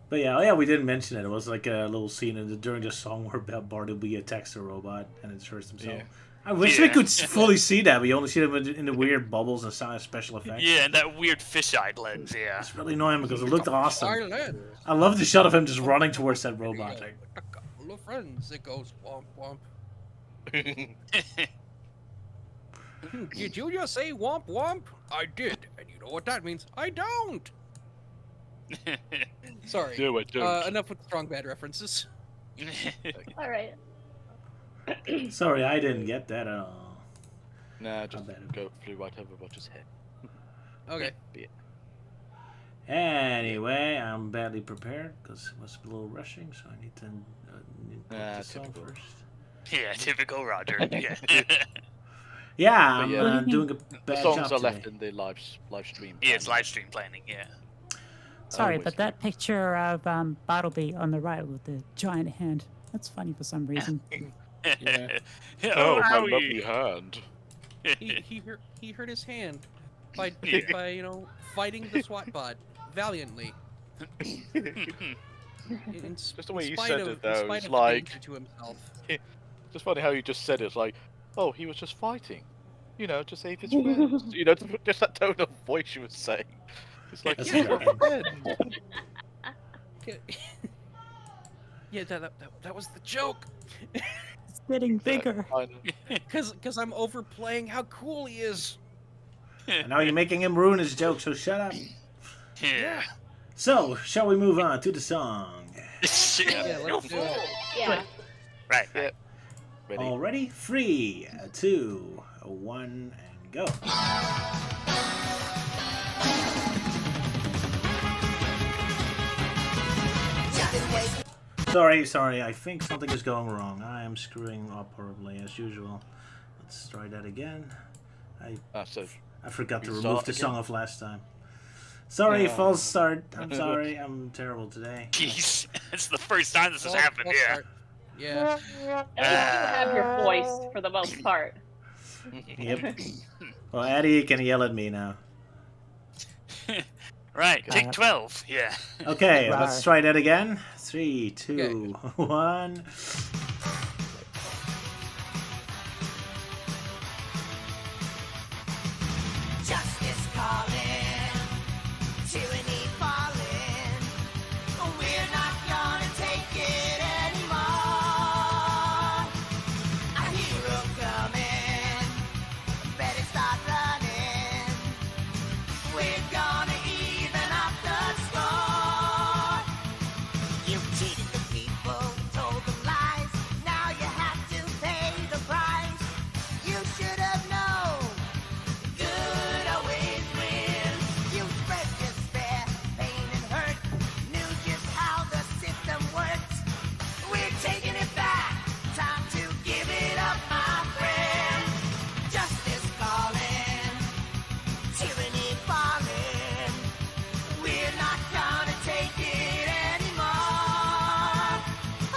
But yeah, we didn't mention it. It was like a little scene during the song where Bartleby attacks the robot and it hurts himself. Yeah. I wish we could fully see that. We only see them in the weird bubbles and sound special effects. Yeah, and that weird fisheye lens, yeah. It's really annoying because it looked awesome. Silent. I love the shot of him just running towards that robot. Like, A couple of friends, it goes womp womp. Did you just say womp womp? I did, and you know what that means. I don't. Sorry. No, I don't. Enough with strong bad references. All right. sorry, I didn't get that at all. Nah, just bad. go flew right over Roger's head. Okay. Be it. Anyway, I'm badly prepared because it was a little rushing, so I need to put the song typical. first. Yeah, typical Roger. Yeah. Yeah, I'm yeah. doing a The bad songs job are today. left in the live stream. Yeah, it's live stream planning, yeah. Sorry, Always but that picture of Bartleby on the right with the giant hand, that's funny for some reason. Yeah. Oh, my Howie. lovely hand. He hurt his hand by fighting the SWAT bot valiantly. Just the way you spite said of- it, though, in spite it's of the like- danger to himself. Just funny how you just said it. It's like, oh, he was just fighting. To save his friends. Just that tone of voice you were saying. It's like, That's yeah, fair. your friend. Yeah, that was the joke. It's getting bigger. Cause I'm overplaying how cool he is. And now you're making him ruin his joke, so shut up. Yeah. So, shall we move on to the song? Yeah, Go let's do for it. Yeah. Right. Yeah. Ready? Already? 3, 2, 1, and go. Sorry, I think something is going wrong. I am screwing up horribly as usual. Let's try that again. So I forgot to restart remove the again? song of last time. Sorry, Yeah. false start. I'm sorry, I'm terrible today. Jeez. It's the first time this has Well, happened, well, yeah. start. Yeah. At least you have your voice for the most part. Yep. Well, Addie can yell at me now. Right, take 12, yeah. Okay, Right. let's try that again. 3, 2, 1. Justice calling, tyranny falling. We're not gonna take it anymore. A hero coming, better start running. We're gonna even up the score. You cheated the people, told them lies. Now you have to pay the price. You should have known. Good always wins. You spread despair, pain and hurt. Knew just how the system works. We're taking it back. Time to give it up, my friend. Justice calling, tyranny falling. We're not gonna take it anymore.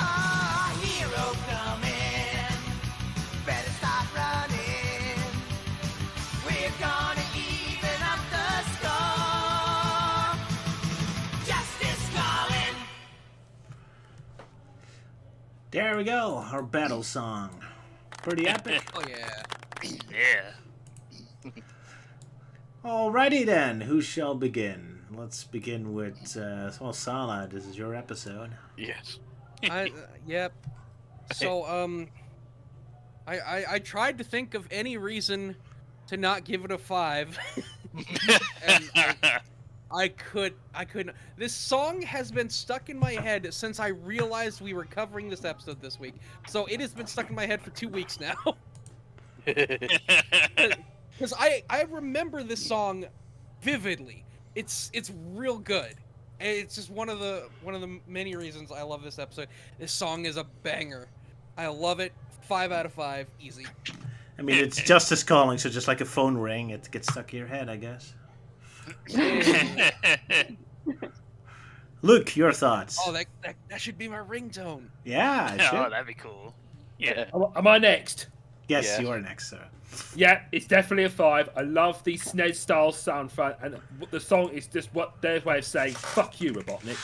Oh, hero coming. Better start running. We're gonna even up the score. Justice calling. There we go, our battle song. Pretty epic. Oh yeah. Yeah. Alrighty then, who shall begin? Let's begin with, Sala, this is your episode. yes. Yep. So I tried to think of any reason to not give it a 5. And I couldn't. This song has been stuck in my head since I realized we were covering this episode this week. So it has been stuck in my head for 2 weeks now. Because I remember this song vividly. It's real good. And it's just one of the many reasons I love this episode. This song is a banger. I love it. 5 out of 5, easy. I mean, it's justice calling, so just like a phone ring, it gets stuck in your head, I guess. Luke, your thoughts? Oh, that should be my ringtone. Yeah, it should. Oh, that'd be cool. Yeah. Am I next? Yes, Yeah. you are next, sir. Yeah, it's definitely a 5. I love the SNES style sound front, and the song is just what their way of saying "fuck you, Robotnik."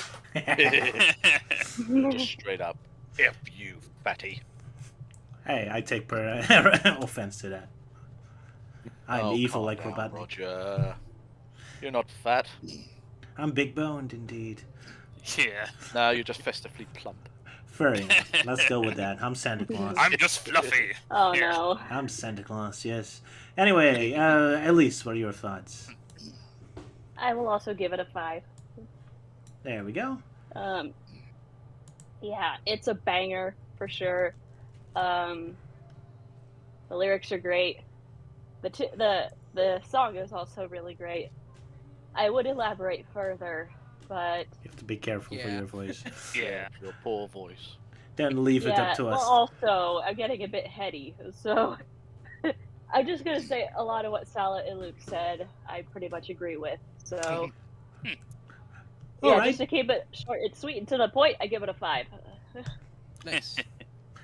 Just straight up, F you, fatty. Hey, I take offense to that. I'm evil calm like down, Robotnik. Roger. You're not fat. I'm big-boned, indeed. Yeah. No, you're just festively plump. Fair enough. Let's go with that. I'm Santa Claus. I'm just fluffy. Oh Yeah. no. I'm Santa Claus, yes. Anyway, Elise, what are your thoughts? I will also give it a 5. There we go. Yeah, it's a banger for sure. The lyrics are great. The song is also really great. I would elaborate further, but You have to be careful for Yeah. your voice. Yeah. Your poor voice. Then leave it yeah. up to Well, us. also, I'm getting a bit heady, so I'm just gonna say a lot of what Sala and Luke said. I pretty much agree with. So yeah, Alright. just to keep it short and sweet and to the point, I give it a 5. Nice.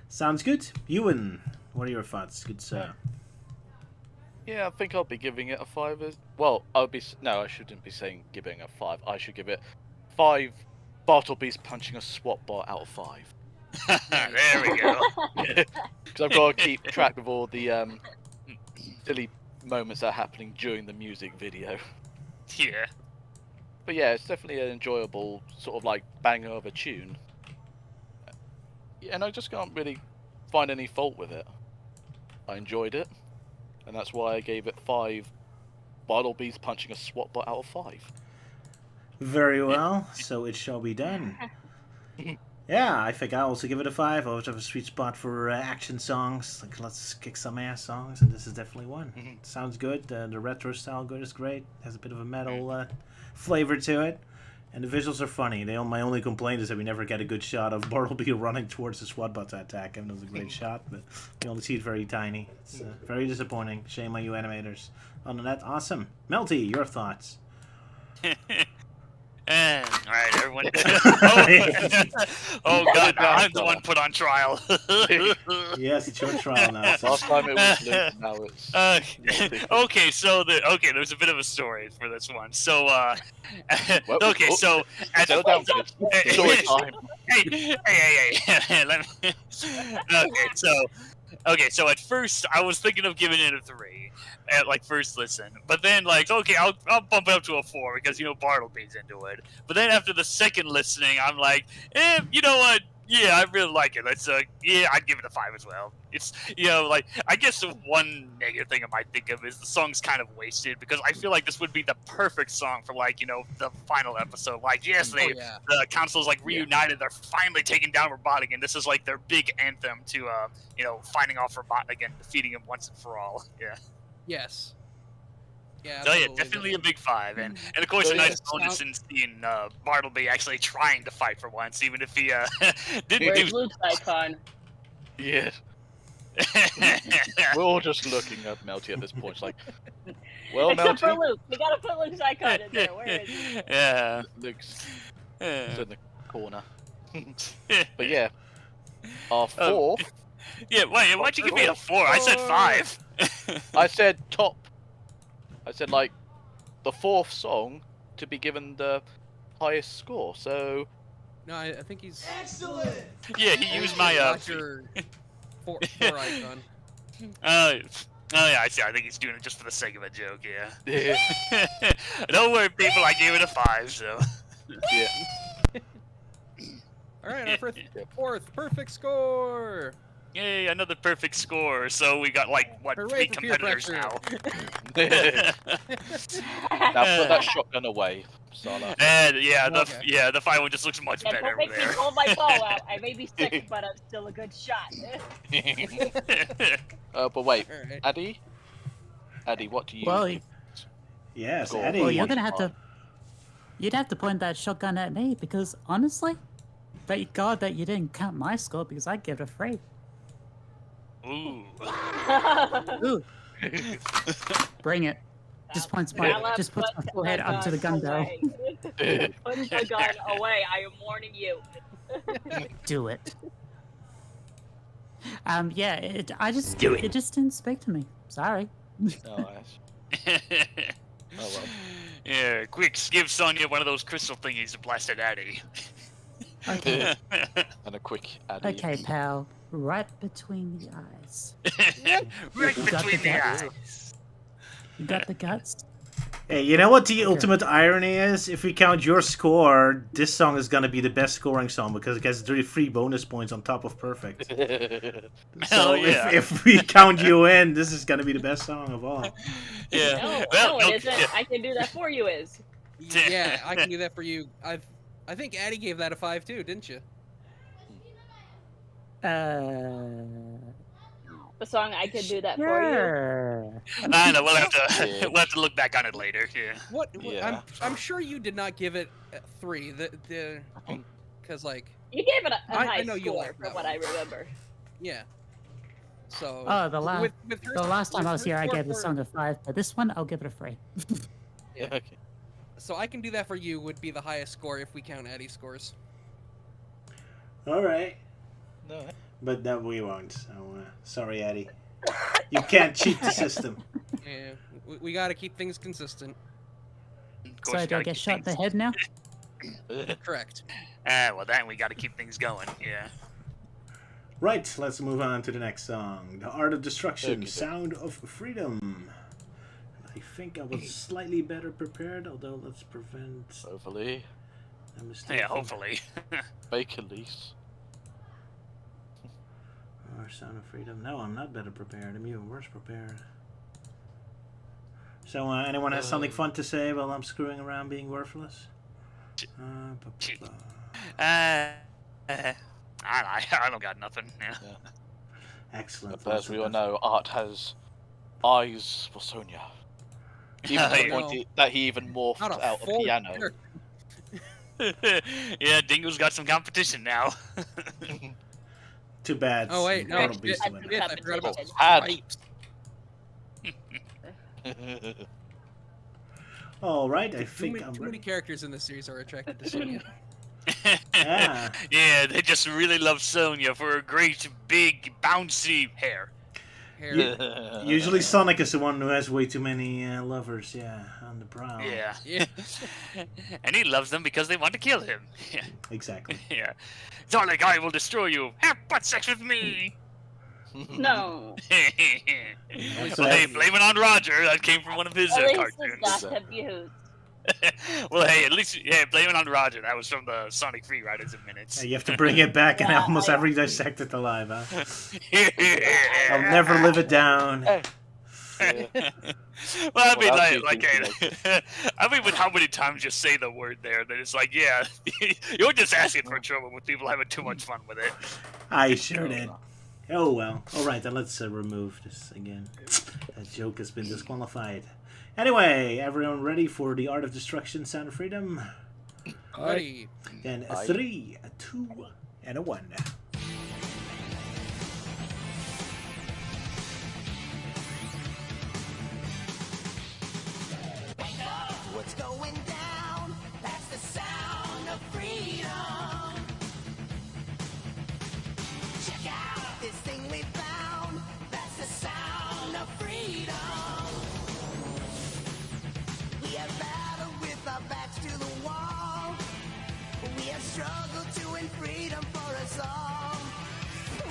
Sounds good. Euan, what are your thoughts, good sir? Yeah, I think I'll be giving it a 5. Well, I shouldn't be saying giving it a 5. I should give it 5 Bartleby's punching a SWAT bot out of 5. There we go. Because I've got to keep track of all the silly moments that are happening during the music video. Yeah. But yeah, it's definitely an enjoyable sort of like banger of a tune. And I just can't really find any fault with it. I enjoyed it, and that's why I gave it 5 Bartleby's punching a SWAT bot out of 5. Very well, so it shall be done. Yeah, I think I'll also give it a 5. I always have a sweet spot for action songs, like let's kick some ass songs, and this is definitely one. Sounds good. The retro style good is great. Has a bit of a metal flavor to it, and the visuals are funny. My only complaint is that we never get a good shot of Bartleby running towards the SWAT bot to attack him. That was a great shot, but we only see it very tiny. It's very disappointing. Shame on you animators. On that, awesome. Melty, your thoughts? Alright, everyone. Oh god, now I'm the one put on trial. Yes, it's your trial now. Last time it was Luke, now it's... okay, there's a bit of a story for this one. So, okay, Whoa. so... Settle down, kids. Story time. Hey, let me... Okay, so at first, I was thinking of giving it a 3 at, like, first listen. But then, like, okay, I'll bump it up to a 4 because, Bartleby's into it. But then after the second listening, I'm like, you know what? Yeah, I really like it. Let's, yeah, I'd give it a 5 as well. It's, like, I guess the one negative thing I might think of is the song's kind of wasted because I feel like this would be the perfect song for, like, the final episode. Like, yes, the council's, like, reunited. They're finally taking down Robotnik, and this is, like, their big anthem to, fighting off Robotnik and defeating him once and for all. Yeah. Yes. Yeah. So yeah, absolutely. definitely a big 5, and of course So, a yeah, nice bonus in seeing Bartleby actually trying to fight for once, even if he didn't Where's do. Luke's icon? Yeah. We're all just looking at Melty at this point. It's like, well, Except for Melty, Luke. We gotta put Luke's icon in there. Where is he? Yeah. Luke's Yeah. in the corner. But yeah, our 4th, Yeah. Wait, why'd you give me a 4? I said 5. I said top. I said like the 4th song to be given the highest score. So No, I think he's. Excellent! Yeah, he used my Roger 4 icon. Oh yeah, I see. I think he's doing it just for the sake of a joke. Yeah. yeah, Don't worry, people. I gave it a 5. So. yeah. All right, our fourth perfect score. Yay, another perfect score. So we got like what Hooray 3 for peer competitors pressure. now. Now put that shotgun away, Sala. And Okay. the final one just looks much Yeah, better don't over make me there. pull my bow out. I may be sick, but I'm still a good shot. But wait, All right. Addy, what do you? Well, think? Yes, Score. Eddie. Well, you're One gonna have to to. You'd have to point that shotgun at me because honestly, thank God that you didn't count my score because I'd give it a 3. Ooh. Ooh, bring it. Just points my Sala, just puts put my forehead the up to the gun barrel. away. Put the gun away. I am warning you. Do it. Yeah, it just didn't speak to me. Sorry. Oh, yes. Oh well. Yeah, quick, give Sonya one of those crystal thingies to blast at Addy. Okay. And a quick addy. Okay, pal. Right between the eyes. Right You got between the the guts? eyes. You got the guts? Hey, you know what the ultimate irony is? If we count your score, this song is gonna be the best scoring song because it gets 3 bonus points on top of perfect. So Hell yeah. if we count you in, this is gonna be the best song of all. Yeah. No, Well, no, no, it isn't. yeah. I can do that for you, Is. Yeah, I can do that for you. I think Addy gave that a 5 too, didn't you? The song I can do that for Sure. I know, we'll have to look back on it later. Yeah. What? Yeah. I'm sure you did not give it a 3. Because like you. You gave it a I high know you score like from that what one. I remember. yeah. So Oh, the last with her- the last time with I was her here, I score gave the for- song a 5, but this one I'll give it a 3. Yeah, okay. So I can do that for you would be the highest score if we count Addy's scores. All right, No. but that we won't. So sorry, Eddie. You can't cheat the system. Yeah, we got to keep things consistent. Of So course, do I gotta get keep shot in the things- head now? Correct. Well, then we got to keep things going. Yeah. Right, let's move on to the next song. The Art of Destruction, Okay. Sound of Freedom. I think I was slightly better prepared, although let's prevent Hopefully. a mistake. Yeah, hopefully. Fake Elise. Or Sound of Freedom. No, I'm not better prepared. I'm even worse prepared. So, anyone has something fun to say while I'm screwing around being worthless? I don't got nothing. Yeah. Excellent. But as we all know, Art has eyes for Sonya. Even to the no. point that he even morphed Not a out a full piano. character. Yeah, Dingo's got some competition now. Too bad. Oh wait, no, Bartleby's shit, the winner. shit, I forgot about Had. pipes. All right, I Too think many, I'm too many ready. characters in this series are attracted to Sonya. Yeah. Yeah, they just really love Sonya for her great, big, bouncy hair. Hair. Usually Sonic is the one who has way too many lovers, yeah, on the prowl. Yeah. Yeah. And he loves them because they want to kill him. Yeah. Exactly. Yeah. Sonic, I will destroy you. Have butt sex with me. No. So Well, hey, blame it on Roger. That came from one of his Elise cartoons. is not abused. Well, hey, at least, yeah, blame it on Roger. That was from the Sonic Free Riders in Minutes. You have to bring it back in Yeah, almost I- every Dissected Alive, huh? I'll I'll never live it down. Yeah. Well, I mean, Well, like, that's I mean, with how many times you say the word there, that it's like, yeah, you're just asking for trouble with people having too much fun with it. I sure did. Oh well. Alright, then let's remove this again. That joke has been disqualified. Anyway, everyone ready for the Art of Destruction, Sound of Freedom? Ready. Then a Aye. 3, a 2, and a 1. What's going down? That's the sound of freedom. Check out this thing we found. That's the sound of freedom. We have battled with our backs to the wall. We have struggled to win freedom for us all.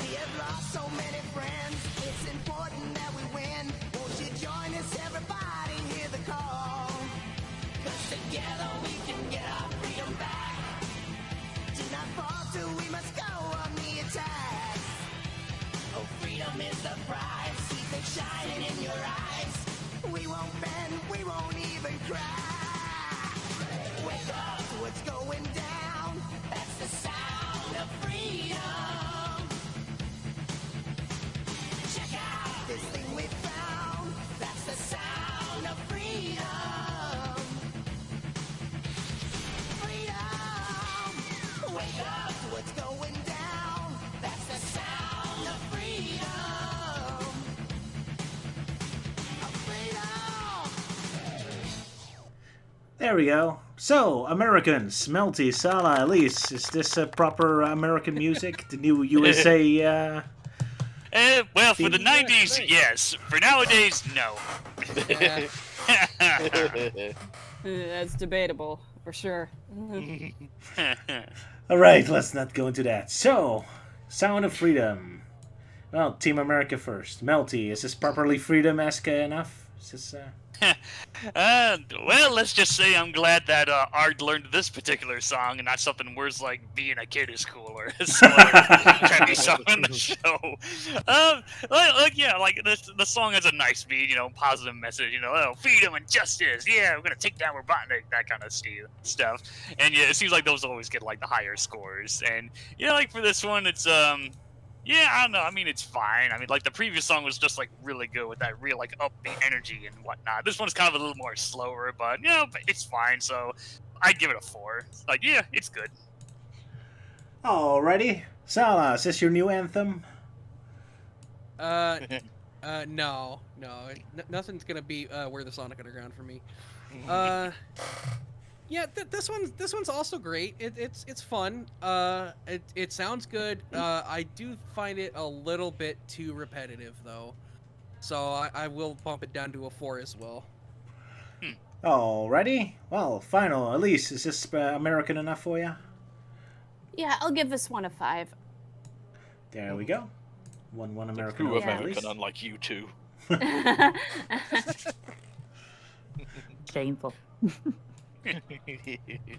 We have lost so many friends. It's important that we win. Won't you join us, everybody? Hear the call. 'Cause together we can get our freedom back. Do not falter, we must go on the attack. Oh, freedom is the prize. Keep it shining in your eyes. We won't bend, we won't even cry. Wake up to what's going down. That's the sound of freedom. Check out this thing we found. That's the sound of freedom. Freedom. Wake up to what's going down. That's the sound of freedom. There we go. So, Americans, Melty, Sala, Elise, is this proper American music? The new USA? Well, for the Theme? 90s, yes. For nowadays, no. That's debatable, for sure. All right, let's not go into that. So, Sound of Freedom. Well, Team America first. Melty, is this properly freedom-esque enough? Is this, Well, let's just say I'm glad that Art learned this particular song and not something worse like Being a Kid is Cool or some other trendy song on the show. The song has a nice beat, you know, positive message, you know, oh, freedom and justice, yeah, we're gonna take down Robotnik, that kind of stuff. And yeah, it seems like those always get like the higher scores. And you know, like for this one, it's yeah, I don't know. I mean, it's fine. I mean, like, the previous song was just, like, really good with that real, like, upbeat energy and whatnot. This one's kind of a little more slower, but, you know, it's fine. So, I'd give it a 4. Like, yeah, it's good. Alrighty. Sala, is this your new anthem? No. Nothing's gonna be Where the Sonic Underground for me. Yeah, this one's also great. It's fun. It sounds good. I do find it a little bit too repetitive though, so I will bump it down to a 4 as well. Alrighty. Well, final. Elise, is this American enough for you? Yeah, I'll give this one a 5. There we go. One American. True over American, Elise. unlike you two. Shameful.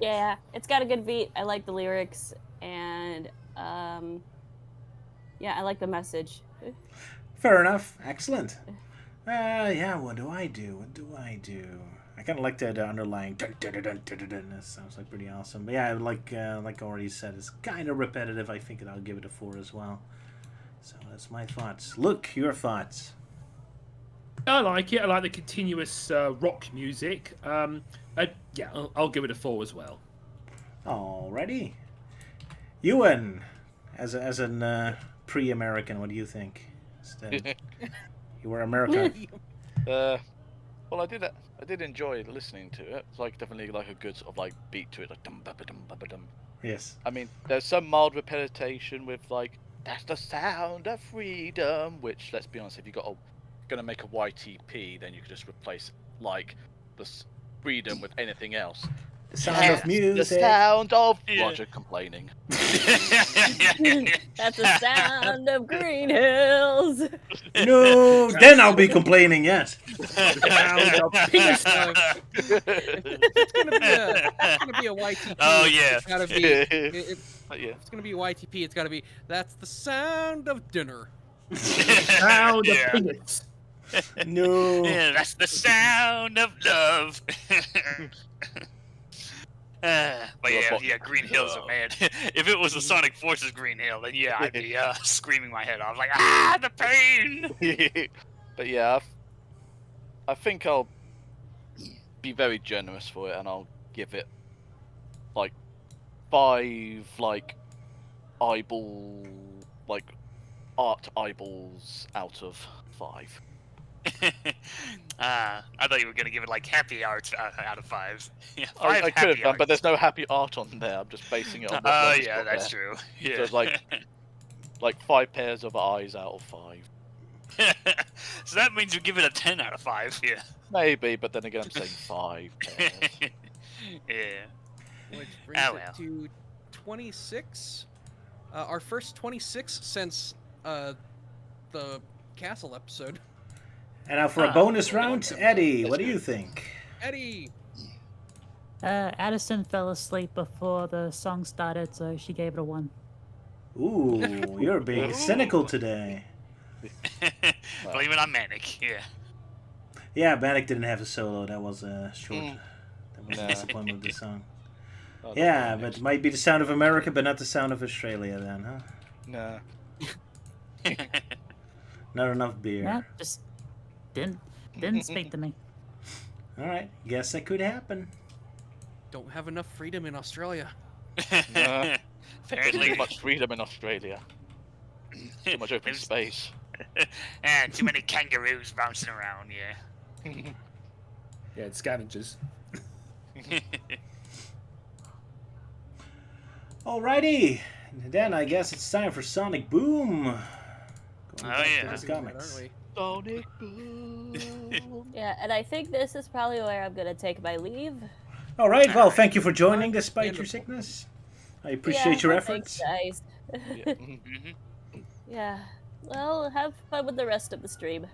Yeah, it's got a good beat. I like the lyrics, and yeah, I like the message. Fair enough. Excellent. Yeah, what do I do? I kind of like that underlying dun, dun, dun, dun, dun, dun, dun. That sounds like pretty awesome. But yeah, like I already said, it's kind of repetitive. I think I'll give it a 4 as well. So that's my thoughts. Luke, your thoughts? I like it. I like the continuous rock music. Yeah, I'll give it a 4 as well. Alrighty. Euan, as an pre-American, what do you think? You were American. Well, I did enjoy listening to it. It's like definitely like a good sort of like beat to it, like dum ba ba dum ba ba dum. Yes. I mean, there's some mild repetition with like that's the sound of freedom. Which, let's be honest, if you gonna make a YTP, then you could just replace like the freedom with anything else. The sound of music. The sound of Roger complaining. That's the sound of Green Hills. No, then I'll be complaining. Yes. It's gonna be a YTP. Oh yeah. It's gotta be. It's gonna be a YTP. It's gotta be. That's the sound of dinner. Sound of peanuts. No. Yeah, that's the sound of love. But yeah, Green Hills are mad. If it was the Sonic Forces Green Hill, then yeah, I'd be screaming my head off like, ah, the pain. But yeah, I think I'll be very generous for it, and I'll give it like 5 like art eyeballs out of 5. I thought you were gonna give it like happy art out of 5. Yeah, I could have done, art. but there's no happy art on there. I'm just basing it on. Oh yeah, that's true. Yeah. So it's like 5 pairs of eyes out of 5. So that means you give it a 10 out of 5. Yeah. Maybe, but then again, I'm saying 5 pairs. Yeah. Which brings it to 26. Our first 26 since the castle episode. And now for a bonus round, Eddie, what do you think? Eddie. Addison fell asleep before the song started, so she gave it a 1. Ooh, you're being cynical today. Blame it on Manic. Yeah. Yeah, Manic didn't have a solo. That was short. That was a disappointment with the song. Yeah, but it might be the sound of America, but not the sound of Australia then, huh? No. Not enough beer. Yeah, just didn't speak to me. Alright, guess that could happen. Don't have enough freedom in Australia. Apparently. Too much freedom in Australia. Too much open space. And too many kangaroos bouncing around, yeah. Yeah, it's scavengers. Alrighty, then I guess it's time for Sonic Boom. Going back to yeah. the Aren't comics. we? Sonic Boom. Yeah, and I think this is probably where I'm gonna take my leave. All right. Well, thank you for joining despite your Wonderful. sickness. I appreciate your Yeah, efforts. thanks, Yeah. guys. Yeah. Well, have fun with the rest of the stream.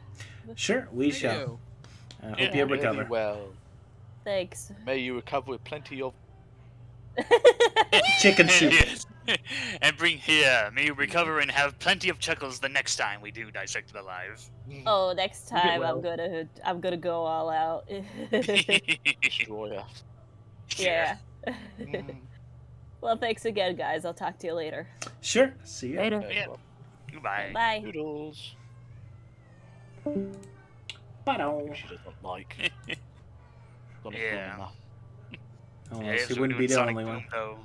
Sure, we Thank shall. you. I hope Yeah. you Really recover. well. Thanks. May you recover with plenty of. Chicken soup. Yes. And may you recover and have plenty of chuckles the next time we do Dissected Alive. Oh, next time well. I'm gonna go all out. Destroy us. Yeah. Mm. Well, thanks again, guys. I'll talk to you later. Sure. See you. Later. Yeah. Goodbye. Bye. Noodles. Ba-dum. She doesn't like. Sonic Yeah. Boom. Oh, Yeah, she so wouldn't we're be doing the Sonic only Boom, one. though.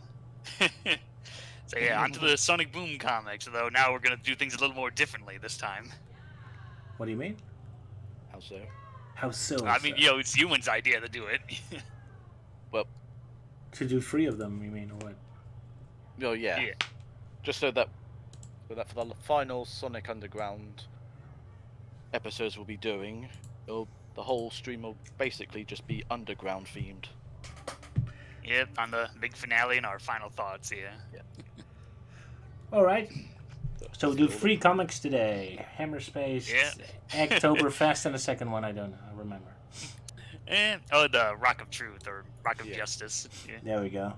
So yeah, onto the Sonic Boom comics, though now we're gonna do things a little more differently this time. What do you mean? How so? How so? I mean, sir? it's Euan's idea to do it. To do 3 of them, you mean, or what? Oh yeah. Yeah. Just so that for the final Sonic Underground episodes we'll be doing, the whole stream will basically just be underground themed. Yep, on the big finale and our final thoughts, yeah. All right. So we'll do 3 comics today. Hammer Space, Yeah. Oktoberfest, and the second one I don't remember. The Rock of Truth or Rock of Yeah. Justice. Yeah. There we go.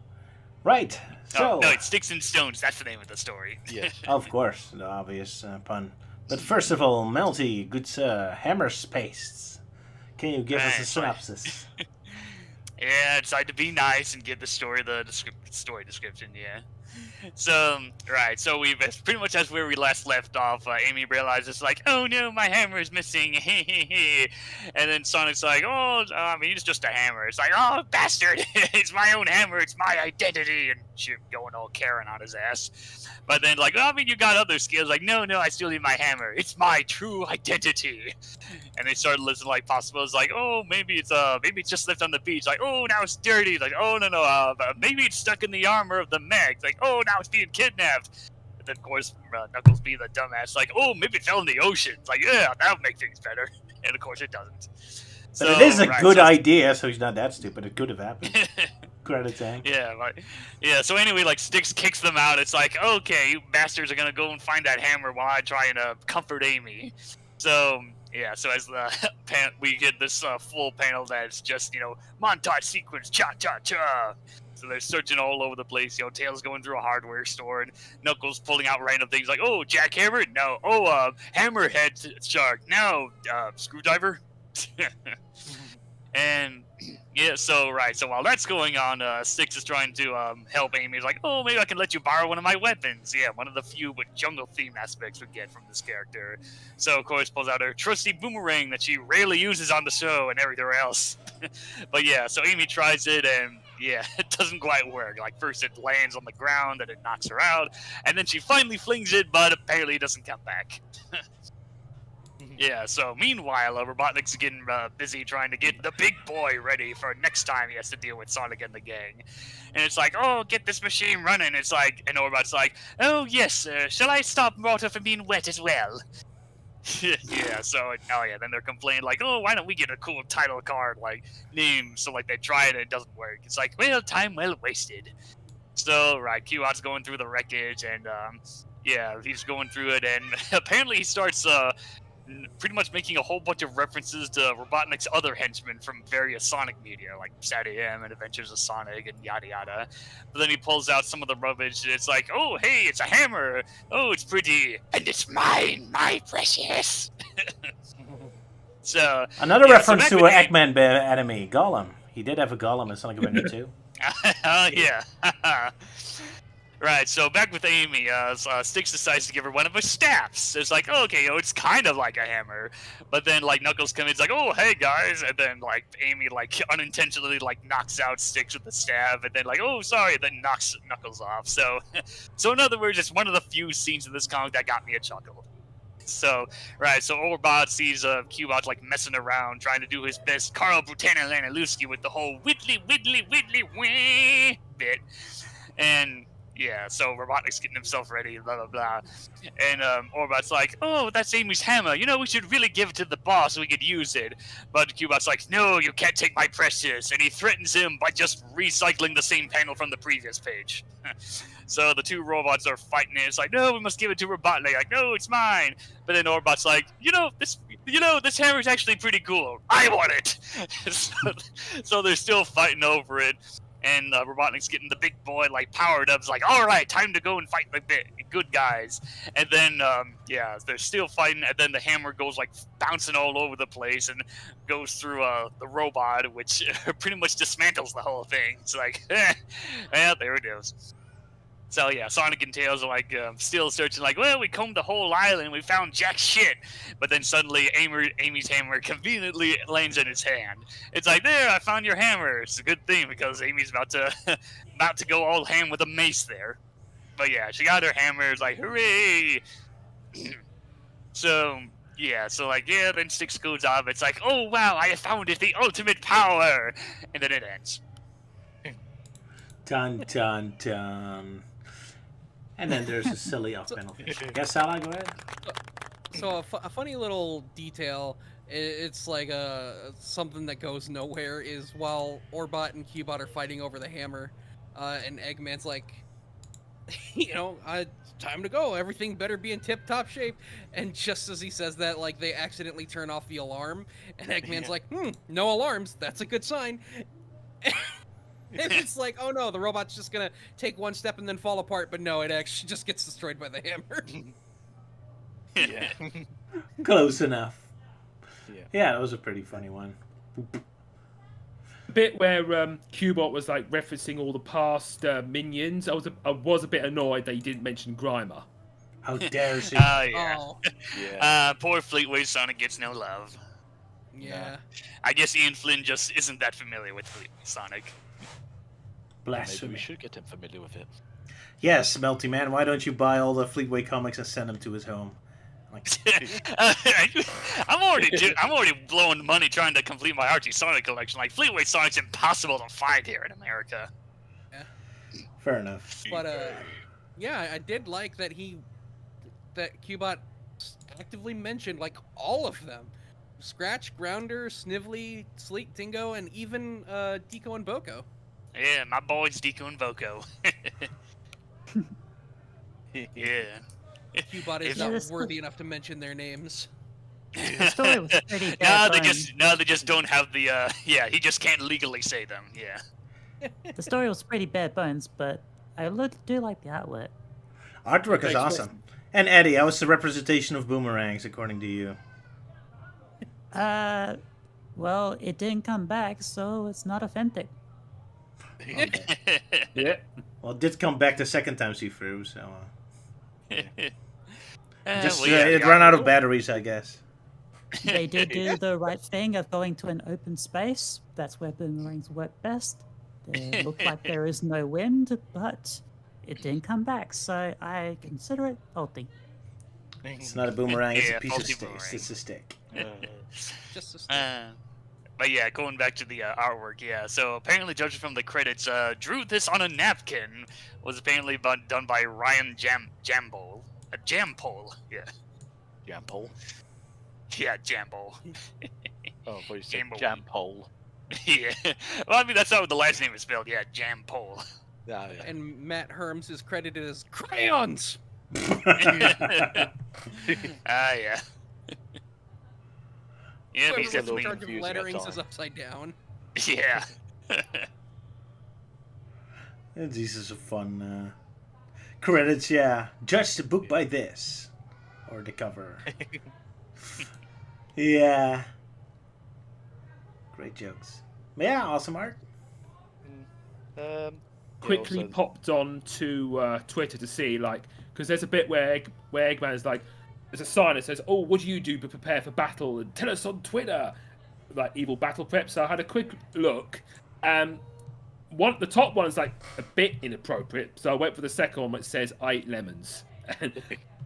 Right. So, Oh, no, it's Sticks and Stones. That's the name of the story. Yes. of course, the obvious pun. But first of all, Melty, good sir, Hammer Space. Can you give us a Right, fine. synopsis? Yeah, I decided to be nice and give the story story description, yeah. So, right, so we've pretty much as where we last left off, Amy realizes, like, oh no, my hammer is missing, and then Sonic's like, oh, I mean, it's just a hammer. It's like, oh, bastard, it's my own hammer, it's my identity, and she's going all Karen on his ass. But then, like, oh, I mean, you got other skills, like, no, I still need my hammer, it's my true identity. And they started listening like possible. It's like, oh, maybe it's just left on the beach. Like, oh, now it's dirty. Like, oh, no, maybe it's stuck in the armor of the mech. Like, oh, now it's being kidnapped. And then, of course, Knuckles being the dumbass, like, oh, maybe it fell in the ocean. It's like, yeah, that would make things better. And of course, it doesn't. But it is a good idea, so he's not that stupid. It could have happened. Credit to him. Yeah. So anyway, like Styx kicks them out. It's like, okay, you bastards are gonna go and find that hammer while I try and comfort Amy. So. Yeah, so as the we get this full panel that's just, montage sequence, cha-cha-cha. So they're searching all over the place, Tails going through a hardware store, and Knuckles pulling out random things like, oh, jackhammer? No. Oh, hammerhead shark? No. Screwdriver? And, yeah, so while that's going on, Styx is trying to help Amy. He's like, oh, maybe I can let you borrow one of my weapons. Yeah, one of the few but jungle-themed aspects we get from this character. So, of course, pulls out her trusty boomerang that she rarely uses on the show and everything else. But, yeah, so Amy tries it, and, yeah, it doesn't quite work. Like, first it lands on the ground, and it knocks her out, and then she finally flings it, but apparently it doesn't come back. Yeah, so meanwhile, Robotnik's getting busy trying to get the big boy ready for next time he has to deal with Sonic and the gang. And it's like, oh, get this machine running. It's like, and Orbot's like, oh, yes, shall I stop water from being wet as well? Yeah, so, then they're complaining, like, oh, why don't we get a cool title card, like, name? So, like, they try it and it doesn't work. It's like, well, time well wasted. So, Q-Hot's going through the wreckage, and, yeah, he's going through it, and apparently he starts, pretty much making a whole bunch of references to Robotnik's other henchmen from various Sonic media, like SatAM and Adventures of Sonic and yada yada. But then he pulls out some of the rubbish, and it's like, oh, hey, it's a hammer. Oh, it's pretty. And it's mine, my precious. So another reference to an Eggman enemy, Gollum. He did have a Gollum in Sonic Adventure 2. Yeah. Right, so back with Amy, Styx decides to give her one of his staffs. It's like, oh, okay, it's kind of like a hammer. But then, like, Knuckles comes in, it's like, oh, hey, guys. And then, like, Amy, like, unintentionally, like, knocks out Styx with the staff. And then, like, oh, sorry, then knocks Knuckles off. So in other words, it's one of the few scenes in this comic that got me a chuckle. So Orbot sees Cubot like messing around, trying to do his best Carl Brutana Lanaluski with the whole widdly wee bit, and yeah, so Robotnik's getting himself ready, blah blah blah, and Orbot's like, "Oh, that's Amy's hammer. You know, we should really give it to the boss so we could use it." But Cubot's like, "No, you can't take my precious," and he threatens him by just recycling the same panel from the previous page. So the two robots are fighting it. It's like, "No, we must give it to Robotnik." Like, "No, it's mine." But then Orbot's like, this hammer is actually pretty cool. I want it." So they're still fighting over it. And Robotnik's getting the big boy like powered up. It's like, all right, time to go and fight the good guys. And then, they're still fighting. And then the hammer goes like bouncing all over the place and goes through the robot, which pretty much dismantles the whole thing. It's like, yeah, there it is. So yeah, Sonic and Tails are like still searching. Like, well, we combed the whole island, we found jack shit. But then suddenly, Amy's hammer conveniently lands in his hand. It's like, there, I found your hammer. It's a good thing because Amy's about to go all ham with a mace there. But yeah, she got her hammer. It's like, hooray! So yeah, then Six goes off. It's like, oh wow, I found it, the ultimate power, and then it ends. Dun dun dun. And then there's a silly off-panel. Yes, Sala, go ahead. So a funny little detail, it's like something that goes nowhere, is while Orbot and Cubot are fighting over the hammer, and Eggman's like, time to go, everything better be in tip-top shape. And just as he says that, like, they accidentally turn off the alarm, and Eggman's like, no alarms, that's a good sign. And it's like, oh no, the robot's just gonna take one step and then fall apart, but no, it actually just gets destroyed by the hammer. Yeah. Close enough. Yeah, that was a pretty funny one. The bit where Cubot was like referencing all the past minions, I was a bit annoyed that he didn't mention Grimer. How dare she? Yeah. Oh. Yeah. Poor Fleetway Sonic gets no love. Yeah. I guess Ian Flynn just isn't that familiar with Fleetway Sonic. Maybe Blasphemy. we should get him familiar with it. Yes, Melty Man, why don't you buy all the Fleetway comics and send them to his home? Like, I'm already blowing money trying to complete my Archie Sonic collection. Like, Fleetway Sonic's impossible to find here in America. fair enough. But yeah, I did like that Cubot actively mentioned like all of them. Scratch, Grounder, Snively, Sleek, Dingo, and even Deco and Boko. Yeah, my boys Deco and Boko. Yeah. Cubot is Yeah, not this- worthy enough to mention their names. The story was pretty No, bad. they just don't have the he just can't legally say them. Yeah. The story was pretty bare bones, but I do like the artwork. Artwork is Thanks, awesome. And Eddie, how was the representation of boomerangs according to you? Well, it didn't come back, so it's not authentic. Yeah. Well, it did come back the second time she threw, so just well, yeah, it the ran out of artwork- batteries, I guess. They did do the right thing of going to an open space. That's where boomerangs work best. There looked like there is no wind, but it didn't come back, so I consider it faulty. It's not a boomerang; it's Yeah, a piece of faulty stick. boomerang. It's a stick. Just a stick. But yeah, going back to the artwork, yeah. So apparently, judging from the credits, drew this on a napkin was apparently done by Ryan Jampole. Yeah. Jampole? Yeah, Jampole. Oh, I thought you said Jampole. Jampole. Yeah. Well, I mean, that's how the last name is spelled. Yeah, Jampole. Oh, yeah. And Matt Herms is credited as crayons. Yeah. Yeah, Whoever he's was in definitely. charge of confusing at letterings is times. upside down. Yeah. These are some fun credits. Yeah, judge the book by this, or the cover. Yeah. Great jokes. Yeah, awesome art. Quickly also- popped on to Twitter to see, like, because there's a bit where Eggman's like, there's a sign that says, "Oh, what do you do to prepare for battle? And tell us on Twitter." Like evil battle prep. So I had a quick look. The top one's like a bit inappropriate, so I went for the second one, which says "I ate lemons." And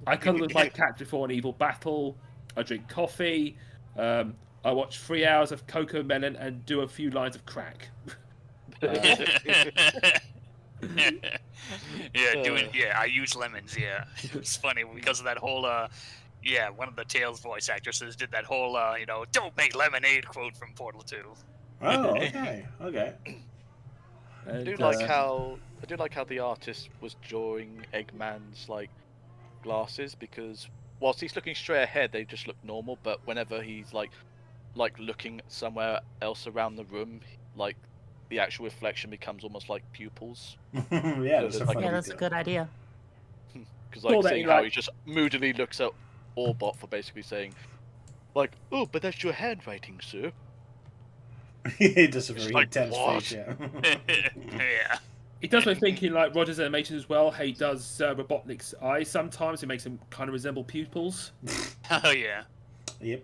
I cuddle with my cat before an evil battle. I drink coffee. I watch 3 hours of Coco Melon and do a few lines of crack. I use lemons. Yeah, it's funny because of that whole. One of the Tails voice actresses did that whole, "Don't make lemonade" quote from Portal 2. Oh, okay, okay. I do like how the artist was drawing Eggman's like glasses, because whilst he's looking straight ahead, they just look normal. But whenever he's like looking somewhere else around the room, like the actual reflection becomes almost like pupils. Yeah, So that's a good idea. Because like seeing how he just moodily looks at Orbot for basically saying, like, "Oh, but that's your handwriting, sir." He does a very like, intense what? face, yeah. Yeah. It does me thinking like Roger's animations as well. How he does Robotnik's eyes sometimes. It makes him kind of resemble pupils. Oh yeah. Yep.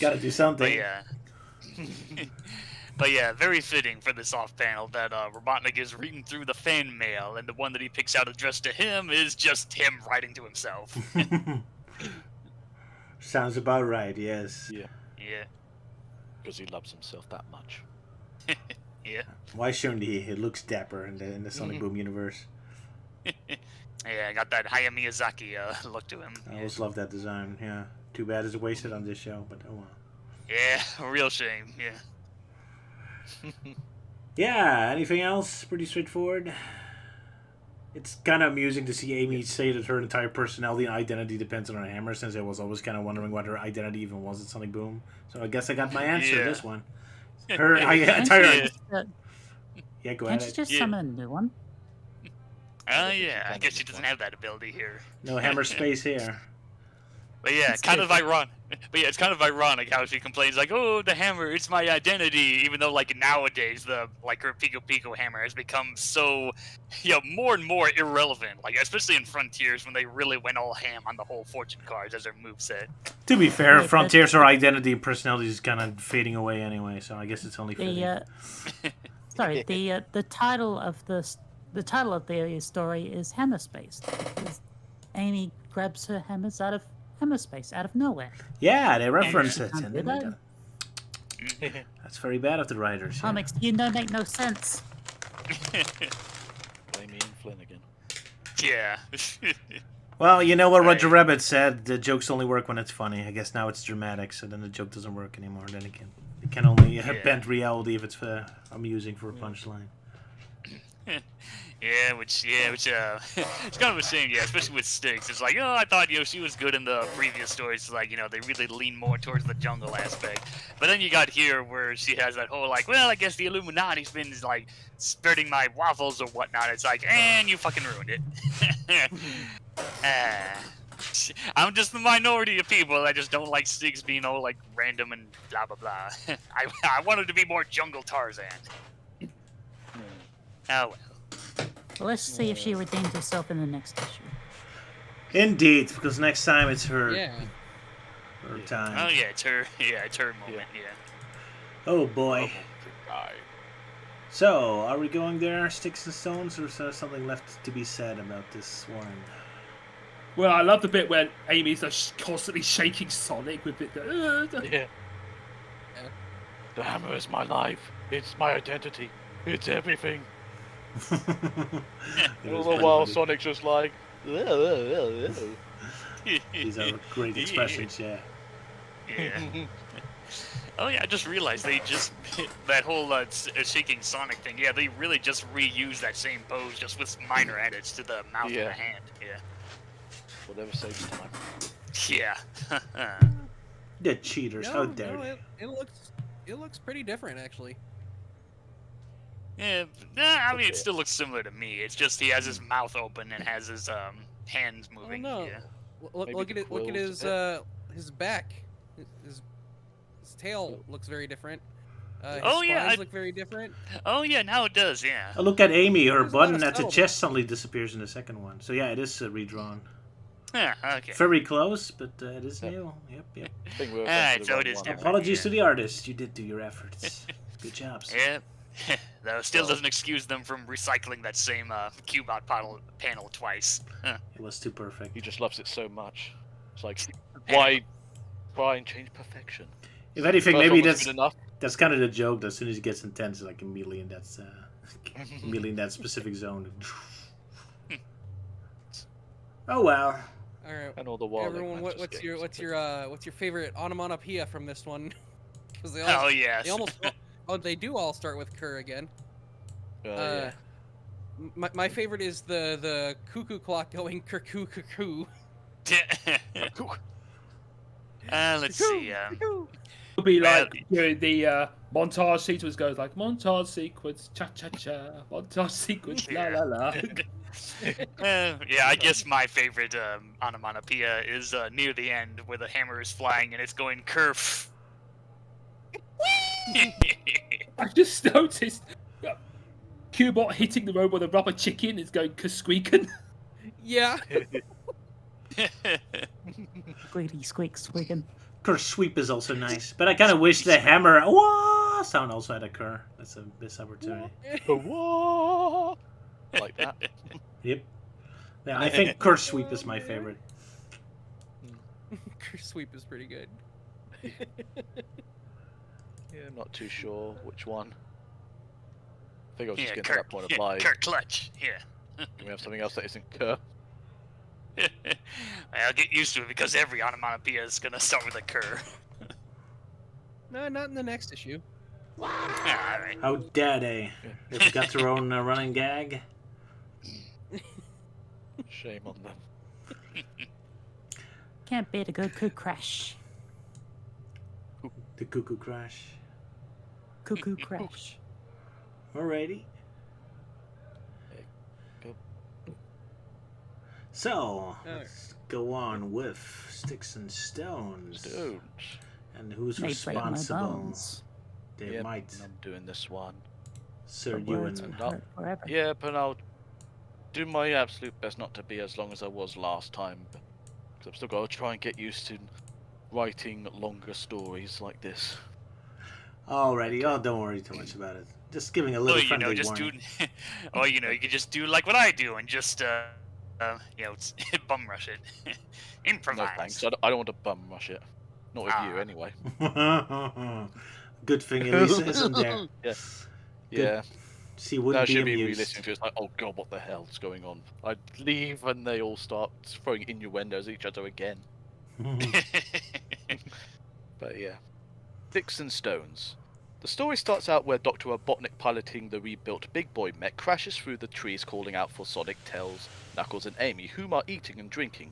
Gotta do something. But yeah, very fitting for this off panel that Robotnik is reading through the fan mail, and the one that he picks out addressed to him is just him writing to himself. Sounds about right, yes. Yeah. Yeah. Because he loves himself that much. Yeah. Why shouldn't he? He looks dapper in the Sonic Boom universe. Yeah, got that Hayao Miyazaki look to him. I always love that design, yeah. Too bad it's wasted on this show, but oh well. Yeah, real shame, yeah. Yeah, anything else? Pretty straightforward. It's kind of amusing to see Amy say that her entire personality and identity depends on her hammer, since I was always kind of wondering what her identity even was at Sonic Boom. So I guess I got my answer this one. Her entire... Yeah, go ahead. Can't you just summon a new one? Oh yeah, I guess she doesn't have that ability here. No hammer space here. But yeah, it's kind of ironic. But yeah, it's kind of ironic how she complains like, "Oh, the hammer, it's my identity," even though like nowadays her Pico Pico hammer has become so, more and more irrelevant. Like especially in Frontiers when they really went all ham on the whole fortune cards as their moveset. To be fair, Frontiers, her identity and personality is kind of fading away anyway, so I guess it's only fitting. The title of the story is Hammer Space. Amy grabs her hammers out of hammer space out of nowhere. Yeah, they reference it. That's very bad of the writers. Comics, make no sense. Blame Ian Flynn again. Yeah. Well, you know what Roger Rabbit said, the jokes only work when it's funny. I guess now it's dramatic, so then the joke doesn't work anymore. Then it can only bend reality if it's amusing for a punchline. Which it's kind of a shame, especially with Styx. It's like, oh, I thought, she was good in the previous stories, like, they really lean more towards the jungle aspect. But then you got here where she has that whole, like, well, I guess the Illuminati's been, like, spreading my waffles or whatnot. It's like, and you fucking ruined it. I'm just the minority of people that just don't like Styx being all, like, random and blah, blah, blah. I wanted to be more jungle Tarzan. Oh, well. Well, let's see if she redeems herself in the next issue. Indeed, because next time it's her time. Oh yeah, it's her moment. Yeah. Oh boy. So, are we going there, Sticks and Stones, or is there something left to be said about this one? Well, I love the bit when Amy's constantly shaking Sonic with it. Yeah. The hammer is my life. It's my identity. It's everything. All the while Sonic's just like... These are great expressions, yeah. Oh yeah, I just realized that whole shaking Sonic thing, they really just reused that same pose just with minor edits to the mouth and the hand, Whatever saves time. Yeah. The cheaters, how dare they. It looks pretty different, actually. Yeah, I mean, it still looks similar to me. It's just he has his mouth open and has his hands moving. Oh, no. Yeah. Look at his back. His tail looks very different. His spines look very different. Oh yeah, now it does. Yeah. Oh, look at Amy. Her button at the chest suddenly disappears in the second one. So yeah, it is redrawn. Yeah. Okay. Very close, but it is new. Yep. So it is different. Apologies to the artist. You did do your efforts. Good jobs. Yeah. Though still doesn't excuse them from recycling that same Cubot panel twice. It was too perfect. He just loves it so much. It's like, why try and change perfection? If anything, First maybe one was good enough. that's kind of the joke. That as soon as he gets intense, like immediately in that immediately in that specific zone. Oh well. All right. And all the while, Everyone, Eggman's what's just your getting what's your favorite onomatopoeia from this one? Because they all Oh yes. they almost they do all start with "cur" again. yeah. My favorite is the cuckoo clock going cuckoo cuckoo. Let's see. It'll be like during the montage sequence goes like montage sequence, cha cha cha, montage sequence, la la la. Yeah, I guess my favorite onomatopoeia is near the end where the hammer is flying and it's going curve. I just noticed Cubot hitting the road with a rubber chicken is going squeaking. Yeah. Squeaky squeak squeaking. Curse sweep is also nice, but I kind of wish the hammer wah sound also had a cur. That's a missed opportunity. Like that. Yep. Yeah, I think curse sweep is my favorite. Curse sweep is pretty good. Yeah, not too sure which one. I think I was just getting Cur, to that point of life. Cur clutch. Yeah. Can we have something else that isn't cur? I'll get used to it because every onomatopoeia is gonna start with a cur. No, not in the next issue. Alright. How dare they? They've got their own running gag. Shame on them. Can't beat a good cuckoo crash. The cuckoo crash. Cuckoo crash. Alrighty. Go. So, let's go on with Sticks and Stones. Stones. And who's May break my responsible? bones. They Yep, might. I'm doing this one. Sir The words Euan. will hurt forever. Yeah, but I'll do my absolute best not to be as long as I was last time. Because I've still got to try and get used to writing longer stories like this. Alrighty. Oh, don't worry too much about it. Just giving a little friendly just warning. do. Or you could just do like what I do and just bum rush it. Improvise. No thanks. I don't want to bum rush it. Not with you, anyway. Good thing Elise isn't there. Yeah. Good. Yeah. She No, wouldn't be she'd be amused. re-listening to it. It's like, oh god, what the hell's going on? I'd leave and they all start throwing innuendos at each other again. But yeah. Sticks and Stones. The story starts out where Dr. Robotnik piloting the rebuilt Big Boy mech crashes through the trees calling out for Sonic, Tails, Knuckles and Amy, whom are eating and drinking.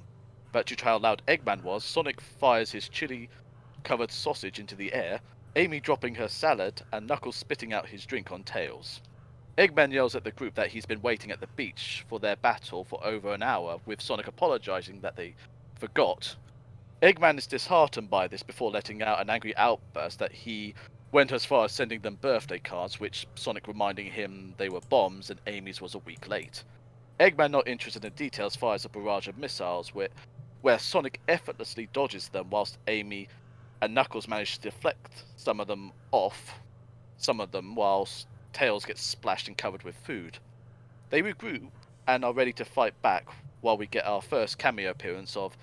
But due to how loud Eggman was, Sonic fires his chili-covered sausage into the air, Amy dropping her salad, and Knuckles spitting out his drink on Tails. Eggman yells at the group that he's been waiting at the beach for their battle for over an hour, with Sonic apologizing that they forgot. Eggman is disheartened by this before letting out an angry outburst that he went as far as sending them birthday cards, which Sonic reminding him they were bombs and Amy's was a week late. Eggman, not interested in details, fires a barrage of missiles where Sonic effortlessly dodges them whilst Amy and Knuckles manage to deflect some of them whilst Tails gets splashed and covered with food. They regroup and are ready to fight back while we get our first cameo appearance of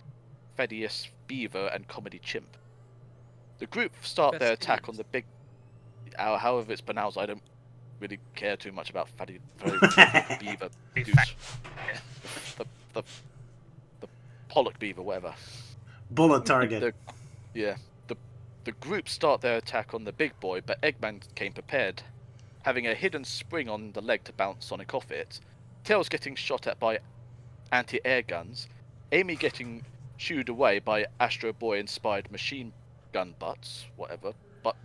Thaddeus Beaver and Comedy Chimp. The group start their attack on the big... however it's pronounced, I don't really care too much about Thaddeus Beaver. The Pollock Beaver, whatever. Bullet target. The group start their attack on the big boy, but Eggman came prepared, having a hidden spring on the leg to bounce Sonic off it. Tails getting shot at by anti-air guns, Amy getting shooed away by Astro Boy inspired machine gun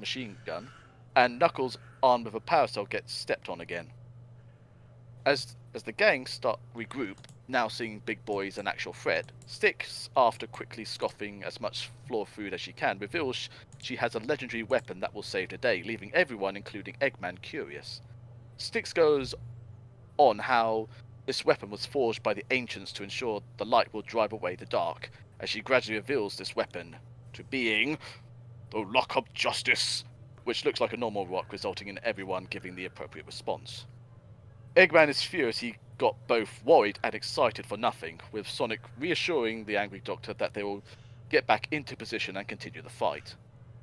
machine gun, and Knuckles armed with a parasol gets stepped on again. As the gang regroup, now seeing Big Boy as an actual threat, Sticks, after quickly scoffing as much floor food as she can, reveals she has a legendary weapon that will save the day, leaving everyone, including Eggman, curious. Sticks goes on how this weapon was forged by the ancients to ensure the light will drive away the dark, as she gradually reveals this weapon to being the Lock of Justice, which looks like a normal rock, resulting in everyone giving the appropriate response. Eggman is furious he got both worried and excited for nothing, with Sonic reassuring the angry Doctor that they will get back into position and continue the fight.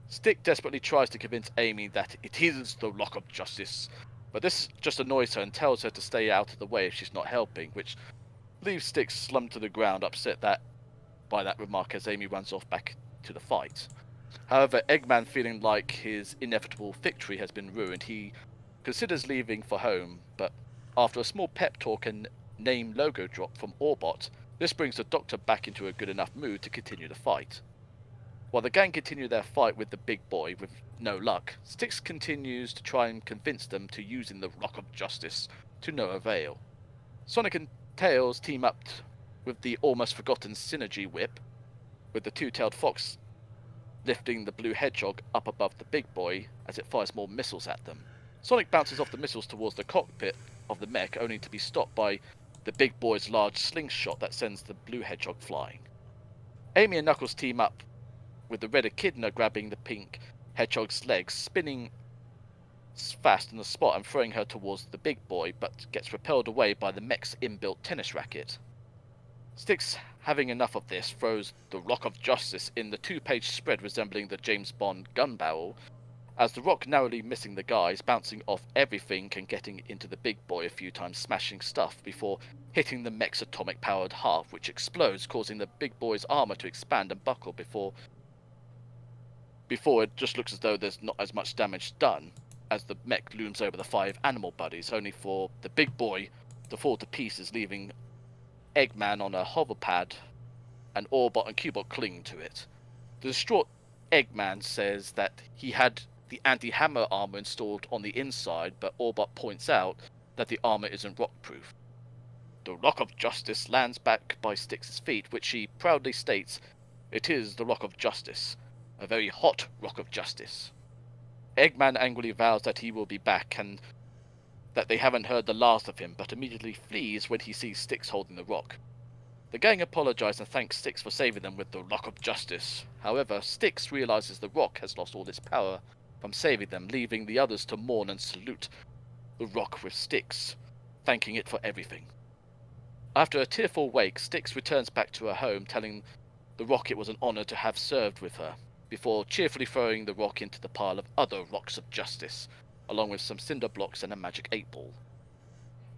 Stick desperately tries to convince Amy that it is the Rock of Justice, but this just annoys her and tells her to stay out of the way if she's not helping, which leaves Stick slumped to the ground, upset by that remark as Amy runs off back to the fight. However, Eggman, feeling like his inevitable victory has been ruined, he considers leaving for home, but after a small pep talk and name logo drop from Orbot, this brings the Doctor back into a good enough mood to continue the fight. While the gang continue their fight with the big boy with no luck, Styx continues to try and convince them to using the Rock of Justice to no avail. Sonic and Tails team up with the almost forgotten Synergy Whip, with the two-tailed fox lifting the blue hedgehog up above the big boy as it fires more missiles at them. Sonic bounces off the missiles towards the cockpit of the mech, only to be stopped by the big boy's large slingshot that sends the blue hedgehog flying. Amy and Knuckles team up, with the red echidna grabbing the pink hedgehog's legs, spinning fast in the spot and throwing her towards the big boy, but gets repelled away by the mech's inbuilt tennis racket. Styx, having enough of this, throws the Rock of Justice in the two-page spread resembling the James Bond gun barrel, as the rock narrowly missing the guys, bouncing off everything and getting into the big boy a few times, smashing stuff before hitting the mech's atomic-powered heart, which explodes, causing the big boy's armor to expand and buckle before it just looks as though there's not as much damage done, as the mech looms over the 5 animal buddies, only for the big boy to fall to pieces, leaving Eggman on a hover pad and Orbot and Cubot clinging to it. The distraught Eggman says that he had the anti-hammer armor installed on the inside, but Orbot points out that the armor isn't rock-proof. The Rock of Justice lands back by Styx's feet, which he proudly states it is the Rock of Justice, a very hot Rock of Justice. Eggman angrily vows that he will be back and that they haven't heard the last of him, but immediately flees when he sees Styx holding the rock. The gang apologize and thanks Styx for saving them with the Rock of Justice. However, Styx realizes the rock has lost all its power from saving them, leaving the others to mourn and salute the rock with Styx, thanking it for everything. After a tearful wake, Styx returns back to her home, telling the rock it was an honor to have served with her, before cheerfully throwing the rock into the pile of other Rocks of Justice, along with some cinder blocks and a magic 8-ball.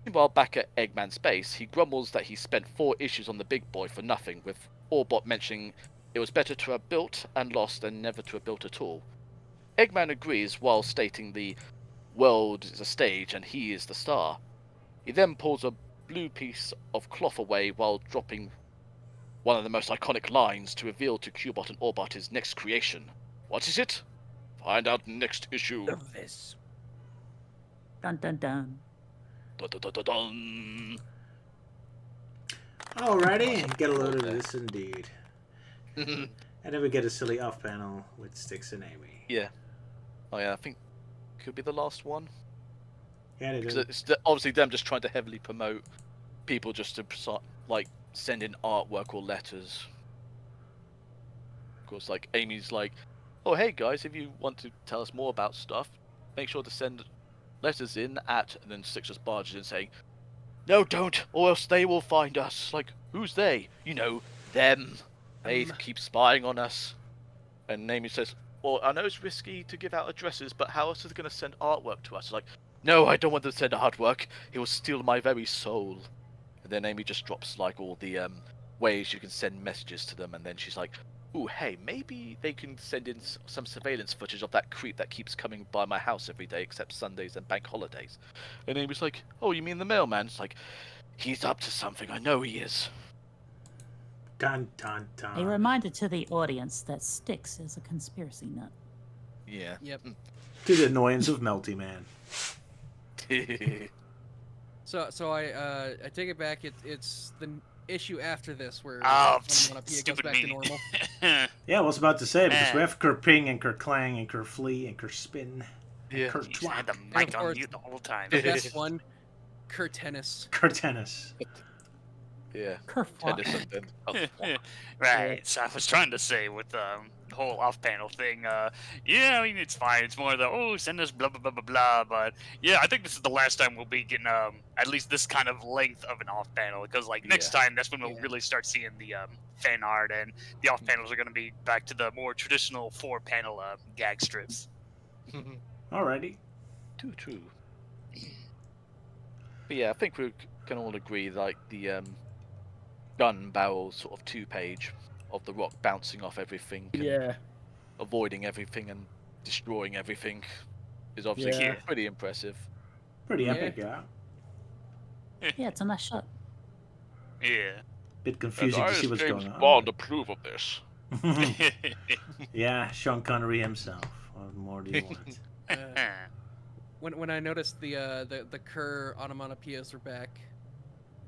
Meanwhile, back at Eggman's base, he grumbles that he spent 4 issues on the big boy for nothing, with Orbot mentioning it was better to have built and lost than never to have built at all. Eggman agrees while stating the world is a stage and he is the star. He then pulls a blue piece of cloth away while dropping one of the most iconic lines to reveal to Cubot and Orbot his next creation. What is it? Find out next issue. Of this. Dun dun dun. Dun, dun, dun, dun, dun. Alrighty, get a load of this indeed. And then we get a silly off panel with Styx and Amy. Yeah. Oh yeah, I think could be the last one. Yeah, it is. It's obviously them just trying to heavily promote people just to like send in artwork or letters. Of course, like Amy's like, oh hey guys, if you want to tell us more about stuff, make sure to send letters in at, and then Styx just barges in saying, no don't, or else they will find us. Like, who's they? You know, them. They keep spying on us. And Amy says, well, I know it's risky to give out addresses, but how else are they going to send artwork to us? Like, no, I don't want them to send artwork. It will steal my very soul. And then Amy just drops, like, all the ways you can send messages to them, and then she's like, ooh, hey, maybe they can send in some surveillance footage of that creep that keeps coming by my house every day except Sundays and bank holidays. And Amy's like, oh, you mean the mailman? It's like, he's up to something, I know he is. Dun dun dun. A reminder to the audience that Styx is a conspiracy nut. Yeah. Yep. To the annoyance of Melty Man. So I take it back. It's the issue after this where stupid goes back me. to normal. Yeah, I was about to say, because we have Kerping and Kerklang and Kerflee and Kerspin. Yeah. You had the And mic of on course, mute the whole time. The best one, Curtennis. Kertennis. Yeah. Kerfuck. Tennis and then Right. So I was trying to say with whole off-panel thing. Yeah, I mean it's fine. It's more the send us blah blah blah blah blah. But yeah, I think this is the last time we'll be getting at least this kind of length of an off-panel, because like next time that's when we'll really start seeing the fan art, and the off-panels are going to be back to the more traditional 4-panel gag strips. Alrighty. True. But yeah, I think we can all agree, like, the gun barrel sort of 2-page of the rock bouncing off everything, and avoiding everything and destroying everything is obviously pretty impressive. Pretty epic, yeah. Yeah, it's a nice shot. Yeah. Bit confusing to see what's going on. Bond approve of this. Yeah, Sean Connery himself. What more do you want? When I noticed the Kerr onomatopoeias were back.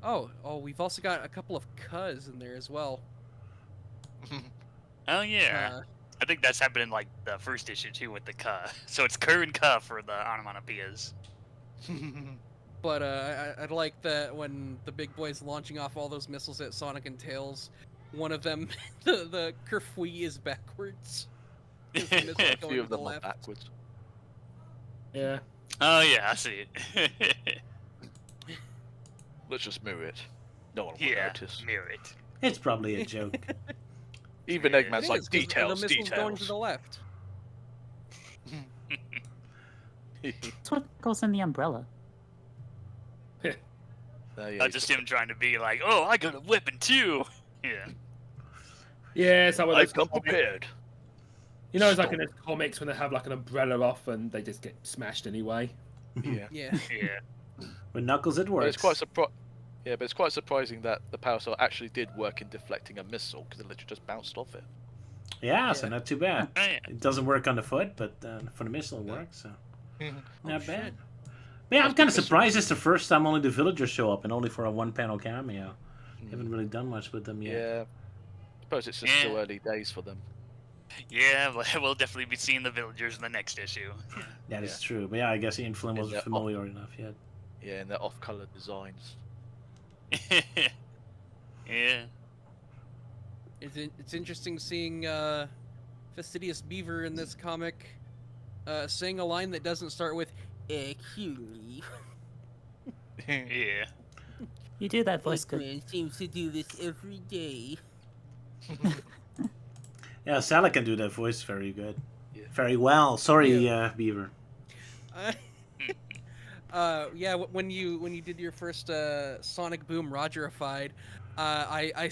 Oh, we've also got a couple of cuz in there as well. Oh yeah. I think that's happened in like the first issue too with the ka. So it's Kerr and ka for the onomatopoeias. But I'd like that when the big boy's launching off all those missiles at Sonic and Tails, one of them, the kerfui is backwards. A few of them are backwards. Yeah. Oh yeah, I see it. Let's just mirror it. No one will notice. Mirror it. It's probably a joke. Even Eggman's like, details, the missile's going to details. the left. That's what goes in the umbrella. Just him trying to be like, oh, I got a weapon too. Yeah. Yeah, it's like I've come prepared. You know, it's like in the comics when they have like an umbrella off and they just get smashed anyway. Yeah. Yeah. With Knuckles, it works. But it's quite surprising that the power cell actually did work in deflecting a missile, because it literally just bounced off it. Yeah, so not too bad. It doesn't work on the foot, but for the missile it works, so not bad. But yeah, I'm kind of surprised it's the first time only the villagers show up, and only for a 1-panel cameo. Haven't really done much with them yet. Yeah. I suppose it's just still early days for them. Yeah, we'll definitely be seeing the villagers in the next issue. That is true. But yeah, I guess Ian Flynn wasn't familiar enough yet. Yeah, and their off-color designs. Yeah. It's interesting seeing Fastidious Beaver in this comic saying a line that doesn't start with "actually." Yeah. You do that voice good. Man seems to do this every day. Yeah, Sala can do that voice very good. Yeah. Very well. Sorry, Beaver. Yeah, when you did your first Sonic Boom Rogerified, I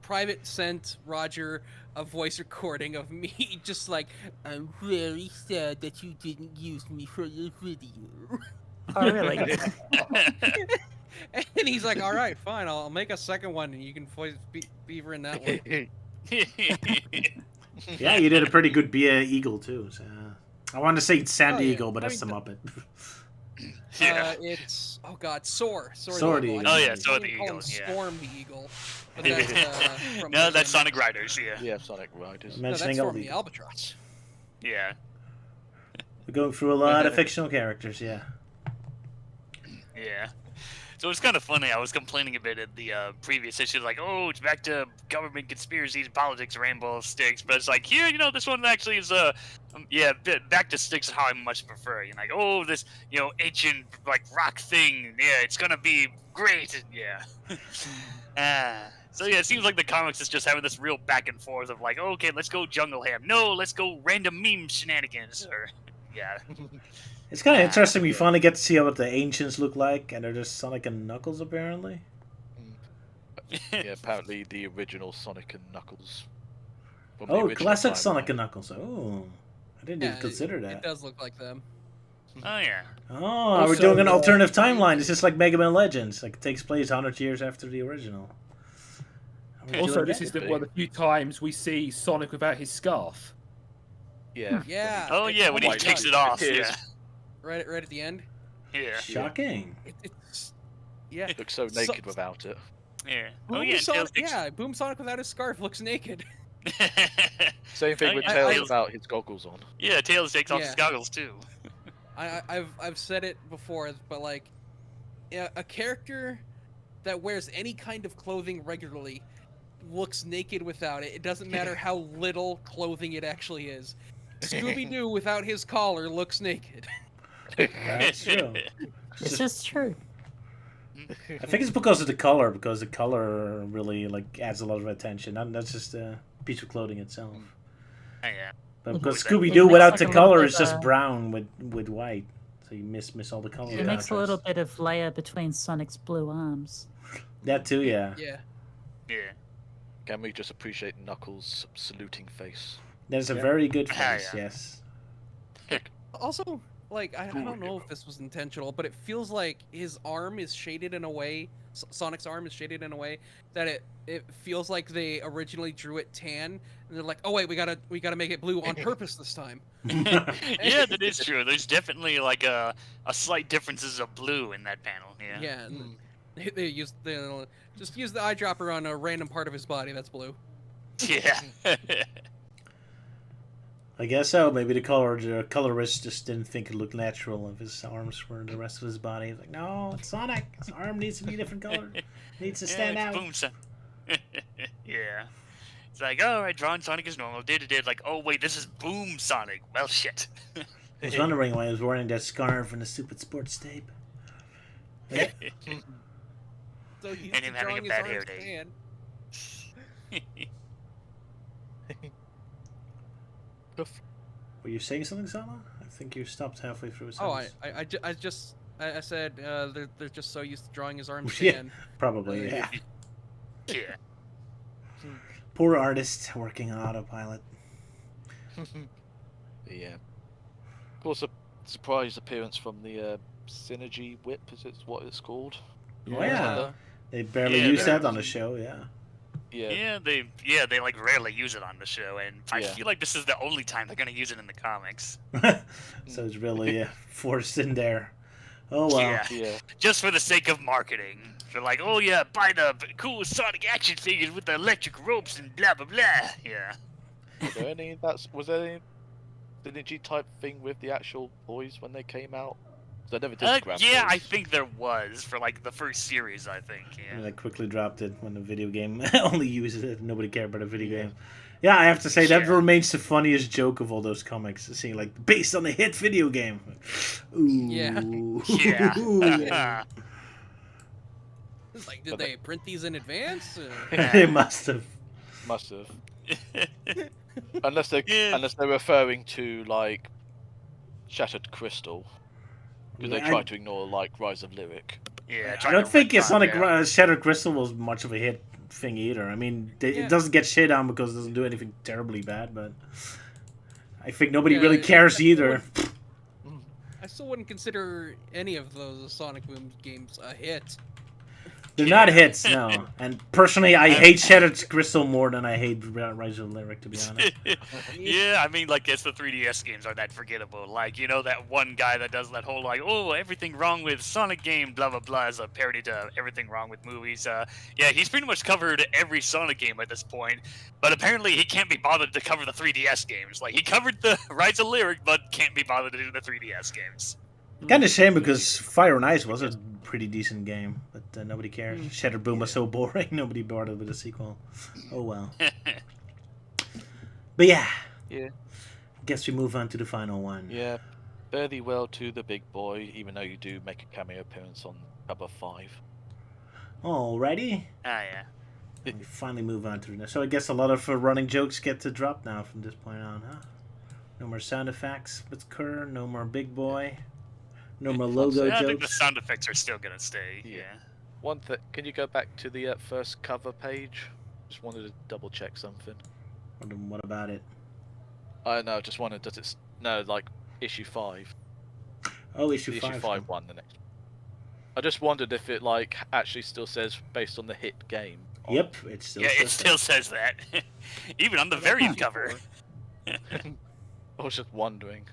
private sent Roger a voice recording of me just like, I'm very sad that you didn't use me for your video. Oh, really? And he's like, all right, fine, I'll make a second one and you can voice Beaver in that one. Yeah, you did a pretty good Eagle too. So, I wanted to say Sandy Eagle, but that's the Muppet. It's Soar the Eagle. Oh yeah, Soar the Eagle. Storm the Eagle. But that's, from no, that's Sonic Riders. Yeah. Yeah, Sonic Riders. No, that's from the Albatross. Yeah. We're going through a lot of fictional characters. Yeah. Yeah. So it's kind of funny. I was complaining a bit at the previous issue, like, oh, it's back to government conspiracies, politics, rainbow sticks. But it's like, here, this one actually is, back to sticks how I much prefer. Like, oh, this, ancient, like, rock thing. Yeah, it's going to be great. Yeah. So, yeah, it seems like the comics is just having this real back and forth of like, oh, okay, let's go Jungle Ham. No, let's go random meme shenanigans. Or, yeah. It's kind of interesting. We finally get to see what the ancients look like, and they're just Sonic and Knuckles, apparently. Yeah, apparently the original Sonic and Knuckles. Classic Sonic and Knuckles. Oh, I didn't even consider that. It does look like them. Oh, yeah. Oh, we're doing an alternative timeline. It's just like Mega Man Legends. Like, it takes place 100 years after the original. Also, this is one of the few times we see Sonic without his scarf. Yeah. Yeah. Oh, yeah, when he takes it off. Yeah. Right at the end. Yeah. Shocking. It's looks so naked without it. Yeah. Boom Sonic, Boom Sonic without his scarf looks naked. Same thing with Tails without his goggles on. Yeah, Tails takes off his goggles too. I've said it before, but like, a character that wears any kind of clothing regularly looks naked without it. It doesn't matter how little clothing it actually is. Scooby-Doo without his collar looks naked. That's true. This is true. I think it's because of the color, because the color really like adds a lot of attention. That's just a piece of clothing itself. Oh, yeah. But because It Scooby-Doo makes without like the a little color bit, is just brown with white, so you miss all the color. It makes a little bit of layer between Sonic's blue arms. That too, yeah. Yeah. Yeah. Can we just appreciate Knuckles' saluting face? That's a very good Ah, face, yeah. yes. Also, like, I don't know if this was intentional, but it feels like his arm is shaded in a way, Sonic's arm is shaded in a way that it feels like they originally drew it tan, and they're like, oh wait, we gotta make it blue on purpose this time. Yeah, that is true. There's definitely like a slight differences of blue in that panel. Yeah. Yeah, and they'll just use the eyedropper on a random part of his body that's blue. Yeah. I guess so. Maybe the colorist just didn't think it looked natural if his arms were the rest of his body. He's like, no, it's Sonic. His arm needs to be a different color. Needs to stand it's out. Boom Yeah. It's like, all right, drawing Sonic is normal. Did. Like, oh wait, this is Boom Sonic. Well, shit. I was wondering why he was wearing that scarf and the stupid sports tape. So he's And him having a drawing his bad hair arms day. tan. Were you saying something, Sala? I think you stopped halfway through a Oh, sentence. I said they're just so used to drawing his arms Yeah, tan. probably, yeah. Yeah. Poor artist working on autopilot. Yeah. Of course, a surprise appearance from the Synergy Whip, is it what it's called? Oh, yeah. They barely Yeah, used they're- that on the show, yeah. Yeah. They like rarely use it on the show, and I Yeah. feel like this is the only time they're gonna use it in the comics. So it's really forced in there. Oh, well. Yeah. Yeah. Just for the sake of marketing. They're like, oh yeah, buy the cool Sonic action figures with the electric ropes and blah blah blah. Yeah. Was there any synergy type thing with the actual boys when they came out? 'Cause I never did grab Yeah, those. I think there was for like the first series. I think. And Yeah. they quickly dropped it when the video game only uses it. Nobody cared about the video game. Yeah, I have to say, that Yeah. remains the funniest joke of all those comics. Seeing, like, based on the hit video game. Ooh. Yeah. Yeah. It's like, did they print these in advance? They must have. Must have. Unless they're Yeah. referring to like Shattered Crystal, because they I- tried to ignore like Rise of Lyric. Yeah. I trying don't to think retcon Sonic that. Shattered Crystal was much of a hit thing either. I mean, Yeah. it doesn't get shit on because it doesn't do anything terribly bad, but I think nobody Yeah, really cares either. I still wouldn't consider any of those Sonic Boom games a hit. They're not hits, no. And personally, I hate Shattered Crystal more than I hate Rise of Lyric, to be honest. Yeah, I mean, like, guess the 3DS games are that forgettable. Like, you know, that one guy that does that whole, like, oh, everything wrong with Sonic game, blah, blah, blah, as a parody to everything wrong with movies. Yeah, he's pretty much covered every Sonic game at this point, but apparently he can't be bothered to cover the 3DS games. Like, he covered the Rise of Lyric, but can't be bothered to do the 3DS games. Kind of shame because Fire and Ice was a pretty decent game, but nobody cares. Shattered Boom was so boring, nobody bothered with a sequel. Oh well. But yeah. Yeah. Guess we move on to the final one. Yeah, fairly well to the big boy, even though you do make a cameo appearance on cover 5. Alrighty. Ah, yeah. We finally move on to the next. So I guess a lot of running jokes get to drop now from this point on, huh? No more sound effects with Kerr, no more big boy. No more logo Yeah, I think the jokes. sound effects are still gonna stay. Yeah. One thing, can you go back to the first cover page? Just wanted to double check something. What about it? I know, just wondered, does it no like issue 5? Oh, issue The 5. issue 5 one, the next. I just wondered if it like actually still says based on the hit game. Yep, it still Yeah, says it still says that. Even on the variant cover. I was just wondering.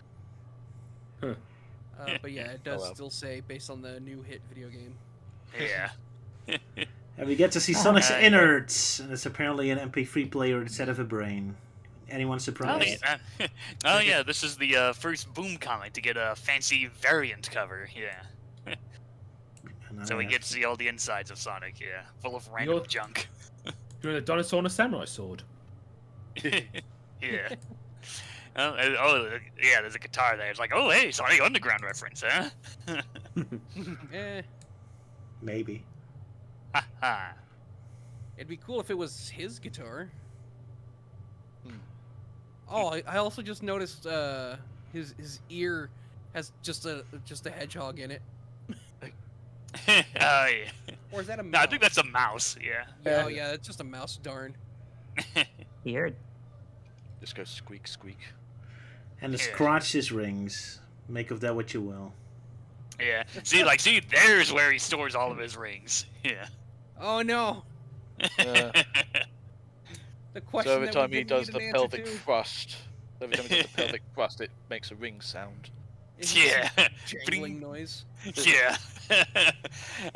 But yeah, it does well. still say based on the new hit video game. Yeah. And we get to see Sonic's innards, and it's apparently an MP3 player instead of a brain. Anyone Oh surprised? yeah. Oh yeah, this is the first Boom comic to get a fancy variant cover. Yeah. And So we I- get to see all the insides of Sonic. Yeah, full of random You're- junk. Doing a dinosaur and a samurai sword. Yeah. Yeah, there's a guitar there. It's like, oh, hey, Sonic Underground reference, huh? Eh, Maybe. Ha. it'd be cool if it was his guitar. Oh, I also just noticed his ear has just a hedgehog in it. Oh, yeah. Or is that a mouse? No, I think that's a mouse, yeah. Oh yeah, it's just a mouse. Darn. Weird. Just go squeak, squeak. And the Yeah. scratches rings. Make of that what you will. Yeah. See, there's where he stores all of his rings. Yeah. Oh no. Yeah. The question. So every that time we he didn't does get the an answer pelvic to. thrust, it makes a ring sound. It's Yeah. a jangling noise. Yeah.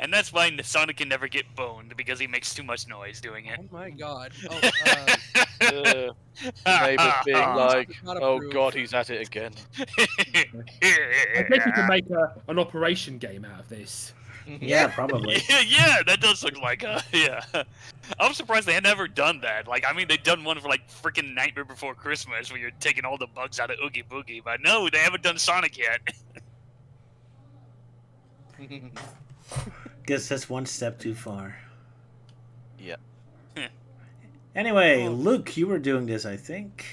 And that's why Sonic can never get boned, because he makes too much noise doing it. Oh my god. Oh, The neighbours being like, Not "Oh approved. God, he's at it again." I think you can make an operation game out of this. Yeah, probably. Yeah, that does look like yeah. I'm surprised they had never done that. Like, I mean, they've done one for like freaking Nightmare Before Christmas, where you're taking all the bugs out of Oogie Boogie, but no, they haven't done Sonic yet. Guess that's one step too far. Yeah. Anyway, Luke, you were doing this, I think.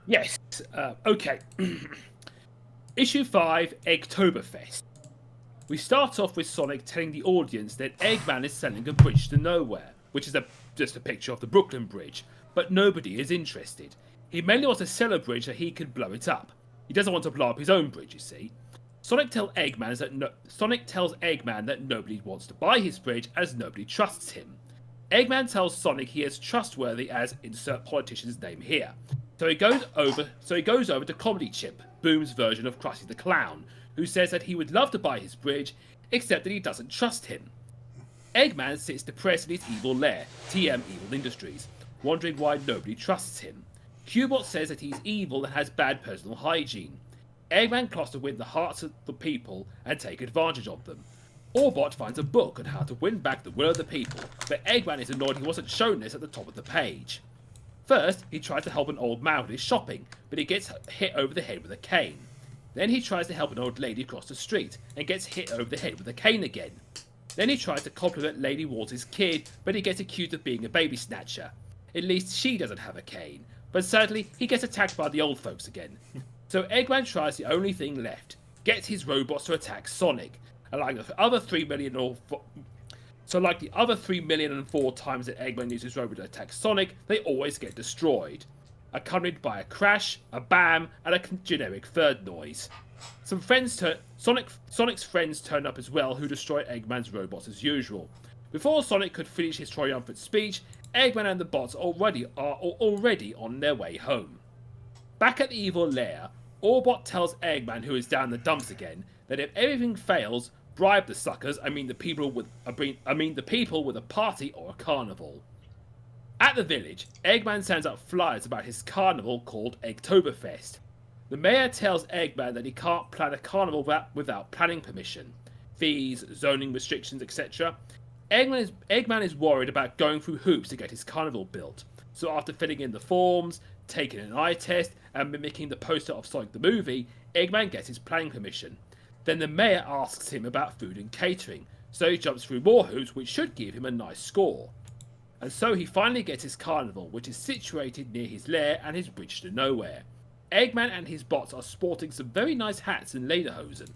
Yes. Okay. Issue 5, Eggtoberfest. We start off with Sonic telling the audience that Eggman is selling a bridge to nowhere, which is just a picture of the Brooklyn Bridge, but nobody is interested. He mainly wants to sell a bridge so he can blow it up. He doesn't want to blow up his own bridge, you see. Sonic tells Eggman that nobody wants to buy his bridge as nobody trusts him. Eggman tells Sonic he is trustworthy as insert politician's name here. So he goes over to Comedy Chip, Boom's version of Krusty the Clown, who says that he would love to buy his bridge, except that he doesn't trust him. Eggman sits depressed in his evil lair, TM Evil Industries, wondering why nobody trusts him. Cubot says that he's evil and has bad personal hygiene. Eggman plots to win the hearts of the people and take advantage of them. Orbot finds a book on how to win back the will of the people, but Eggman is annoyed he wasn't shown this at the top of the page. First, he tries to help an old man with his shopping, but he gets hit over the head with a cane. Then he tries to help an old lady cross the street, and gets hit over the head with a cane again. Then he tries to compliment Lady Walter's kid, but he gets accused of being a baby snatcher. At least she doesn't have a cane, but sadly he gets attacked by the old folks again. So Eggman tries the only thing left, gets his robots to attack Sonic, allowing the other 3 million So like the other 3,000,004 times that Eggman uses robot to attack Sonic, they always get destroyed, accompanied by a crash, a bam, and a generic third noise. Sonic's friends turn up as well, who destroy Eggman's robots as usual. Before Sonic could finish his triumphant speech, Eggman and the bots are already on their way home. Back at the evil lair, Orbot tells Eggman, who is down the dumps again, that if everything fails, bribe the suckers. I mean the people with a party or a carnival. At the village, Eggman sends out flyers about his carnival called Eggtoberfest. The mayor tells Eggman that he can't plan a carnival without planning permission, fees, zoning restrictions, etc. Eggman is worried about going through hoops to get his carnival built. So after filling in the forms, taking an eye test, and mimicking the poster of Sonic the Movie, Eggman gets his planning permission. Then the mayor asks him about food and catering, so he jumps through more hoops, which should give him a nice score. And so he finally gets his carnival, which is situated near his lair and his bridge to nowhere. Eggman and his bots are sporting some very nice hats and lederhosen.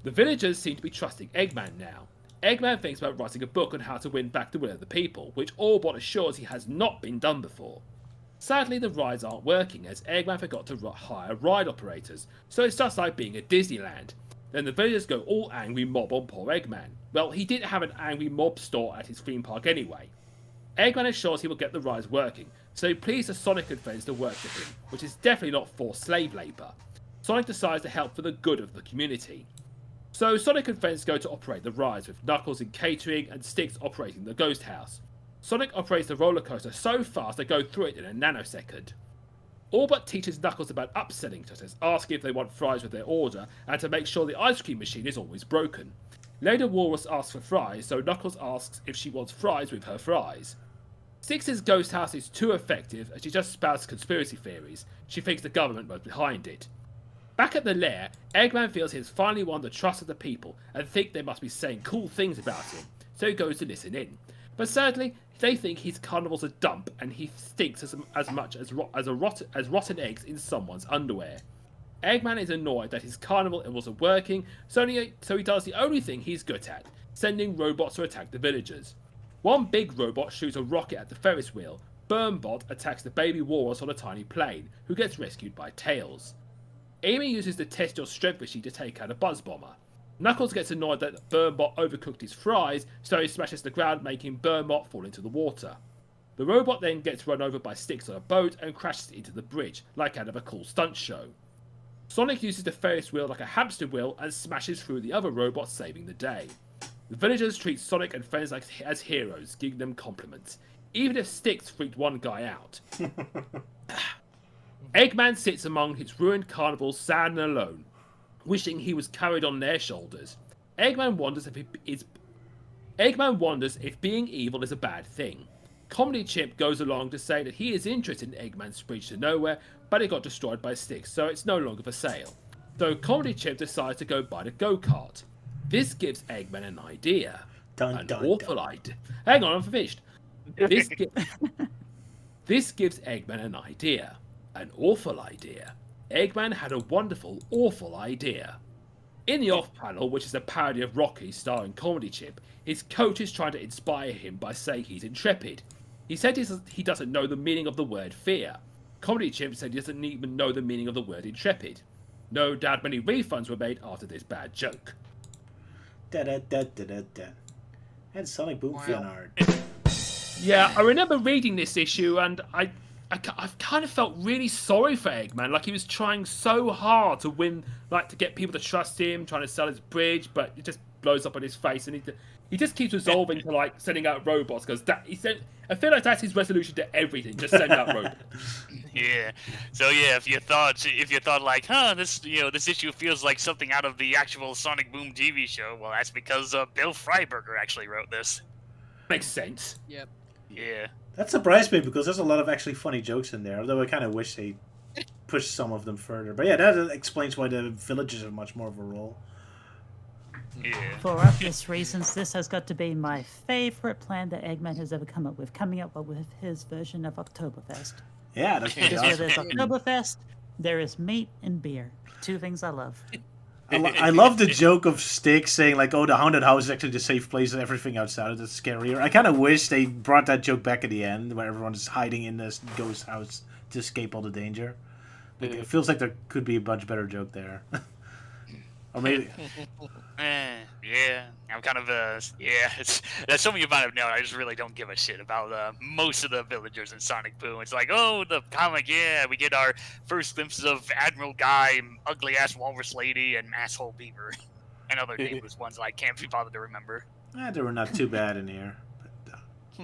The villagers seem to be trusting Eggman now. Eggman thinks about writing a book on how to win back the will of the people, which Orbot assures he has not been done before. Sadly, the rides aren't working, as Eggman forgot to hire ride operators, so it's just like being at Disneyland. Then the villagers go all angry mob on poor Eggman. Well, he did have an angry mob store at his theme park anyway. Eggman assures he will get the rides working, so he pleads the Sonic and friends to work with him, which is definitely not forced slave labour. Sonic decides to help for the good of the community. So Sonic and friends go to operate the rides, with Knuckles in catering and Sticks operating the ghost house. Sonic operates the roller coaster so fast they go through it in a nanosecond. Orbot teaches Knuckles about upselling, such as asking if they want fries with their order, and to make sure the ice cream machine is always broken. Lady Walrus asks for fries, so Knuckles asks if she wants fries with her fries. Styx's ghost house is too effective as she just spouts conspiracy theories. She thinks the government was behind it. Back at the lair, Eggman feels he has finally won the trust of the people and think they must be saying cool things about him, so he goes to listen in. But sadly, they think his carnival's a dump and he stinks as much as rotten eggs in someone's underwear. Eggman is annoyed that his carnival wasn't working, so he does the only thing he's good at, sending robots to attack the villagers. One big robot shoots a rocket at the Ferris wheel. Burmbot attacks the baby walrus on a tiny plane, who gets rescued by Tails. Amy uses the test your strength machine to take out a buzz bomber. Knuckles gets annoyed that Burmbot overcooked his fries, so he smashes the ground, making Burmbot fall into the water. The robot then gets run over by Styx on a boat and crashes into the bridge, like out of a cool stunt show. Sonic uses the Ferris wheel like a hamster wheel and smashes through the other robots, saving the day. The villagers treat Sonic and friends as heroes, giving them compliments, even if Styx freaked one guy out. Eggman sits among his ruined carnival, sad and alone, wishing he was carried on their shoulders. Eggman wonders if being evil is a bad thing. Comedy Chimp goes along to say that he is interested in Eggman's bridge to nowhere, but it got destroyed by Styx, so it's no longer for sale. So Comedy Chimp decides to go buy the go-kart. This gives Eggman an idea. An awful idea. Hang on, I'm finished. This gives Eggman an idea. An awful idea. Eggman had a wonderful, awful idea. In the off panel, which is a parody of Rocky starring Comedy Chimp, his coach is trying to inspire him by saying he's intrepid. He said he doesn't know the meaning of the word fear. Comedy Chimp said he doesn't even know the meaning of the word intrepid. No doubt many refunds were made after this bad joke. And Sonic Boom fan art. Yeah, I remember reading this issue and I kind of felt really sorry for Eggman. Like he was trying so hard to win, like to get people to trust him, trying to sell his bridge, but it just blows up on his face, and he just keeps resolving to like sending out robots because I feel like that's his resolution to everything. Just send out robots. Yeah. So yeah, if you thought like, this issue feels like something out of the actual Sonic Boom TV show, well, that's because Bill Freiberger actually wrote this. Makes sense. Yep. Yeah. That surprised me because there's a lot of actually funny jokes in there, although I kind of wish they pushed some of them further. But yeah, that explains why the villagers have much more of a role. Yeah. For obvious reasons, this has got to be my favorite plan that Eggman has ever come up with, coming up with his version of Oktoberfest. Yeah, that's pretty Because where awesome. there's Oktoberfest, there is meat and beer. Two things I love. I love the joke of Styx saying like, "Oh, the haunted house is actually the safe place, and everything outside of it's scarier." I kind of wish they brought that joke back at the end, where everyone is hiding in this ghost house to escape all the danger. Like, it feels like there could be a much better joke there, or maybe. Yeah, I'm kind of it's as some of you might have known, I just really don't give a shit about most of the villagers in Sonic Boom. It's like, oh, the comic, yeah, we get our first glimpses of Admiral Guy, ugly ass walrus lady, and asshole beaver, and other nameless ones that I can't be bothered to remember. They were not too bad in here.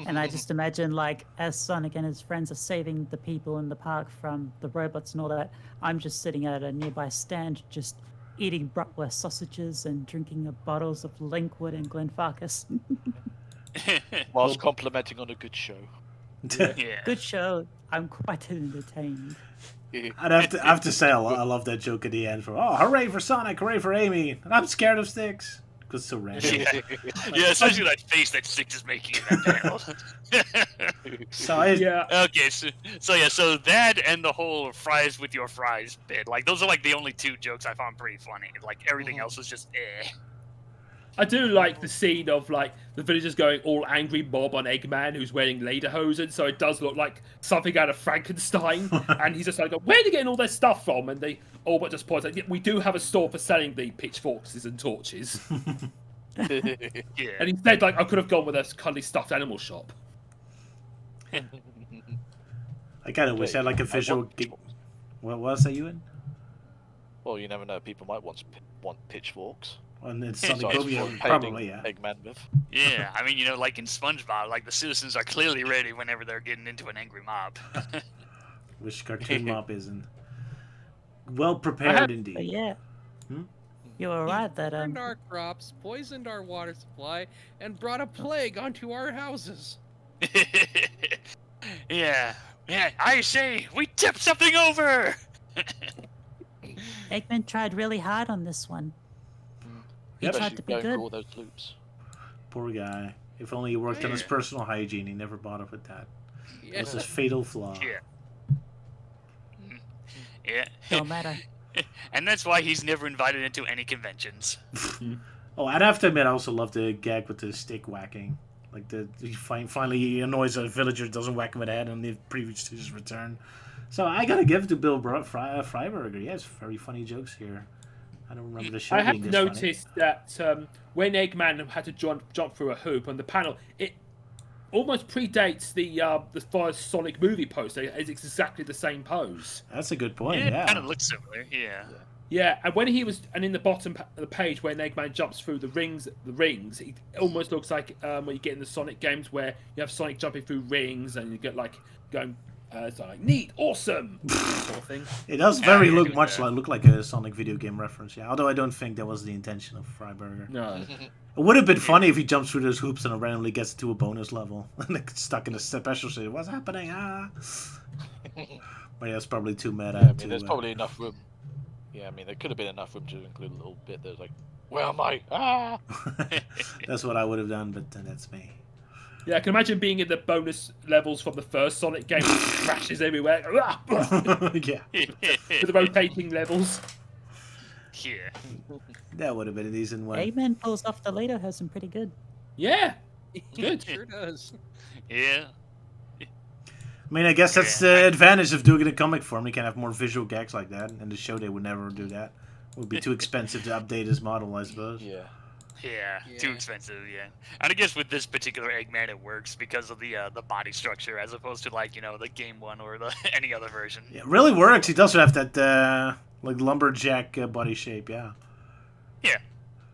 And I just imagine, like, as Sonic and his friends are saving the people in the park from the robots and all that, I'm just sitting at a nearby stand, just eating bratwurst sausages and drinking bottles of Linkwood and Glenfarclas. Whilst complimenting on a good show. Yeah. Good show. I'm quite entertained. I'd have to say I love that joke at the end for hooray for Sonic, hooray for Amy, and I'm scared of Styx. Because it's so random. Yeah, especially that face that Styx is making in that panel. Okay, so that and the whole fries with your fries bit, like those are like the only two jokes I found pretty funny. Like everything else was just I do like the scene of like the villagers going all angry mob on Eggman, who's wearing lederhosen, so it does look like something out of Frankenstein. And he's just like, where are they getting all their stuff from? And they all but just point out, we do have a store for selling the pitchforks and torches. Yeah. And he said, like, I could have gone with a cuddly stuffed animal shop. I kind of wish I had like a visual. What was that, Euan? Well, you never know. People might want pitchforks. And it's Sonic Besides Boom, for probably, yeah. Eggman with. Yeah, I mean, like in SpongeBob, like the citizens are clearly ready whenever they're getting into an angry mob. Which cartoon mob isn't. Well prepared indeed. Yeah. You were right that Burned our crops, poisoned our water supply, and brought a plague onto our houses. Yeah, I say, we tipped something over! Eggman tried really hard on this one. He Yep. tried to be Going for good. all those loops. Poor guy. If only he worked on his personal hygiene, he never bothered with that. Yeah. That was his fatal flaw. Yeah. Don't matter. And that's why he's never invited into any conventions. Oh, I'd have to admit, I also love the gag with the stick whacking. Like, finally he annoys a villager, doesn't whack him in the head, and the previous to his return. So I gotta give it to Bill Freiberger. He has very funny jokes here. I don't remember the show I being have this funny. noticed that when Eggman had to jump through a hoop on the panel, it almost predates the first Sonic movie poster. It's exactly the same pose. That's a good point, It yeah. kind of looks similar, yeah. Yeah, and when he was, and in the bottom of the page when Eggman jumps through the rings, it almost looks like when you get in the Sonic games where you have Sonic jumping through rings and you get like going, it's like neat, awesome, sort of thing. It does look like a Sonic video game reference, yeah. Although I don't think that was the intention of Freiberger. No. It would have been funny if he jumps through those hoops and randomly gets to a bonus level and like stuck in a special state. What's happening? Ah. But yeah, it's probably too meta. Yeah, I mean, there's probably enough room. Yeah, I mean, there could have been enough room to include a little bit that's like, where am I? Ah! That's what I would have done, but that's me. Yeah, I can imagine being in the bonus levels from the first Sonic game with crashes everywhere. Yeah. With the rotating levels. Yeah. That would have been a decent one. Eggman pulls off the Lederhosen pretty good. Yeah. Good. Sure does. Yeah. I mean, I guess that's the advantage of doing it in comic form. You can have more visual gags like that. In the show, they would never do that. It would be too expensive to update his model, I suppose. Yeah, too expensive, yeah. And I guess with this particular Eggman, it works because of the body structure, as opposed to, like, you know, the game one or the any other version. Yeah, it really works. He does have that, like, lumberjack body shape, yeah. Yeah.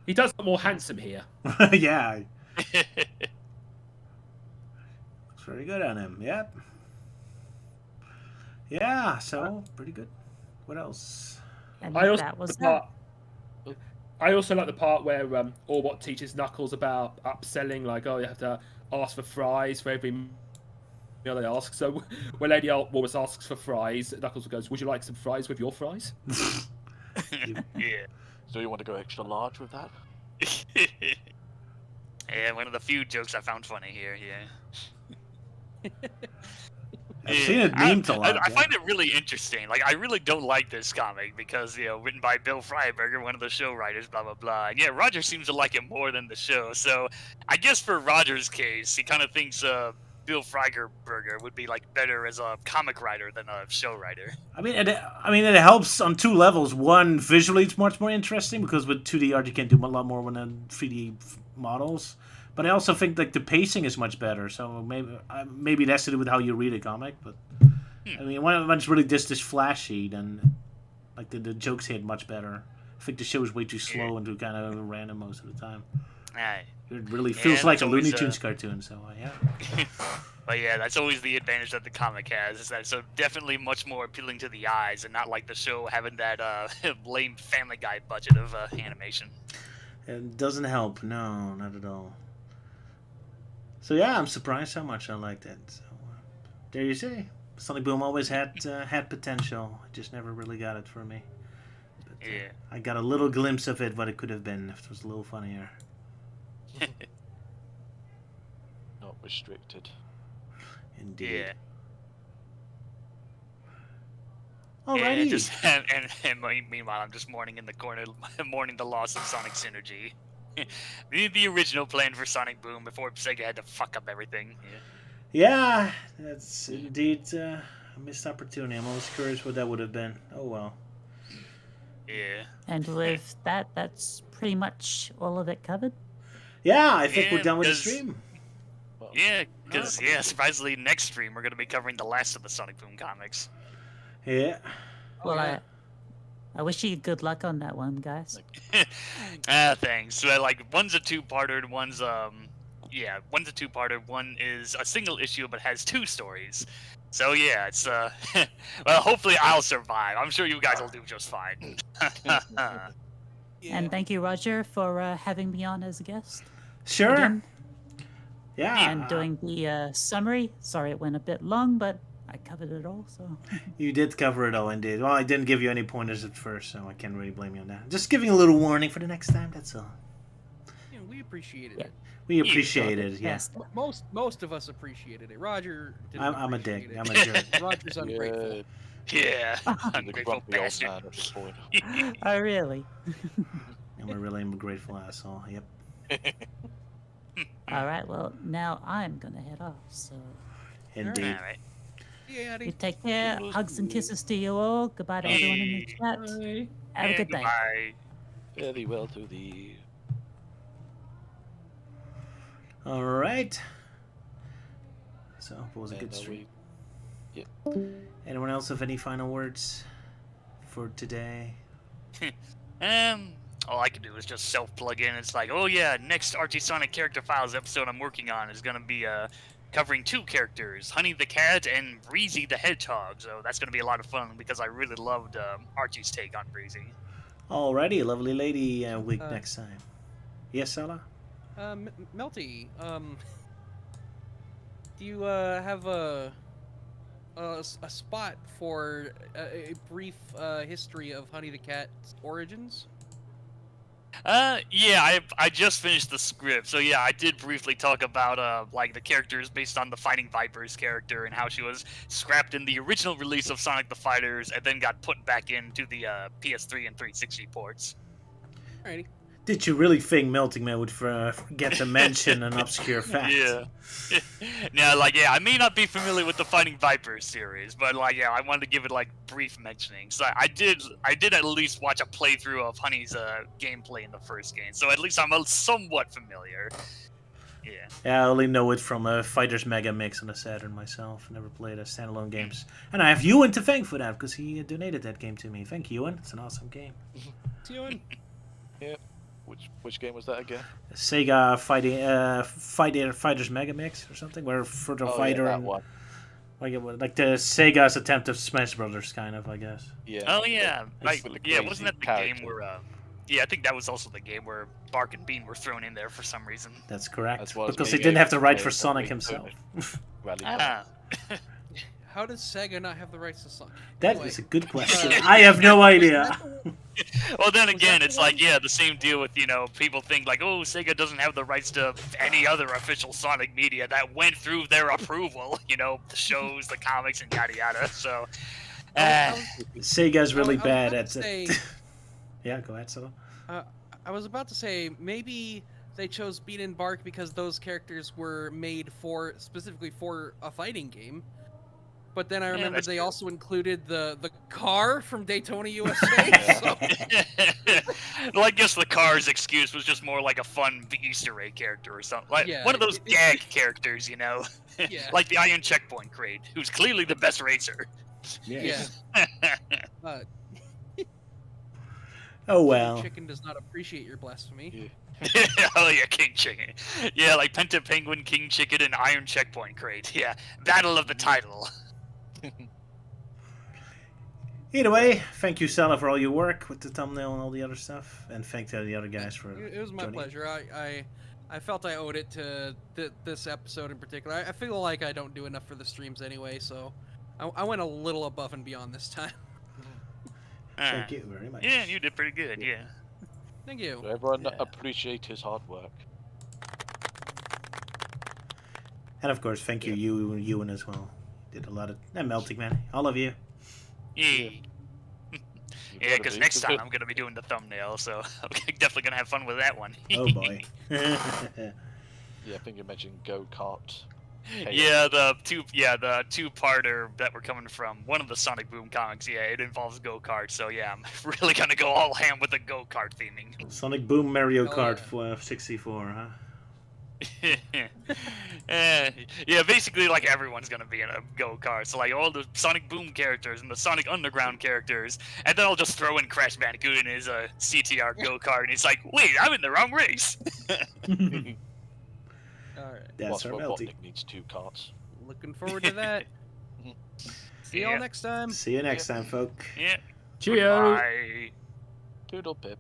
He does look more handsome here. Yeah. Looks very good on him, yep. Yeah, so, pretty good. What else? And I also that was like I also like the part where Orbot teaches Knuckles about upselling, like, oh, you have to ask for fries for every meal they ask. So when Lady Walrus asks for fries, Knuckles goes, would you like some fries with your fries? Yeah. So you want to go extra large with that? Yeah, one of the few jokes I found funny here, yeah. I've seen it memed a lot. I find it really interesting. Like, I really don't like this comic because, you know, written by Bill Freiberger, one of the show writers, blah, blah, blah. And yeah, Roger seems to like it more than the show. So I guess for Roger's case, he kind of thinks Bill Freiberger would be, like, better as a comic writer than a show writer. I mean, it helps on two levels. One, visually, it's much more interesting because with 2D art, you can do a lot more than 3D models. But I also think like the pacing is much better, so maybe it has to do with how you read a comic. But I mean, when it's really this flashy, then like the jokes hit much better. I think the show is way too slow and too kind of random most of the time. It really feels like a Looney Tunes cartoon. So yeah. But yeah, that's always the advantage that the comic has, is that it's definitely much more appealing to the eyes, and not like the show having that lame Family Guy budget of animation. It doesn't help. No, not at all. So yeah, I'm surprised how much I liked it. So there you see, Sonic Boom always had potential. It just never really got it for me. But, I got a little glimpse of it, what it could have been if it was a little funnier. Not restricted. Indeed. Yeah. Alrighty. And meanwhile, I'm just mourning in the corner, mourning the loss of Sonic Synergy. The original plan for Sonic Boom before Sega had to fuck up everything. Yeah, that's indeed a missed opportunity. I'm always curious what that would have been. Oh well. Yeah. And with that, that's pretty much all of it covered. Yeah, I think we're done with the stream. Yeah, because surprisingly, next stream we're going to be covering the last of the Sonic Boom comics. Yeah. Well, I wish you good luck on that one, guys. Thanks. So, like, one's a two-parter, and one's a two-parter. One is a single issue, but has two stories. So yeah, it's well, hopefully I'll survive. I'm sure you guys will do just fine. And thank you, Roger, for having me on as a guest. Sure. Again. Yeah. And doing the summary. Sorry, it went a bit long, but I covered it all. So You did cover it all, indeed. Well, I didn't give you any pointers at first, so I can't really blame you on that. Just giving a little warning for the next time, that's all. Yeah, we appreciated Yeah. it. We appreciate it, yeah. Yes. Most of us appreciated it. Roger didn't I'm a appreciate dick. it. I'm a jerk. Roger's ungrateful. Yeah. The Ungrateful grumpy old bastard. man at this point. Oh, really? I'm a really ungrateful asshole, yep. All right. Well, now I'm gonna head off. So Indeed. Alright. Yeah, you take care. Hugs and kisses to you all. Goodbye to everyone in the chat. Bye. Have a good day. Goodbye. Fairly well to the. Alright. So, it was a and, good stream. Yep. Anyone else have any final words for today? All I can do is just self-plug in. It's like, oh yeah, next Archie Sonic Character Files episode I'm working on is gonna be covering 2 characters, Honey the Cat and Breezy the Hedgehog. So that's gonna be a lot of fun because I really loved Archie's take on Breezy. Alrighty, lovely lady week next time. Yes, Sala? Melty, do you have a spot for a brief history of Honey the Cat's origins? Yeah, I just finished the script, so yeah, I did briefly talk about like the characters based on the Fighting Vipers character and how she was scrapped in the original release of Sonic the Fighters and then got put back into the PS3 and 360 ports. Alrighty. Did you really think Melting Man would forget to mention an obscure fact? Yeah. Yeah, like, yeah, I may not be familiar with the Fighting Vipers series, but, like, yeah, I wanted to give it, like, brief mentioning. So I did at least watch a playthrough of Honey's gameplay in the first game, so at least I'm somewhat familiar. Yeah. Yeah, I only know it from Fighters Mega Mix on the Saturn myself. Never played standalone games. And I have Euan to thank for that, because he donated that game to me. Thank you, Euan. It's an awesome game. It's Euan. Yeah. Which game was that again? Sega Fighters Mega Mix or something, where for the fighter that and one. like the Sega's attempt of Smash Brothers, kind of, I guess. Yeah. Oh, yeah. Like, with the yeah, crazy wasn't that the character. game where, yeah, I think that was also the game where Bark and Bean were thrown in there for some reason. That's correct. As well as Because being he didn't have able the to right play for it Sonic when himself. Rally Ah. How does Sega not have the rights to Sonic? That Anyway. is a good question. I have no idea. Well, then again, that it's the like, one? yeah, the same deal with, you know, people think, like, oh, Sega doesn't have the rights to any other official Sonic media that went through their approval, you know, the shows, the comics, and yada yada, so... Sega's really I was bad about at to say- it. Yeah, go ahead, Solo. I was about to say, maybe they chose Bean and Bark because those characters were made specifically for a fighting game. But then I remembered that's they true. also included the car from Daytona, USA. So, Well, I guess the car's excuse was just more like a fun Easter egg character or something. Like, Yeah, one of those it- gag characters, you know? Yeah. Like the Iron Checkpoint Crate, who's clearly the best racer. yeah. Oh well. Chicken does not appreciate your blasphemy. Oh yeah, King Chicken. Yeah, like Penta Penguin, King Chicken, and Iron Checkpoint Crate. Yeah, Battle of the Title. Either way, thank you, Sala, for all your work with the thumbnail and all the other stuff, and thank the other guys for. It was my joining. pleasure. I felt I owed it to this episode in particular. I feel like I don't do enough for the streams anyway, so I went a little above and beyond this time. Thank you very much. Yeah, you did pretty good. Yeah. Thank you. So everyone Yeah. appreciate his hard work. And of course, thank you, Euan as well. Did a lot of Melting Man. All of you. Yeah. You've Yeah, gotta because be. next time I'm gonna be doing the thumbnail, so I'm definitely gonna have fun with that one. Oh boy. Yeah, I think you mentioned go-kart. Yeah, the two-parter that we're coming from one of the Sonic Boom comics. Yeah, it involves go-kart, so yeah, I'm really gonna go all ham with the go-kart theming. Sonic Boom Mario Hell Kart yeah. for 64, huh? Yeah, basically like everyone's gonna be in a go-kart. So like all the Sonic Boom characters and the Sonic Underground characters, and then I'll just throw in Crash Bandicoot in his CTR go-kart, and he's like, wait, I'm in the wrong race. All right. That's our Melty. Robotnik needs 2 carts. Looking forward to that. See y'all Yeah. next time. See you next time, folk. Yeah. Cheerio. Bye. Doodle pip.